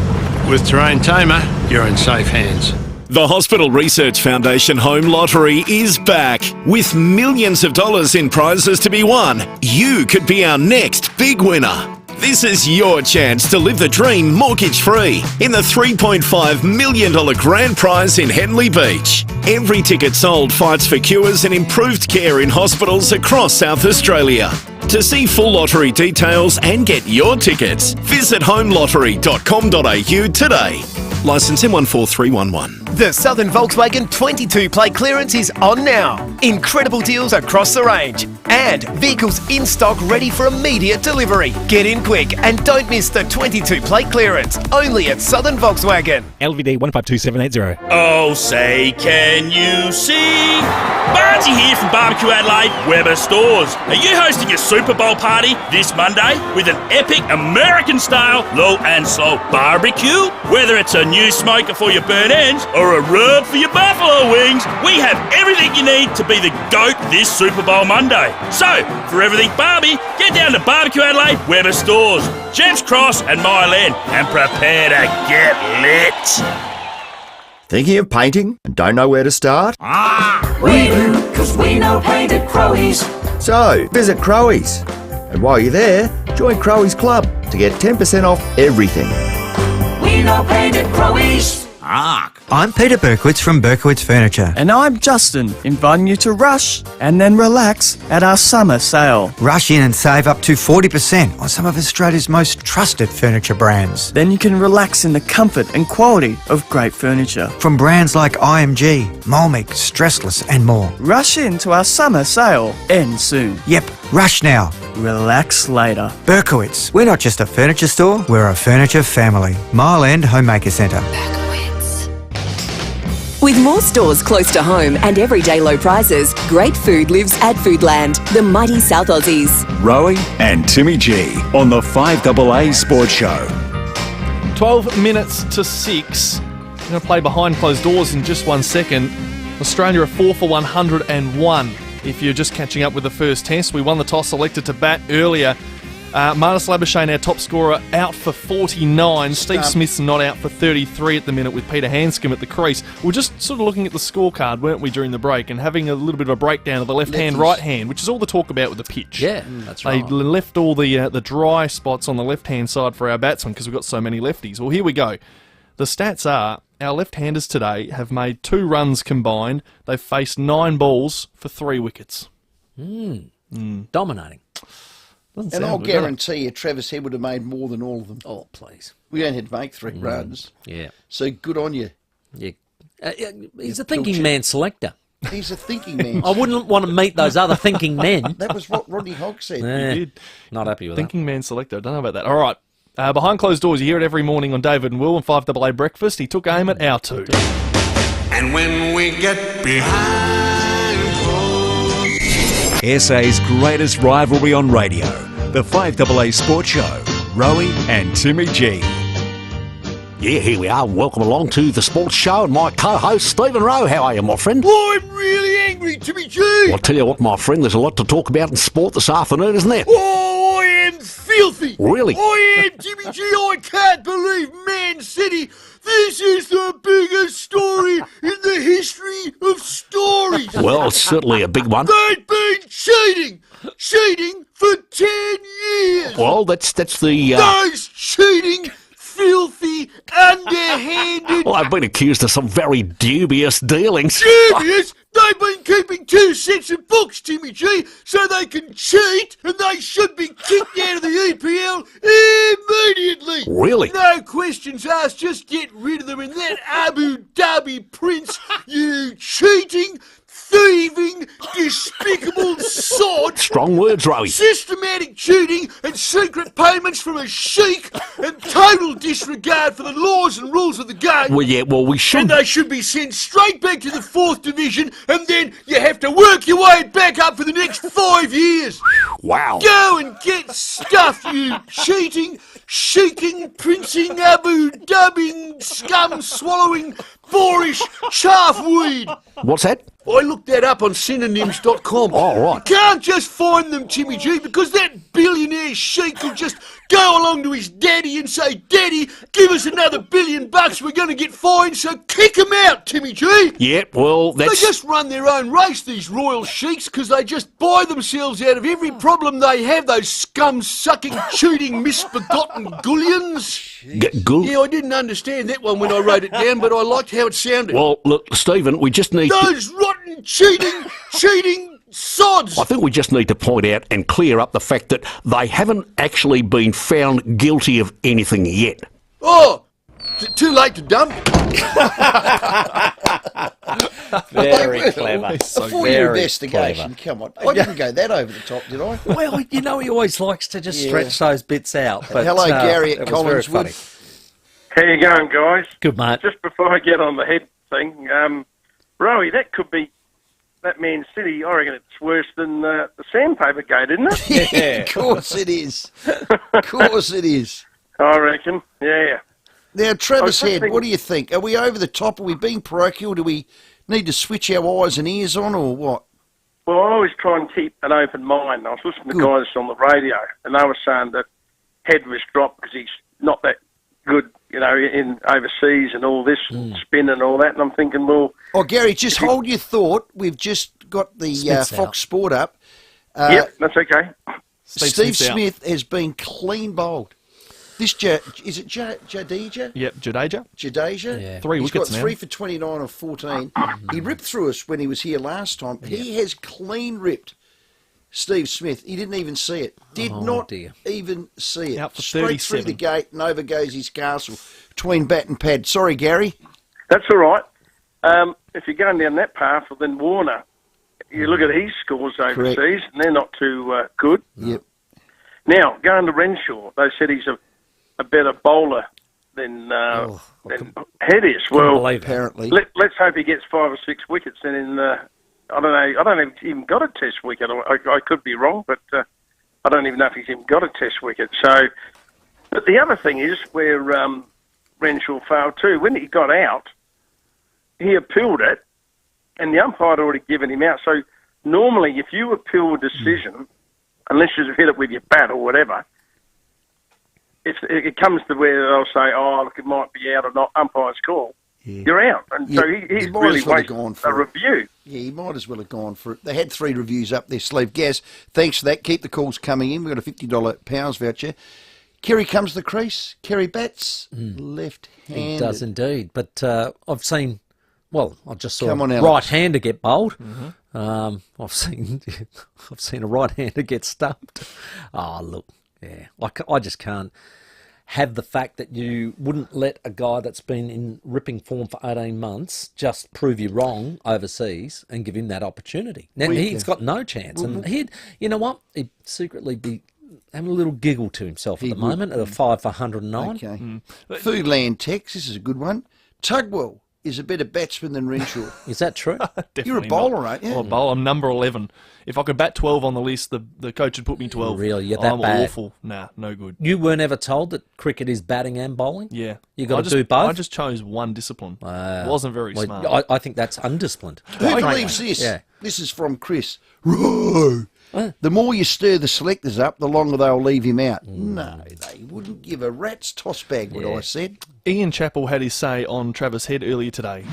With Terrain Tamer, you're in safe hands. The Hospital Research Foundation Home Lottery is back with millions of dollars in prizes to be won. You could be our next big winner. This is your chance to live the dream mortgage-free in the $3.5 million grand prize in Henley Beach. Every ticket sold fights for cures and improved care in hospitals across South Australia. To see full lottery details and get your tickets, visit homelottery.com.au today. Licence M14311. The Southern Volkswagen 22 plate clearance is on now. Incredible deals across the range and vehicles in stock ready for immediate delivery. Get in quick and don't miss the 22 plate clearance only at Southern Volkswagen. LVD 152780. Oh, say, can you see? Barnesy here from Barbecue Adelaide, Weber Stores. Are you hosting a Super Bowl party this Monday with an epic American-style low and slow barbecue? Whether it's a new smoker for your burnt ends or a rub for your buffalo wings, we have everything you need to be the GOAT this Super Bowl Monday. So, for everything Barbie, get down to Barbecue Adelaide, Weber Stores, Gems Cross and Mile End, and prepare to get lit. Thinking of painting and don't know where to start? We do, because we know paint at Crowies. So, visit Crowies. And while you're there, join Crowies Club to get 10% off everything. We know paint at Crowies. I'm Peter Berkowitz from Berkowitz Furniture. And I'm Justin, inviting you to rush and then relax at our summer sale. Rush in and save up to 40% on some of Australia's most trusted furniture brands. Then you can relax in the comfort and quality of great furniture. From brands like IMG, Molmic, Stressless and more. Rush into our summer sale. Ends soon. Yep, rush now. Relax later. Berkowitz. We're not just a furniture store, we're a furniture family. Mile End Homemaker Centre. With more stores close to home and everyday low prices, great food lives at Foodland, the mighty South Aussies. Rowie and Timmy G on the 5AA Sports Show. 12 minutes to 6. We're going to play behind closed doors in just 1 second. Australia are 4 for 101. If you're just catching up with the first test, we won the toss, elected to bat earlier. Marnus Labuschagne, our top scorer, out for 49. Steve Smith's not out for 33 at the minute with Peter Hanscom at the crease. We're just sort of looking at the scorecard, weren't we, during the break, and having a little bit of a breakdown of the left hand, right hand, which is all the talk about with the pitch. Yeah, that's right. They left all the dry spots on the left-hand side for our batsmen because we've got so many lefties. Well, here we go. The stats are our left-handers today have made 2 runs combined. They've faced 9 balls for 3 wickets. Dominating. And I'll guarantee you Travis Head would have made more than all of them. Oh, please. We only had to make 3 runs. Yeah. So good on you. Yeah. He's a thinking man selector. He's a thinking man. I wouldn't want to meet those other thinking men. That was what Rodney Hogg said. He did. Not happy with Thinking man selector. I don't know about that. All right. Behind closed doors, you hear it every morning on David and Will and 5AA Breakfast. He took aim at our 2. And when we get behind closed... SA's greatest rivalry on radio. The 5AA Sports Show. Rowie and Timmy G. Yeah, here we are. Welcome along to the Sports Show and my co-host, Stephen Rowe. How are you, my friend? I'm really angry, Timmy G. Well, I'll tell you what, my friend, there's a lot to talk about in sport this afternoon, isn't there? Oh, I am filthy. Really? I am, Timmy G. I can't believe Man City. This is the biggest story in the history of stories. Well, it's certainly a big one. They've been cheating for 10 years. Well, that's the... Those cheating, filthy, underhanded... Well, I've been accused of some very dubious dealings. Dubious? They've been keeping 2 sets of books, Timmy G, so they can cheat, and they should be kicked out of the EPL immediately. Really? No questions asked, just get rid of them. And that Abu Dhabi prince, you cheating, thieving, despicable sod. Strong words, Rowie. Systematic cheating and secret payments from a sheik and total disregard for the laws and rules of the game. Well, yeah, well, we should... And they should be sent straight back to the 4th Division, and then you have to work your way back up for the next 5 years. Wow. Go and get stuffed, you cheating, sheiking, princing, Abu Dhabi, scum-swallowing, boorish chaffweed. What's that? I looked that up on synonyms.com. Oh, right. You can't just find them, Timmy G, because that billionaire sheik will just go along to his daddy and say, Daddy, give us another $1 billion, we're going to get fined, so kick him out, Timmy G. Yeah, well, that's... They just run their own race, these royal sheiks, because they just buy themselves out of every problem they have, those scum-sucking, cheating, misbegotten gullions. Yeah, I didn't understand that one when I wrote it down, but I liked how it sounded. Well, look, Stephen, we just need Those rotten, cheating sods! I think we just need to point out and clear up the fact that they haven't actually been found guilty of anything yet. Oh, is it too late to dump? Very clever. Before your investigation, come on. I didn't go that over the top, did I? Well, you know, he always likes to just stretch those bits out. But, hello, Gary at Collinswood. How you going, guys? Good, mate. Just before I get on the head thing, Rowie, that could be that Man City. I reckon it's worse than the Sandpaper Gate, isn't it? Yeah, of course it is. Of course it is. I reckon, yeah. Now, Travis Head, what do you think? Are we over the top? Are we being parochial? Do we need to switch our eyes and ears on, or what? Well, I always try and keep an open mind. I was listening to guys on the radio, and they were saying that Head was dropped because he's not that good, you know, in overseas and all this spin and all that. And I'm thinking, well... Oh, Gary, just hold your thought. We've just got the Fox Sport up. Yep, that's okay. Steve Smith has been clean bowled. Is it Jadeja? Yep, Jadeja. Jadeja? Yeah. 3 He's wickets got 3 for 29 or 14. He ripped through us when he was here last time. Yeah. He has clean ripped Steve Smith. He didn't even see it. Did not even see it. Out for Straight 37. through the gate and over goes his castle between bat and pad. Sorry, Gary. That's all right. If you're going down that path, well, then Warner, you look at his scores overseas, and they're not too good. Yep. Now, going to Renshaw, they said he's a better bowler than Head is. Well, apparently. Let's hope he gets 5 or 6 wickets. And in I don't know. I don't know if he's even got a Test wicket. I could be wrong, but I don't even know if he's even got a Test wicket. So, but the other thing is where Renshaw failed too. When he got out, he appealed it, and the umpire had already given him out. So normally, if you appeal a decision, unless you hit it with your bat or whatever, if it comes to where they'll say, "Oh, look, it might be out or not," umpire's call, you're out. And so he's really wasted a review. Yeah, he might as well have gone for it. They had 3 reviews up their sleeve. Gaz, thanks for that. Keep the calls coming in. We've got a $50 Powers voucher. Kerry comes to the crease. Kerry bats left-handed. He does indeed. But I've seen, I just saw Come on, a Alex. right-hander get bowled. I've seen a right-hander get stumped. Oh, look, yeah. I just can't have the fact that you wouldn't let a guy that's been in ripping form for 18 months just prove you wrong overseas and give him that opportunity. Now, he's got no chance. And you know what? He'd secretly be having a little giggle to himself at the moment at a 5 for 109. Okay. Foodland Tex, this is a good one. Tugwell is a better batsman than Renshaw. Is that true? You're a bowler, aren't you? Well, bowler. I'm number 11. If I could bat 12 on the list, the coach would put me 12. Really? You're that I'm bad? awful. Nah, no good. You weren't ever told that cricket is batting and bowling? Yeah. You got to do both? I just chose one discipline. Wasn't very smart. I think that's undisciplined. Who believes this? Yeah. This is from Chris. Row. The more you stir the selectors up, the longer they'll leave him out. No, they wouldn't give a rat's toss bag what I said. Ian Chappell had his say on Travis Head earlier today.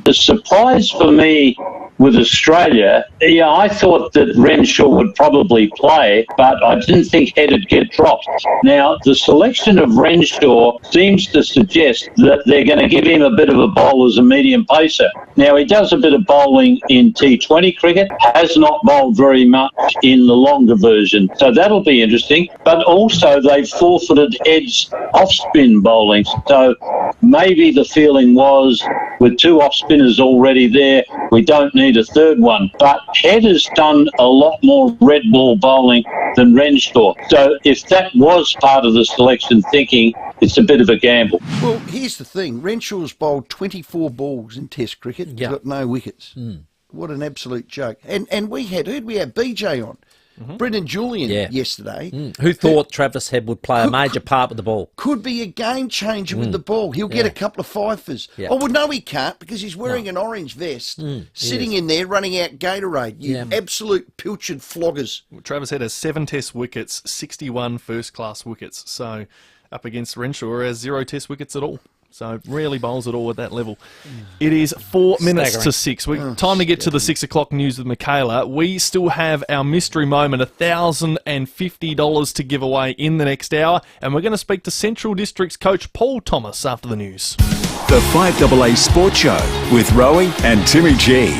The surprise for me with Australia, I thought that Renshaw would probably play, but I didn't think Head would get dropped. Now, the selection of Renshaw seems to suggest that they're going to give him a bit of a bowl as a medium pacer. Now, he does a bit of bowling in T20 cricket, has not bowled very much in the longer version, so that'll be interesting. But also, they've forfeited Head's off-spin bowling, so maybe the feeling was, with 2 off-spinners already there, we don't need a third one. But Head has done a lot more red ball bowling than Renshaw. So if that was part of the selection thinking, it's a bit of a gamble. Well, here's the thing. Renshaw's bowled 24 balls in Test cricket. He's got no wickets. What an absolute joke. And we had BJ on. Brendan Julian yesterday. Who thought Travis Head would play a major part with the ball? Could be a game changer with the ball. He'll get a couple of fifers. Oh, well, no, he can't because he's wearing an orange vest, sitting in there running out Gatorade. You absolute pilchard floggers. Well, Travis Head has 7 Test wickets, 61 first-class wickets. So up against Renshaw, has 0 Test wickets at all. So rarely bowls at all at that level. It is 4 minutes to 6. Time to get to the 6 o'clock news with Michaela. We still have our mystery moment, $1,050 to give away in the next hour. And we're going to speak to Central District's coach Paul Thomas after the news. The 5AA Sports Show with Rowie and Timmy G.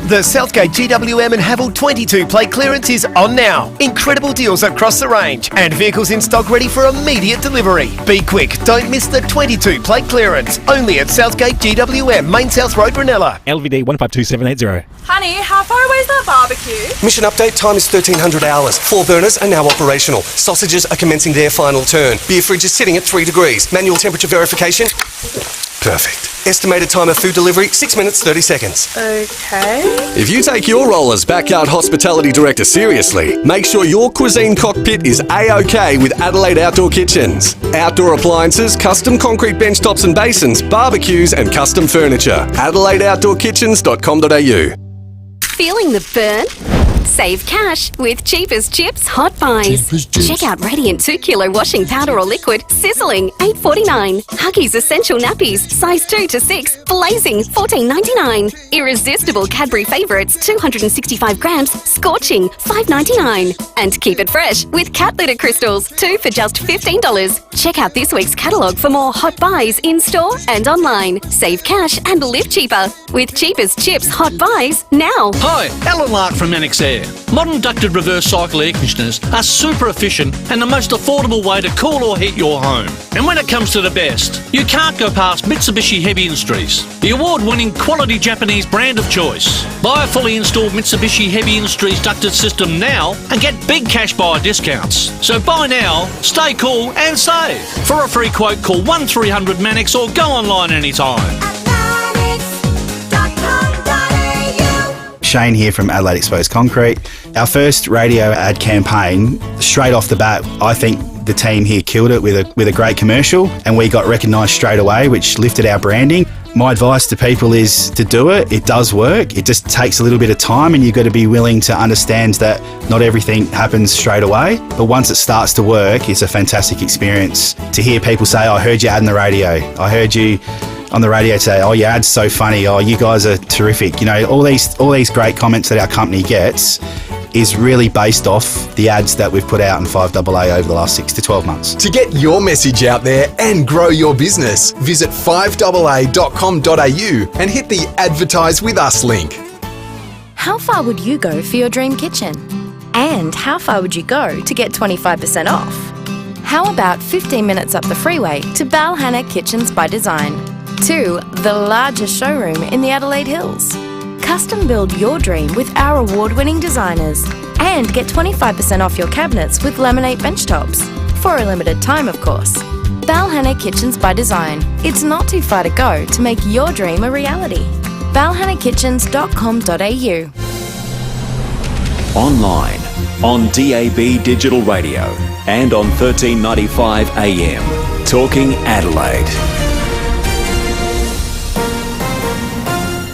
The Southgate GWM and Havel 22 plate clearance is on now. Incredible deals across the range and vehicles in stock ready for immediate delivery. Be quick, don't miss the 22 plate clearance. Only at Southgate GWM, Main South Road, Brunella. LVD 152780. Honey, how far away is that barbecue? Mission update, time is 1300 hours. 4 burners are now operational. Sausages are commencing their final turn. Beer fridge is sitting at 3 degrees. Manual temperature verification. Perfect. Estimated time of food delivery, 6 minutes, 30 seconds. Okay. If you take your role as Backyard Hospitality Director seriously, make sure your cuisine cockpit is A-OK with Adelaide Outdoor Kitchens. Outdoor appliances, custom concrete bench tops and basins, barbecues and custom furniture. AdelaideOutdoorKitchens.com.au. Feeling the burn? Save cash with Cheapest Chips Hot Buys. Check out Radiant 2 kilo washing powder or liquid, sizzling, $8.49. Huggies Essential Nappies, size 2 to 6, blazing, $14.99. Irresistible Cadbury Favourites, 265 grams, scorching, $5.99. And keep it fresh with cat litter crystals, 2 for just $15. Check out this week's catalogue for more hot buys in store and online. Save cash and live cheaper with Cheapest Chips Hot Buys now. Hi, Alan Lark from Annex Air. Modern ducted reverse cycle air conditioners are super efficient and the most affordable way to cool or heat your home. And when it comes to the best, you can't go past Mitsubishi Heavy Industries, the award-winning quality Japanese brand of choice. Buy a fully installed Mitsubishi Heavy Industries ducted system now and get big cash buy discounts. So buy now, stay cool and save. For a free quote, call 1300 Mannix or go online anytime. Shane here from Adelaide Exposed Concrete. Our first radio ad campaign, straight off the bat, I think the team here killed it with a great commercial, and we got recognised straight away, which lifted our branding. My advice to people is to do it. It does work. It just takes a little bit of time, and you've got to be willing to understand that not everything happens straight away. But once it starts to work, it's a fantastic experience. To hear people say, I heard your ad on the radio. I heard you on the radio today. Oh, your ad's so funny. Oh, you guys are terrific. You know, all these great comments that our company gets is really based off the ads that we've put out in FIVEAA over the last 6 to 12 months. To get your message out there and grow your business, visit fiveaa.com.au and hit the Advertise With Us link. How far would you go for your dream kitchen? And how far would you go to get 25% off? How about 15 minutes up the freeway to Balhanna Kitchens by Design, to the largest showroom in the Adelaide Hills? Custom build your dream with our award-winning designers and get 25% off your cabinets with laminate bench tops, for a limited time of course. Balhanna Kitchens by Design. It's not too far to go to make your dream a reality. balhannakitchens.com.au. Online, on DAB Digital Radio and on 1395 AM. Talking Adelaide.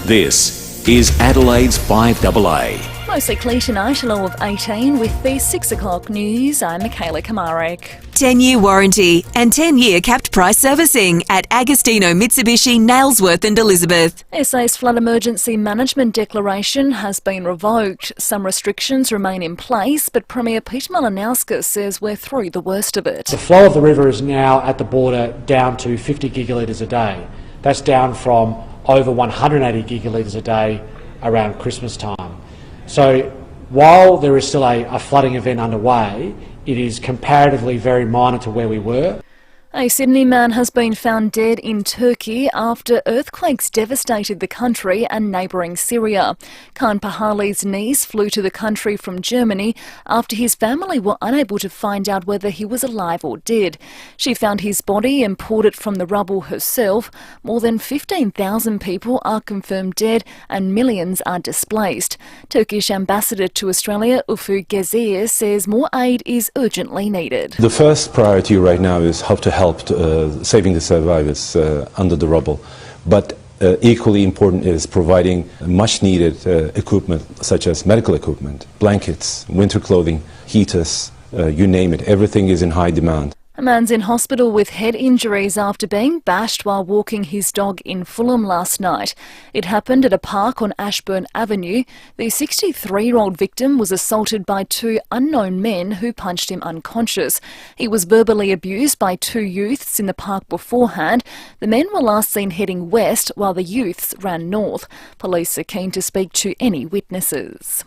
This is Adelaide's 5AA. Mostly clear tonight, a low of 18 with the 6 o'clock news. I'm Michaela Kamarek. 10-year warranty and 10-year capped price servicing at Agostino Mitsubishi, Nailsworth and Elizabeth. SA's flood emergency management declaration has been revoked. Some restrictions remain in place, but Premier Peter Malinauskas says we're through the worst of it. The flow of the river is now at the border down to 50 gigalitres a day. That's down from over 180 gigalitres a day around Christmas time. So while there is still a flooding event underway, it is comparatively very minor to where we were. A Sydney man has been found dead in Turkey after earthquakes devastated the country and neighbouring Syria. Khan Pahali's niece flew to the country from Germany after his family were unable to find out whether he was alive or dead. She found his body and poured it from the rubble herself. More than 15,000 people are confirmed dead and millions are displaced. Turkish Ambassador to Australia, Ufuk Gezer, says more aid is urgently needed. The first priority right now is how to help saving the survivors under the rubble, but equally important is providing much needed equipment such as medical equipment, blankets, winter clothing, heaters, you name it. Everything is in high demand. A man's in hospital with head injuries after being bashed while walking his dog in Fulham last night. It happened at a park on Ashburn Avenue. The 63-year-old victim was assaulted by 2 unknown men who punched him unconscious. He was verbally abused by 2 youths in the park beforehand. The men were last seen heading west while the youths ran north. Police are keen to speak to any witnesses.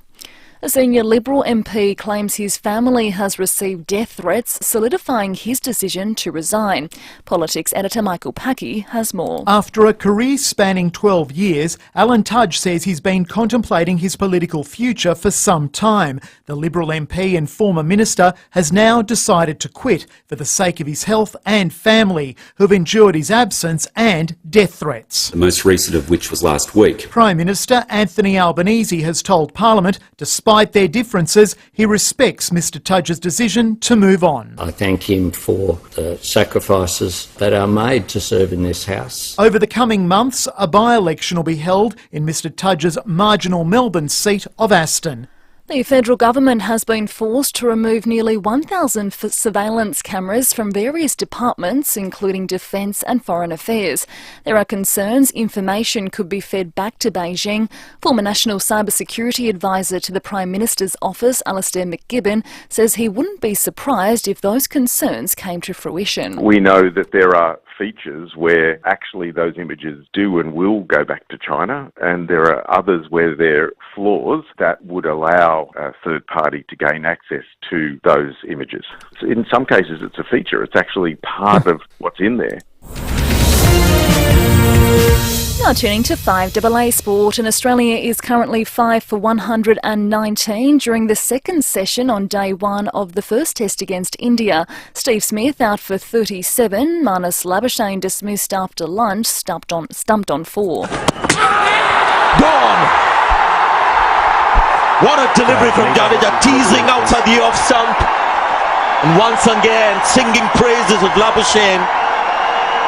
A senior Liberal MP claims his family has received death threats, solidifying his decision to resign. Politics editor Michael Packy has more. After a career spanning 12 years, Alan Tudge says he's been contemplating his political future for some time. The Liberal MP and former minister has now decided to quit for the sake of his health and family, who've endured his absence and death threats. The most recent of which was last week. Prime Minister Anthony Albanese has told Parliament, despite their differences, he respects Mr Tudge's decision to move on. I thank him for the sacrifices that are made to serve in this House. Over the coming months, a by-election will be held in Mr Tudge's marginal Melbourne seat of Aston. The federal government has been forced to remove nearly 1,000 surveillance cameras from various departments, including Defence and Foreign Affairs. There are concerns information could be fed back to Beijing. Former National Cybersecurity Advisor to the Prime Minister's office, Alastair McGibbon, says he wouldn't be surprised if those concerns came to fruition. We know that there are features where actually those images do and will go back to China, and there are others where there are flaws that would allow a third party to gain access to those images. In some cases it's a feature, it's actually part of what's in there. Now turning to 5AA Sport, and Australia is currently 5 for 119 during the second session on day 1 of the first test against India. Steve Smith out for 37, Marnus Labuschagne dismissed after lunch, stumped on 4. Gone! What a delivery from Jadeja, teasing outside the off stump, and once again singing praises of Labuschagne,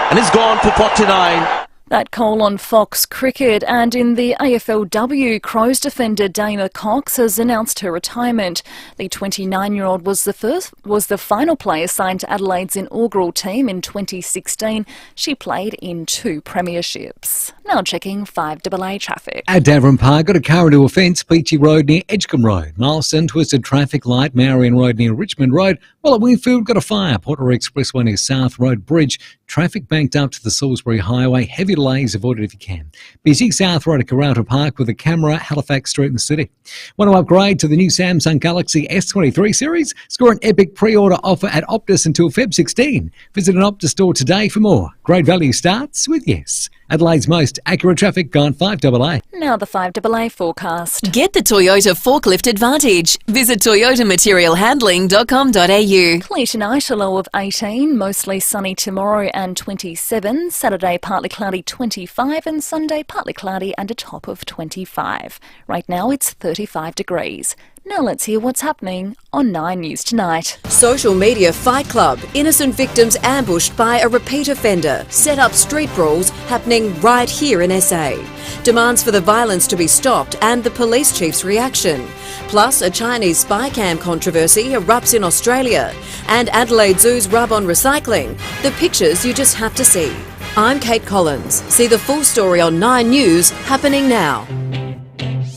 and he's gone for 49. That call on Fox Cricket, and in the AFLW, Crows defender Dana Cox has announced her retirement. The 29-year-old was the final player signed to Adelaide's inaugural team in 2016. She played in 2 premierships. Now checking 5AA traffic. At Davern Park, got a car into a fence, Beachy Road near Edgecombe Road. Milestone twisted traffic light, Marion Road near Richmond Road. While at Wingfield, got a fire, Porter Expressway near South Road Bridge. Traffic banked up to the Salisbury Highway. Heavy delays avoided if you can. Busy South Road at Karratha Park with a camera, Halifax Street in the city. Want to upgrade to the new Samsung Galaxy S23 series? Score an epic pre-order offer at Optus until Feb 16. Visit an Optus store today for more. Great value starts with Yes. Adelaide's most accurate traffic on 5AA. Now the 5AA forecast. Get the Toyota Forklift Advantage. Visit toyotamaterialhandling.com.au. Clear tonight, a low of 18, mostly sunny tomorrow and 27. Saturday partly cloudy 25 and Sunday partly cloudy and a top of 25. Right now it's 35 degrees. Now let's hear what's happening on 9 News Tonight. Social media fight club. Innocent victims ambushed by a repeat offender. Set up street brawls happening right here in SA. Demands for the violence to be stopped and the police chief's reaction. Plus, a Chinese spy cam controversy erupts in Australia. And Adelaide Zoo's rub on recycling. The pictures you just have to see. I'm Kate Collins. See the full story on 9 News happening now.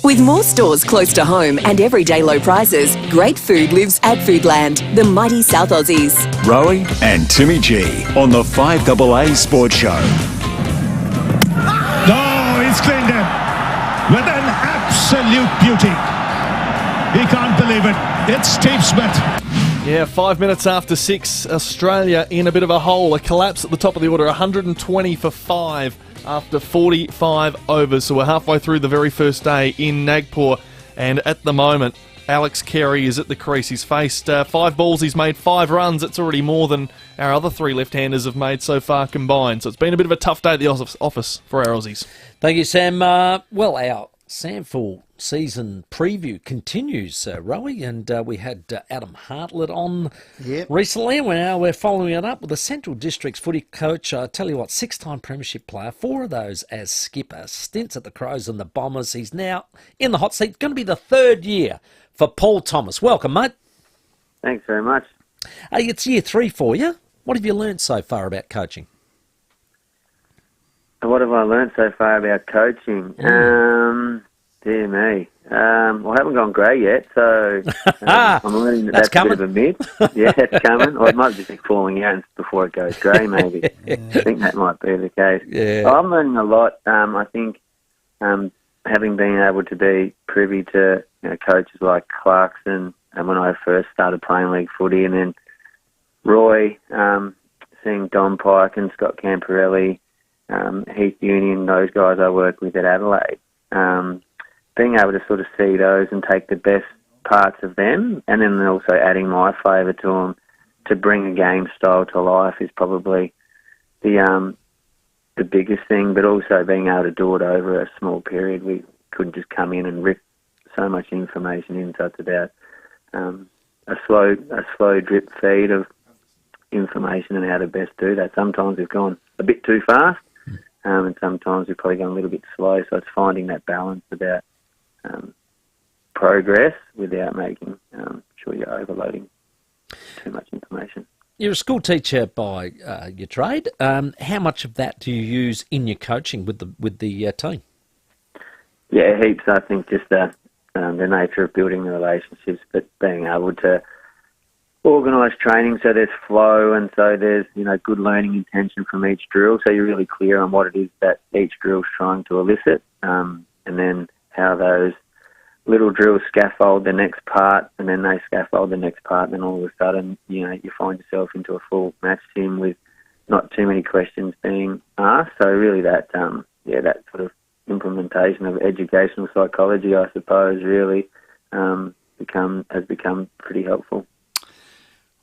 With more stores close to home and everyday low prices, great food lives at Foodland, the mighty South Aussies. Rowie and Timmy G on the 5AA Sports Show. No, it's cleaned in with an absolute beauty. He can't believe it. It's Steve Smith. Yeah, 5 minutes after 6, Australia in a bit of a hole. A collapse at the top of the order, 120 for 5 after 45 overs. So we're halfway through the very first day in Nagpur. And at the moment, Alex Carey is at the crease. He's faced 5 balls. He's made 5 runs. It's already more than our other 3 left-handers have made so far combined. So it's been a bit of a tough day at the office for our Aussies. Thank you, Sam. Well, our Samford season preview continues, Rowie, and we had Adam Hartlett on recently, and we're following it up with the Central District's footy coach. I tell you what, 6-time premiership player, 4 of those as skipper, stints at the Crows and the Bombers. He's now in the hot seat. Going to be the 3rd year for Paul Thomas. Welcome, mate. Thanks very much. It's year 3 for you. What have you learned so far about coaching? What have I learned so far about coaching? Dear me. Well, I haven't gone grey yet, so I'm learning that's a bit of a myth. Yeah, it's coming. Or it might just be falling out before it goes grey, maybe. I think that might be the case. Yeah. Well, I'm learning a lot. I think having been able to be privy to coaches like Clarkson, and when I first started playing league footy, and then Roy, seeing Don Pike and Scott Camporelli, Heath Union, those guys I worked with at Adelaide. Being able to sort of see those and take the best parts of them, and then also adding my flavour to them to bring a game style to life is probably the biggest thing. But also being able to do it over a small period. We couldn't just come in and rip so much information in. So it's about a slow drip feed of information and how to best do that. Sometimes we've gone a bit too fast, and sometimes we've probably gone a little bit slow. So it's finding that balance about progress without making sure you're overloading too much information. You're a school teacher by your trade. How much of that do you use in your coaching with the team? Yeah, heaps. I think just the nature of building the relationships, but being able to organise training so there's flow and so there's good learning intention from each drill, so you're really clear on what it is that each drill's trying to elicit, and then how those little drills scaffold the next part, and then they scaffold the next part, and then all of a sudden, you find yourself into a full match sim with not too many questions being asked. So really that sort of implementation of educational psychology, I suppose, really has become pretty helpful.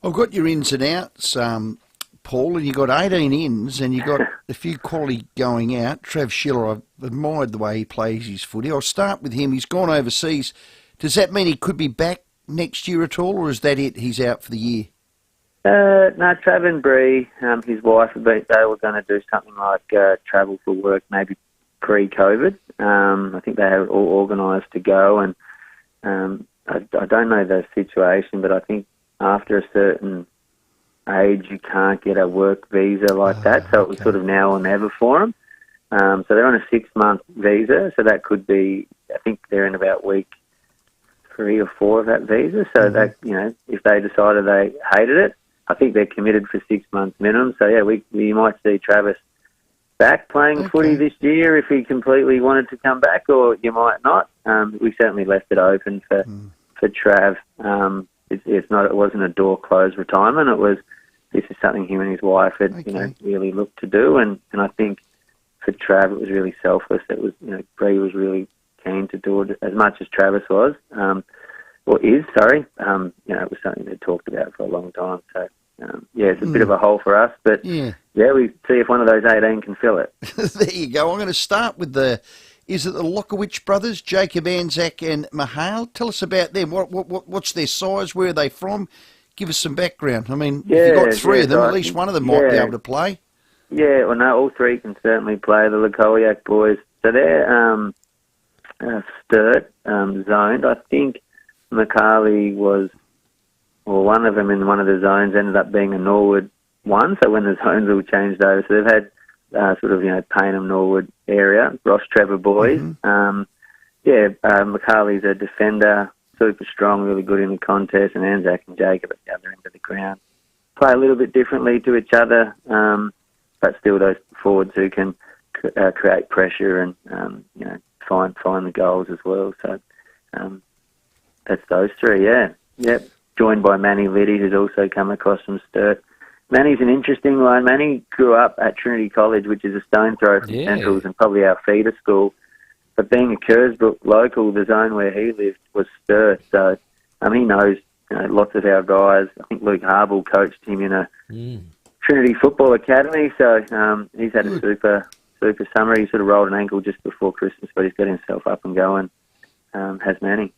I've got your ins and outs, Paul, and you've got 18 ins and you've got a few quality going out. Trev Schiller, I've admired the way he plays his footy. I'll start with him. He's gone overseas. Does that mean he could be back next year at all, or is that it? He's out for the year? No, Trav and Bree, his wife, they were going to do something like travel for work, maybe pre-COVID. I think they had all organised to go, and I don't know the situation, but I think after a certain age you can't get a work visa like that, so it was sort of now or never for them. So they're on a 6-month visa, so that could be, I think they're in about week 3 or 4 of that visa, so that, if they decided they hated it, I think they're committed for 6 months minimum. So yeah, we might see Travis back playing footy this year if he completely wanted to come back, or you might not. We certainly left it open for Trav. It wasn't a door closed retirement. This is something him and his wife had really looked to do, and I think for Trav it was really selfless. It was Bree was really keen to do it as much as Travis was, or is. Sorry, it was something they talked about for a long time. So. It's a bit of a hole for us, but we see if one of those 18 can fill it. There you go. I'm going to start with is it the Lockowich brothers, Jacob Anzac and Mahal? Tell us about them. What's their size? Where are they from? Give us some background. I mean, if you've got 3 of them, at least one of them might be able to play. Yeah, well, no, all 3 can certainly play, the Lockowich boys. So they're Sturt zoned. I think Macaulay was... Well, one of them in one of the zones ended up being a Norwood one, so when the zones all changed over. So they've had Payneham, Norwood area, Ross Trevor boys. Macaulay's a defender, super strong, really good in the contest, and Anzac and Jacob at the other end of the ground. Play a little bit differently to each other, but still those forwards who can create pressure and, find the goals as well. So that's those 3, Yep. Joined by Manny Liddy, who's also come across from Sturt. Manny's an interesting one. Manny grew up at Trinity College, which is a stone throw from Centrals and probably our feeder school. But being a Kersbrook local, the zone where he lived was Sturt. So he knows lots of our guys. I think Luke Harble coached him in a Trinity Football Academy. So he's had a super summer. He sort of rolled an ankle just before Christmas, but he's got himself up and going. Has Manny.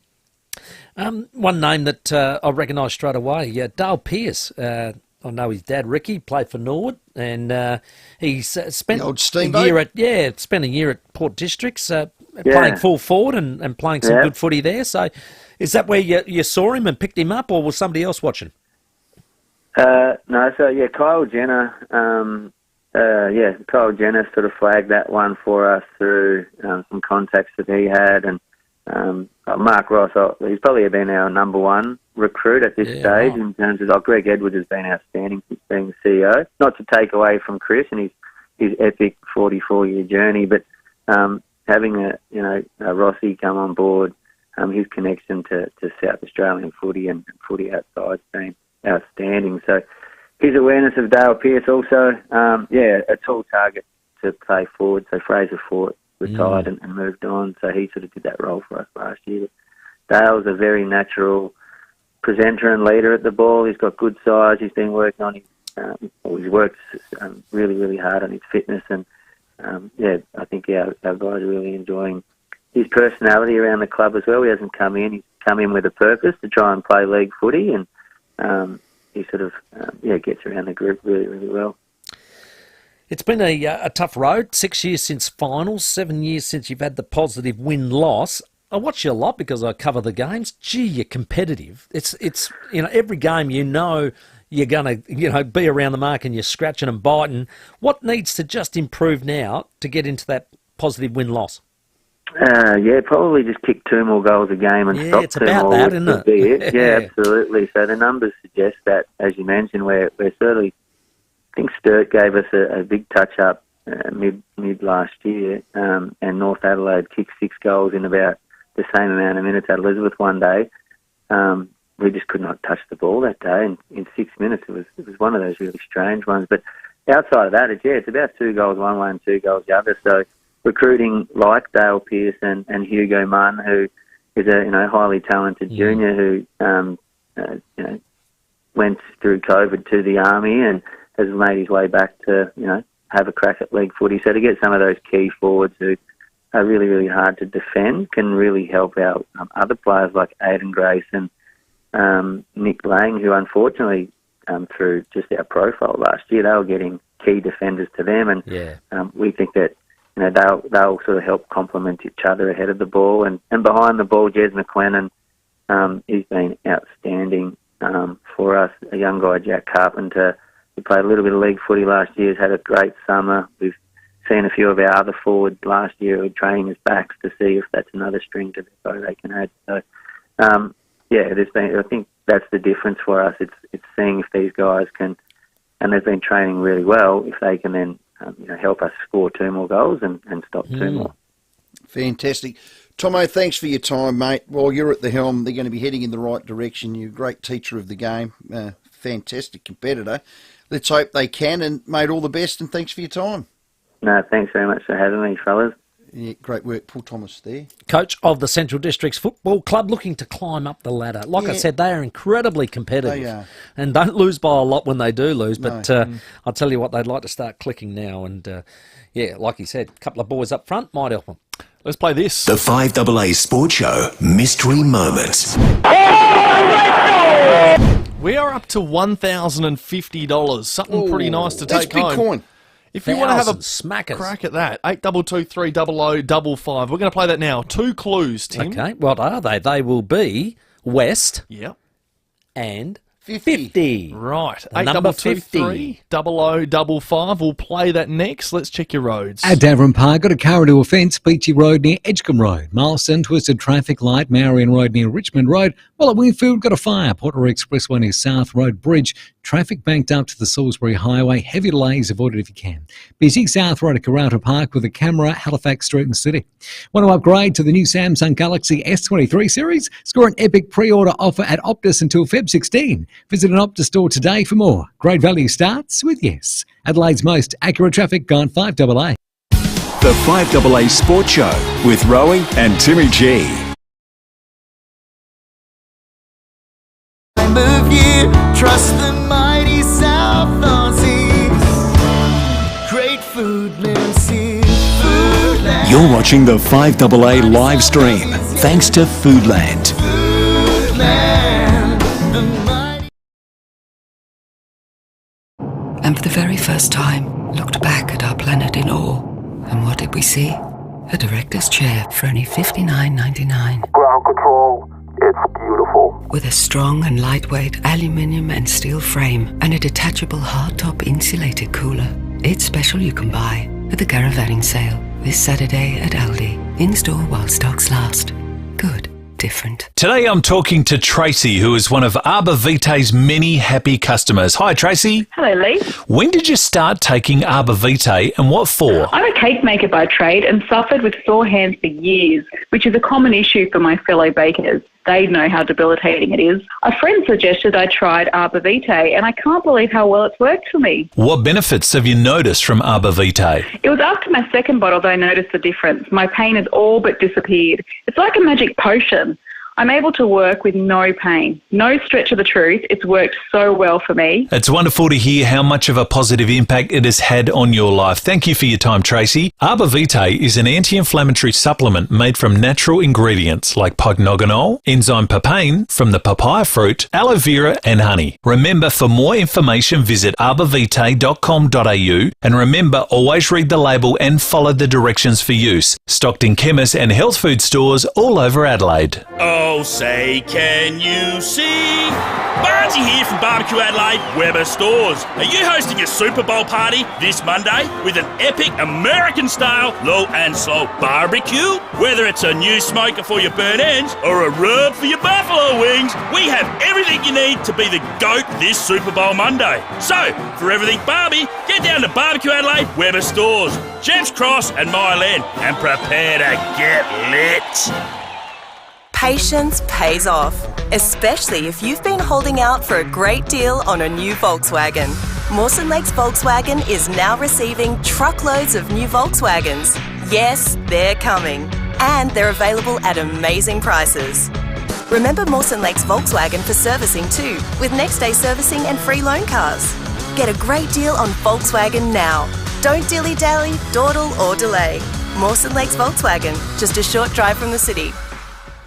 One name that I recognise straight away, Dale Pearce. I know his dad, Ricky, played for Norwood, and he's spent a year at Port Districts, playing full forward and playing some good footy there. So, is that where you saw him and picked him up, or was somebody else watching? No, so Kyle Jenner. Kyle Jenner sort of flagged that one for us through some contacts that he had, and. Mark Ross, he's probably been our number 1 recruit at this stage in terms of Greg Edwards has been outstanding since being the CEO. Not to take away from Chris and his epic 44-year journey, but having a Rossi come on board, his connection to South Australian footy and footy outside's been outstanding. So his awareness of Dale Pearce also, a tall target to play forward. So Fraser Fort retired and moved on, so he sort of did that role for us last year. Dale's a very natural presenter and leader at the ball. He's got good size. He's been working on he's worked really, really hard on his fitness, and I think our guys are really enjoying his personality around the club as well. He hasn't come in; he's come in with a purpose to try and play league footy, and he sort of gets around the group really, really well. It's been a tough road. 6 years since finals, 7 years since you've had the positive win-loss. I watch you a lot because I cover the games. Gee, you're competitive. It's every game you're going to be around the mark and you're scratching and biting. What needs to just improve now to get into that positive win-loss? Probably just kick 2 more goals a game and stop it's 2 about more. that, isn't it? Absolutely. So the numbers suggest that, as you mentioned, we're certainly. I think Sturt gave us a big touch-up mid last year, and North Adelaide kicked 6 goals in about the same amount of minutes at Elizabeth one day. We just could not touch the ball that day, and in 6 minutes it was one of those really strange ones. But outside of that, it's about 2 goals one way and 2 goals the other. So recruiting like Dale Pearce and Hugo Munn, who is a highly talented junior who went through COVID to the Army and has made his way back to, have a crack at league footy. So to get some of those key forwards who are really, really hard to defend can really help out other players like Aidan Grace and Nick Lang, who unfortunately through just our profile last year. They were getting key defenders to them, and we think that they'll sort of help complement each other ahead of the ball and behind the ball. Jez McLennan, he's been outstanding for us. A young guy, Jack Carpenter, who played a little bit of league footy last year, has had a great summer. We've seen a few of our other forwards last year who are training as backs to see if that's another string to the bow they can add. So, I think that's the difference for us. It's seeing if these guys can, and they've been training really well, if they can then help us score 2 more goals and stop 2 more. Fantastic. Tomo, thanks for your time, mate. While you're at the helm, they're going to be heading in the right direction. You're a great teacher of the game, fantastic competitor. Let's hope they can, and mate, all the best, and thanks for your time. No, thanks very much for having me, fellas. Yeah, great work, Paul Thomas there. Coach of the Central Districts Football Club, looking to climb up the ladder. Like I said, they are incredibly competitive. They are. And don't lose by a lot when they do lose. But I'll tell you what, they'd like to start clicking now. And, like you said, a couple of boys up front might help them. Let's play this. The 5AA Sports Show Mystery Moments. We are up to $1,050. Something pretty nice to take home. That's big coin. If you want to have a smackers. crack at that, 82230055. We're going to play that now. 2 clues, Tim. Okay, what are they? They will be West and 50. Right. Number 50. 0055. We'll play that next. Let's check your roads. At Davern Park, got a Carradoo offence, Beachy Road near Edgecombe Road. Milestone, twisted traffic light, Marion Road near Richmond Road. While at Wingfield, got a fire, Porter Expressway near South Road Bridge. Traffic banked up to the Salisbury Highway. Heavy delays avoided if you can. Busy South Road at Karratha Park with a camera, Halifax Street in the city. Want to upgrade to the new Samsung Galaxy S23 series? Score an epic pre-order offer at Optus until Feb 16. Visit an Optus store today for more. Great value starts with yes. Adelaide's most accurate traffic guide, 5AA. The 5AA Sports Show with Rowie and Timmy G. Of you, trust the mighty South Aussies. Great food, mercy, Foodland. You're watching the 5AA live stream thanks to Foodland. And for the very first time, looked back at our planet in awe. And what did we see? A director's chair for only $59.99. Ground control. It's beautiful. With a strong and lightweight aluminium and steel frame and a detachable hardtop insulated cooler. It's special you can buy at the Caravanning sale this Saturday at Aldi. In-store while stocks last. Good. Different. Today I'm talking to Tracy, who is one of Arbor Vitae's many happy customers. Hi, Tracy. Hello, Lee. When did you start taking Arbor Vitae and what for? I'm a cake maker by trade and suffered with sore hands for years, which is a common issue for my fellow bakers. They know how debilitating it is. A friend suggested I tried Arbor Vitae, and I can't believe how well it's worked for me. What benefits have you noticed from Arbor Vitae? It was after my second bottle that I noticed the difference. My pain has all but disappeared. It's like a magic potion. I'm able to work with no pain. No stretch of the truth. It's worked so well for me. It's wonderful to hear how much of a positive impact it has had on your life. Thank you for your time, Tracy. Arbor Vitae is an anti-inflammatory supplement made from natural ingredients like pycnogenol, enzyme papain from the papaya fruit, aloe vera and honey. Remember, for more information, visit arborvitae.com.au and remember, always read the label and follow the directions for use. Stocked in chemists and health food stores all over Adelaide. Oh, say, can you see? Barnesy here from Barbecue Adelaide, Weber Stores. Are you hosting a Super Bowl party this Monday with an epic American-style low and slow barbecue? Whether it's a new smoker for your burnt ends or a rub for your buffalo wings, we have everything you need to be the GOAT this Super Bowl Monday. So, for everything Barbie, get down to Barbecue Adelaide, Weber Stores, Gents Cross and Mile End, and prepare to get lit. Patience pays off, especially if you've been holding out for a great deal on a new Volkswagen. Mawson Lakes Volkswagen is now receiving truckloads of new Volkswagens. Yes, they're coming. And they're available at amazing prices. Remember Mawson Lakes Volkswagen for servicing too, with next day servicing and free loan cars. Get a great deal on Volkswagen now. Don't dilly-dally, dawdle or delay. Mawson Lakes Volkswagen, just a short drive from the city.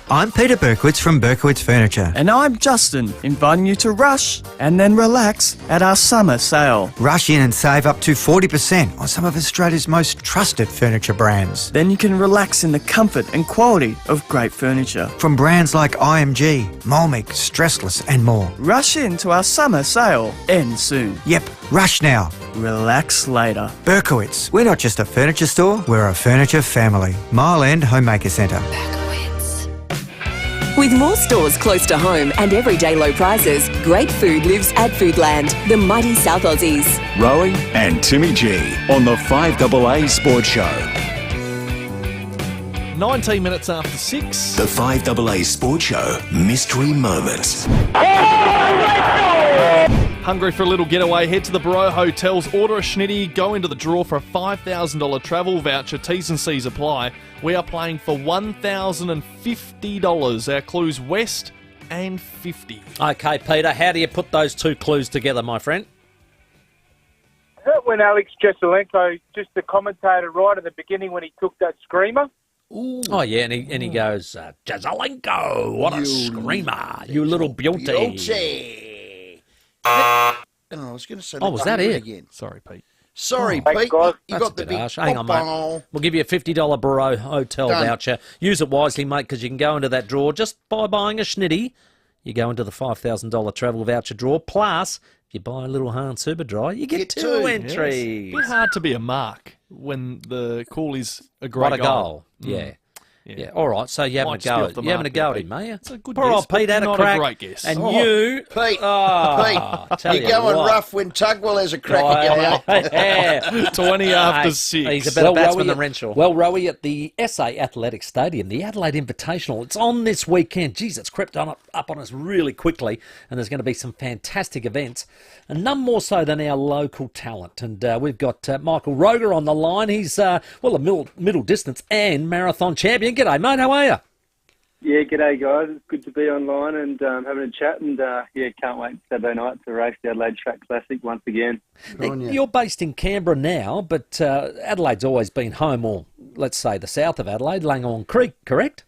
I'm Peter Berkowitz from Berkowitz Furniture. And I'm Justin, inviting you to rush and then relax at our summer sale. Rush in and save up to 40% on some of Australia's most trusted furniture brands. Then you can relax in the comfort and quality of great furniture. From brands like IMG, Molmic, Stressless and more. Rush into our summer sale. Ends soon. Yep, rush now. Relax later. Berkowitz. We're not just a furniture store, we're a furniture family. Mile End Homemaker Centre. With more stores close to home and everyday low prices, great food lives at Foodland, the mighty South Aussies. Rowie and Timmy G on the 5AA Sports Show. 19 minutes after 6. The 5AA Sports Show Mystery Moments. Hungry for a little getaway? Head to the Barreau Hotels, order a schnitty, go into the draw for a $5,000 travel voucher. T's and C's apply. We are playing for $1,050. Our clues West and 50. Okay, Peter, how do you put those two clues together, my friend? When Alex Jesselenko, just the commentator right at the beginning when he took that screamer. Ooh. Oh, yeah, and he goes, Jesselenko, what a screamer, you little beauty. I was going to say. Oh, was that it? Again. Sorry, Pete. Sorry, Pete. You That's got the big. harsh. Hang on, mate. We'll give you a $50 Barreau Hotel voucher. Use it wisely, mate, because you can go into that draw just by buying a schnitty. You go into the $5,000 travel voucher draw. Plus, if you buy a little Hahn Super Dry, you get two entries. Yes. It's hard to be a mark when the call is a great What a goal. Yeah. Yeah. All right. So you're having a go. You're having a go at him, are you? It's a good Poor guess, old Pete had a not crack. a great guess. And you, Pete, tell you're you going what. rough when Tugwell has a crack at you. Yeah. 20 after 6. He's a better batsman than Renshaw. Well, Rowie, at the SA Athletic Stadium, the Adelaide Invitational, it's on this weekend. Geez, it's crept up on us really quickly, and there's going to be some fantastic events, and none more so than our local talent. And we've got Michael Roger on the line. He's, a middle distance and marathon champion. G'day, mate. How are you? Yeah, g'day guys. It's good to be online and having a chat, and can't wait Saturday night to race the Adelaide Track Classic once again. You're based in Canberra now, but Adelaide's always been home, or let's say the south of Adelaide, Langhorne Creek, correct?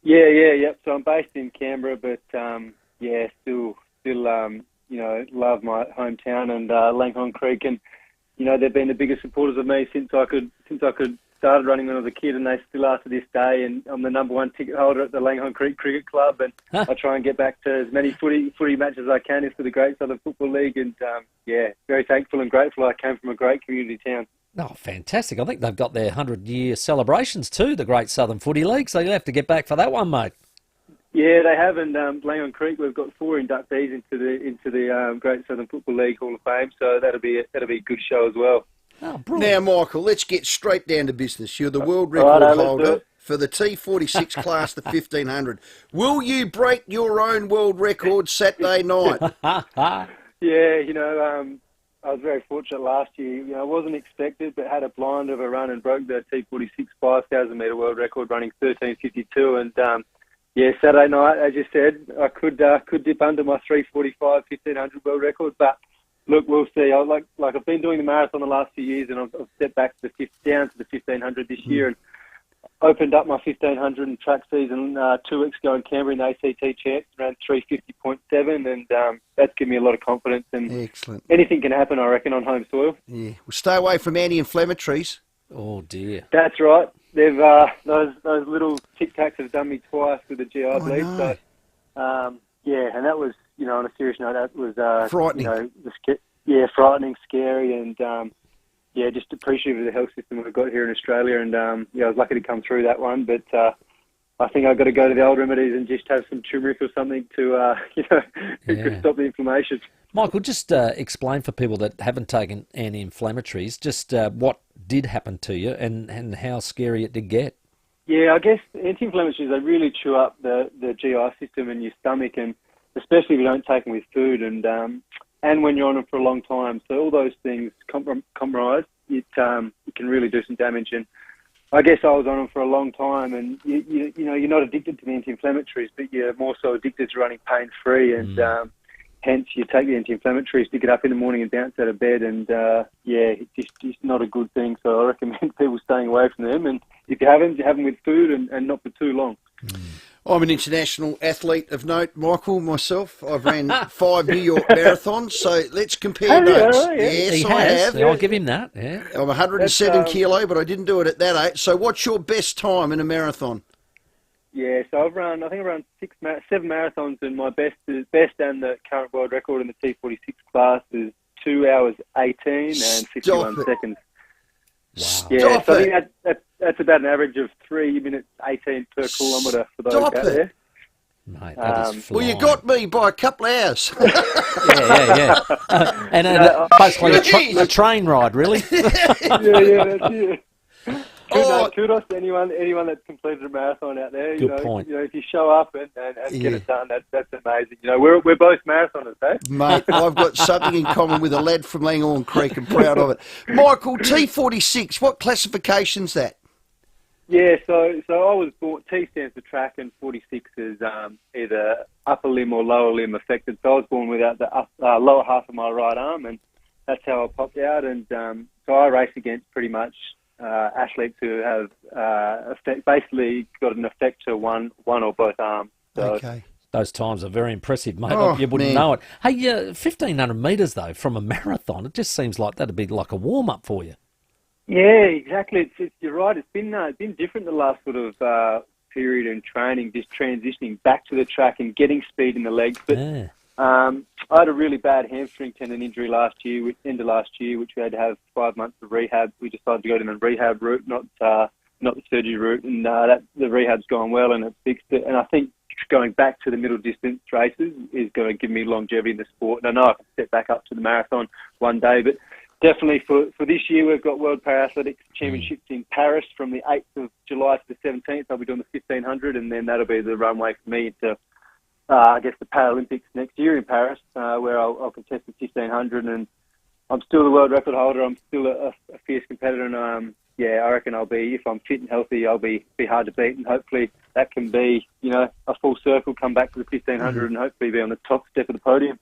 Yep. So I'm based in Canberra, but still love my hometown and Langhorne Creek, and they've been the biggest supporters of me since I could started running when I was a kid, and they still are to this day. And I'm the number one ticket holder at the Langhorne Creek Cricket Club, and I try and get back to as many footy matches as I can into the Great Southern Football League. And very thankful and grateful. I came from a great community town. Oh, fantastic. I think they've got their 100-year celebrations too, the Great Southern Footy League, so you'll have to get back for that one, mate. Yeah, they have, and Langhorne Creek, we've got 4 inductees into the Great Southern Football League Hall of Fame, so that'll be a good show as well. Oh, brilliant. Now, Michael, let's get straight down to business. You're the world record holder for the T46 class, the 1500. Will you break your own world record Saturday night? I was very fortunate last year. I wasn't expected, but had a blind of a run and broke the T46 5,000 metre world record running 13:52. And Saturday night, as you said, I could dip under my 3:45 1500 world record, but. Look, we'll see. I've been doing the marathon the last few years, and I've stepped back down to the 1500 this year, and opened up my 1500 and track season 2 weeks ago in Canberra in the ACT Champs, around 350.7, and that's given me a lot of confidence. And excellent. Anything can happen, I reckon, on home soil. Yeah, well, stay away from anti-inflammatories. Oh dear. That's right. They've those little Tic Tacs have done me twice with the GI bleed. So, and that was. On a serious note, that was frightening. Frightening, scary, and just appreciative of the health system we've got here in Australia. And I was lucky to come through that one. But I think I've got to go to the old remedies and just have some turmeric or something to stop the inflammation. Michael, just explain for people that haven't taken anti-inflammatories just what did happen to you and how scary it did get. Yeah, I guess anti-inflammatories, they really chew up the GI system in your stomach, and especially if you don't take them with food, and when you're on them for a long time. So all those things compromise, it can really do some damage. And I guess I was on them for a long time, and you're not addicted to the anti-inflammatories, but you're more so addicted to running pain-free, and hence you take the anti-inflammatories to get up in the morning and bounce out of bed, and it's just not a good thing. So I recommend people staying away from them, and if you have them with food and not for too long. I'm an international athlete of note, Michael, myself. I've ran 5 New York marathons, so let's compare notes. Yes, he I has. have. I'll give him that. Yeah. I'm 107 kilo, but I didn't do it at that age. So what's your best time in a marathon? Yeah, so I've run 7 marathons, and my best and the current world record in the T46 class is 2 hours 18 and 61 seconds. Wow. Yeah, so I think that's about an average of 3 minutes 18 per kilometre for those out there. Mate, that is well, you got me by a couple of hours. yeah. And basically a train ride, really. yeah, that's it. Kudos to anyone that's completed a marathon out there. Good point. You know, if you show up and get it done, that's amazing. You know, we're both marathoners, eh? Mate, I've got something in common with a lad from Langhorne Creek. I'm proud of it. Michael, T46, what classification's that? Yeah, so I was born, T stands for track and 46 is either upper limb or lower limb affected. So I was born without the lower half of my right arm, and that's how I popped out. And so I race against pretty much athletes who have basically got an effect to one or both arms. So, okay. Those times are very impressive, mate. Oh, you wouldn't man. know it. Hey, 1,500 metres, though, from a marathon, it just seems like that'd be like a warm-up for you. Yeah, exactly. You're right. It's been different the last sort of period in training, just transitioning back to the track and getting speed in the legs. But I had a really bad hamstring tendon injury end of last year, which we had to have 5 months of rehab. We decided to go down the rehab route, not the surgery route, and the rehab's gone well and it fixed it. And I think going back to the middle distance races is going to give me longevity in the sport. And I know I can step back up to the marathon one day, but definitely for this year, we've got World Paralympics Championships in Paris from the 8th of July to the 17th. I'll be doing the 1,500, and then that'll be the runway for me to, I guess, the Paralympics next year in Paris, where I'll contest the 1,500. And I'm still the world record holder. I'm still a fierce competitor, and I reckon I'll be, if I'm fit and healthy, I'll be hard to beat, and hopefully that can be, a full circle, come back to the 1,500, and hopefully be on the top step of the podium.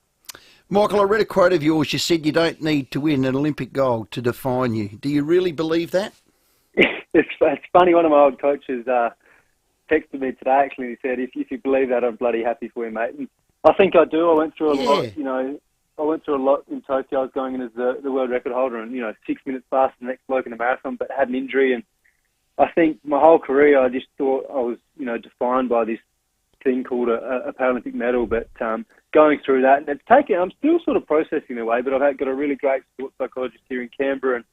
Michael, I read a quote of yours. You said you don't need to win an Olympic gold to define you. Do you really believe that? It's funny. One of my old coaches texted me today, actually, and he said, if you believe that, I'm bloody happy for you, mate. And I think I do. I went through a lot, I went through a lot in Tokyo. I was going in as the world record holder and, 6 minutes faster than the next bloke in the marathon, but had an injury. And I think my whole career, I just thought I was, defined by this thing called a Paralympic medal. But going through that, and I'm still sort of processing the way, but I've got a really great sports psychologist here in Canberra,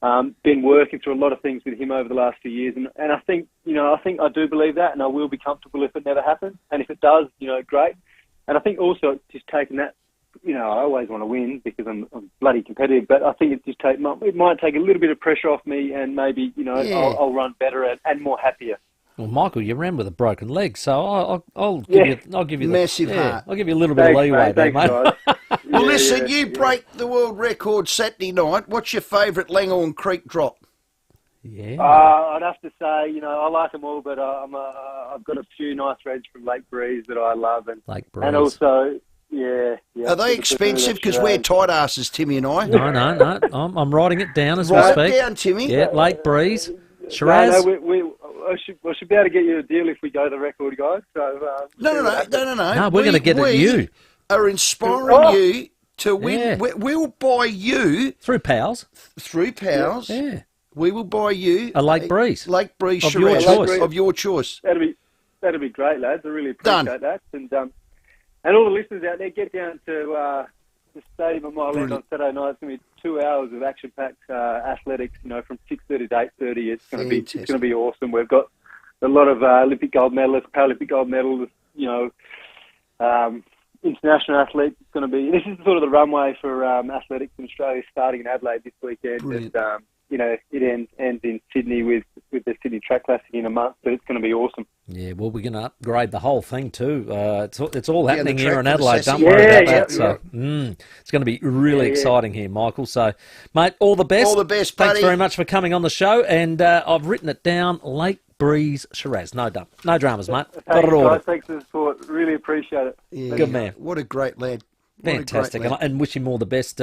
and been working through a lot of things with him over the last few years. And I think, I do believe that, and I will be comfortable if it never happens. And if it does, great. And I think also it's just taking that, I always want to win because I'm bloody competitive, but I think it might take a little bit of pressure off me, and maybe, I'll run better and more happier. Well, Michael, you ran with a broken leg, so I'll give you massive heart. I'll give you a little bit of leeway there, mate. Well, listen, you break the world record Saturday night. What's your favourite Langhorne Creek drop? Yeah. I'd have to say, I like them all, but I've got a few nice reds from Lake Breeze that I love, and also. Yeah. Are they expensive? Because we're tight asses, Timmy and I. No. I'm writing it down as we speak. Write it down, Timmy. Yeah, Lake Breeze. Shiraz. I should be able to get you a deal if we go the record, guys. So No. No, we're going to get it you. Are inspiring you to win. Yeah. We'll buy you through Pals. Yeah. We will buy you a Lake Breeze. Lake Breeze of Shiraz your choice. Of your choice. That'll be great, lads. I really appreciate that. And all the listeners out there, get down to the stadium of Mile End on Saturday night. It's going to be 2 hours of action-packed athletics. From 6:30 to 8:30. It's going to be awesome. We've got a lot of Olympic gold medalists, Paralympic gold medalists. International athletes. It's going to be. This is sort of the runway for athletics in Australia, starting in Adelaide this weekend. Brilliant. And it ends in Sydney with the Sydney Track Classic in a month. But it's going to be awesome. Yeah, well, we're going to upgrade the whole thing too. It's all happening here in Adelaide. Don't worry about that. So it's going to be really exciting here, Michael. So, mate, all the best. All the best, buddy. Thanks very much for coming on the show. And I've written it down, Lake Breeze Shiraz. No dramas, mate. Got it all. Guys, thanks for the support. Really appreciate it. Yeah. Good man. What a great lad. Fantastic, and wish him all the best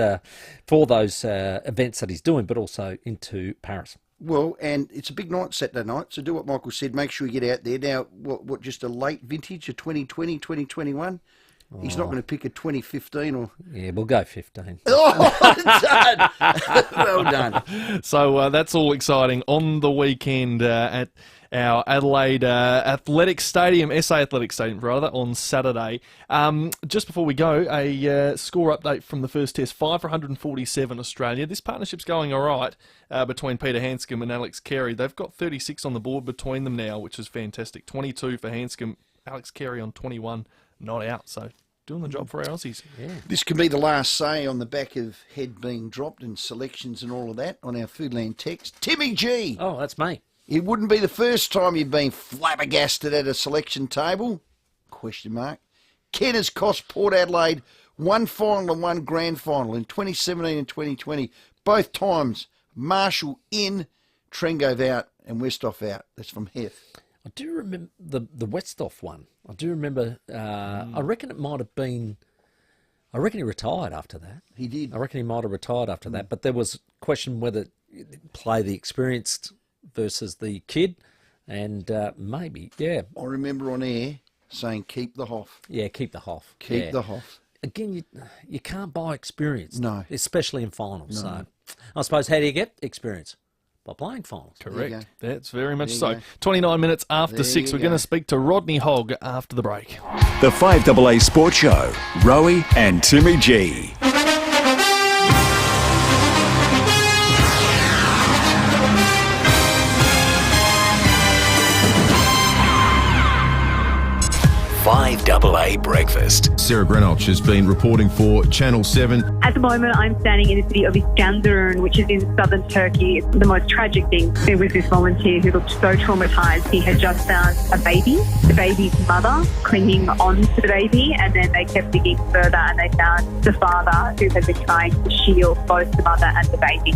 for those events that he's doing, but also into Paris. Well, and it's a big night Saturday night, so do what Michael said. Make sure you get out there. Now, what just a late vintage, a 2020, 2021? He's not going to pick a 2015 or... Yeah, we'll go 15. Oh, done. Well done. So that's all exciting on the weekend at our Adelaide Athletic Stadium, SA Athletic Stadium, rather, on Saturday. Just before we go, a score update from the first test, 5 for 147 Australia. This partnership's going all right between Peter Hanscom and Alex Carey. They've got 36 on the board between them now, which is fantastic. 22 for Hanscom, Alex Carey on 21, not out. So doing the job for our Aussies. Yeah. This can be the last say on the back of head being dropped and selections and all of that on our Foodland text. Timmy G. Oh, that's me. It wouldn't be the first time you've been flabbergasted at a selection table? Question mark. Ken has cost Port Adelaide one final and one grand final in 2017 and 2020. Both times, Marshall in, Trengo out, and Westhoff out. That's from Heth. I do remember the Westhoff one. I do remember, I reckon it might have been, I reckon he retired after that. He did. I reckon he might have retired after that, but there was a question whether play the experienced versus the kid, and maybe, yeah. I remember on air saying keep the Hoff. Yeah, keep the Hoff. Keep the Hoff. Again, you can't buy experience. No. Especially in finals. No. So I suppose, how do you get experience? By playing finals. Correct. That's very much so. 29 minutes after 6. We're going to speak to Rodney Hogg after the break. The 5AA Sports Show, Rowie and Timmy G. FIVEAA Breakfast. Sarah Grenoch has been reporting for Channel 7. At the moment, I'm standing in the city of Iskenderun, which is in southern Turkey. The most tragic thing, there was this volunteer who looked so traumatised. He had just found a baby, the baby's mother clinging on to the baby, and then they kept digging further and they found the father who had been trying to shield both the mother and the baby.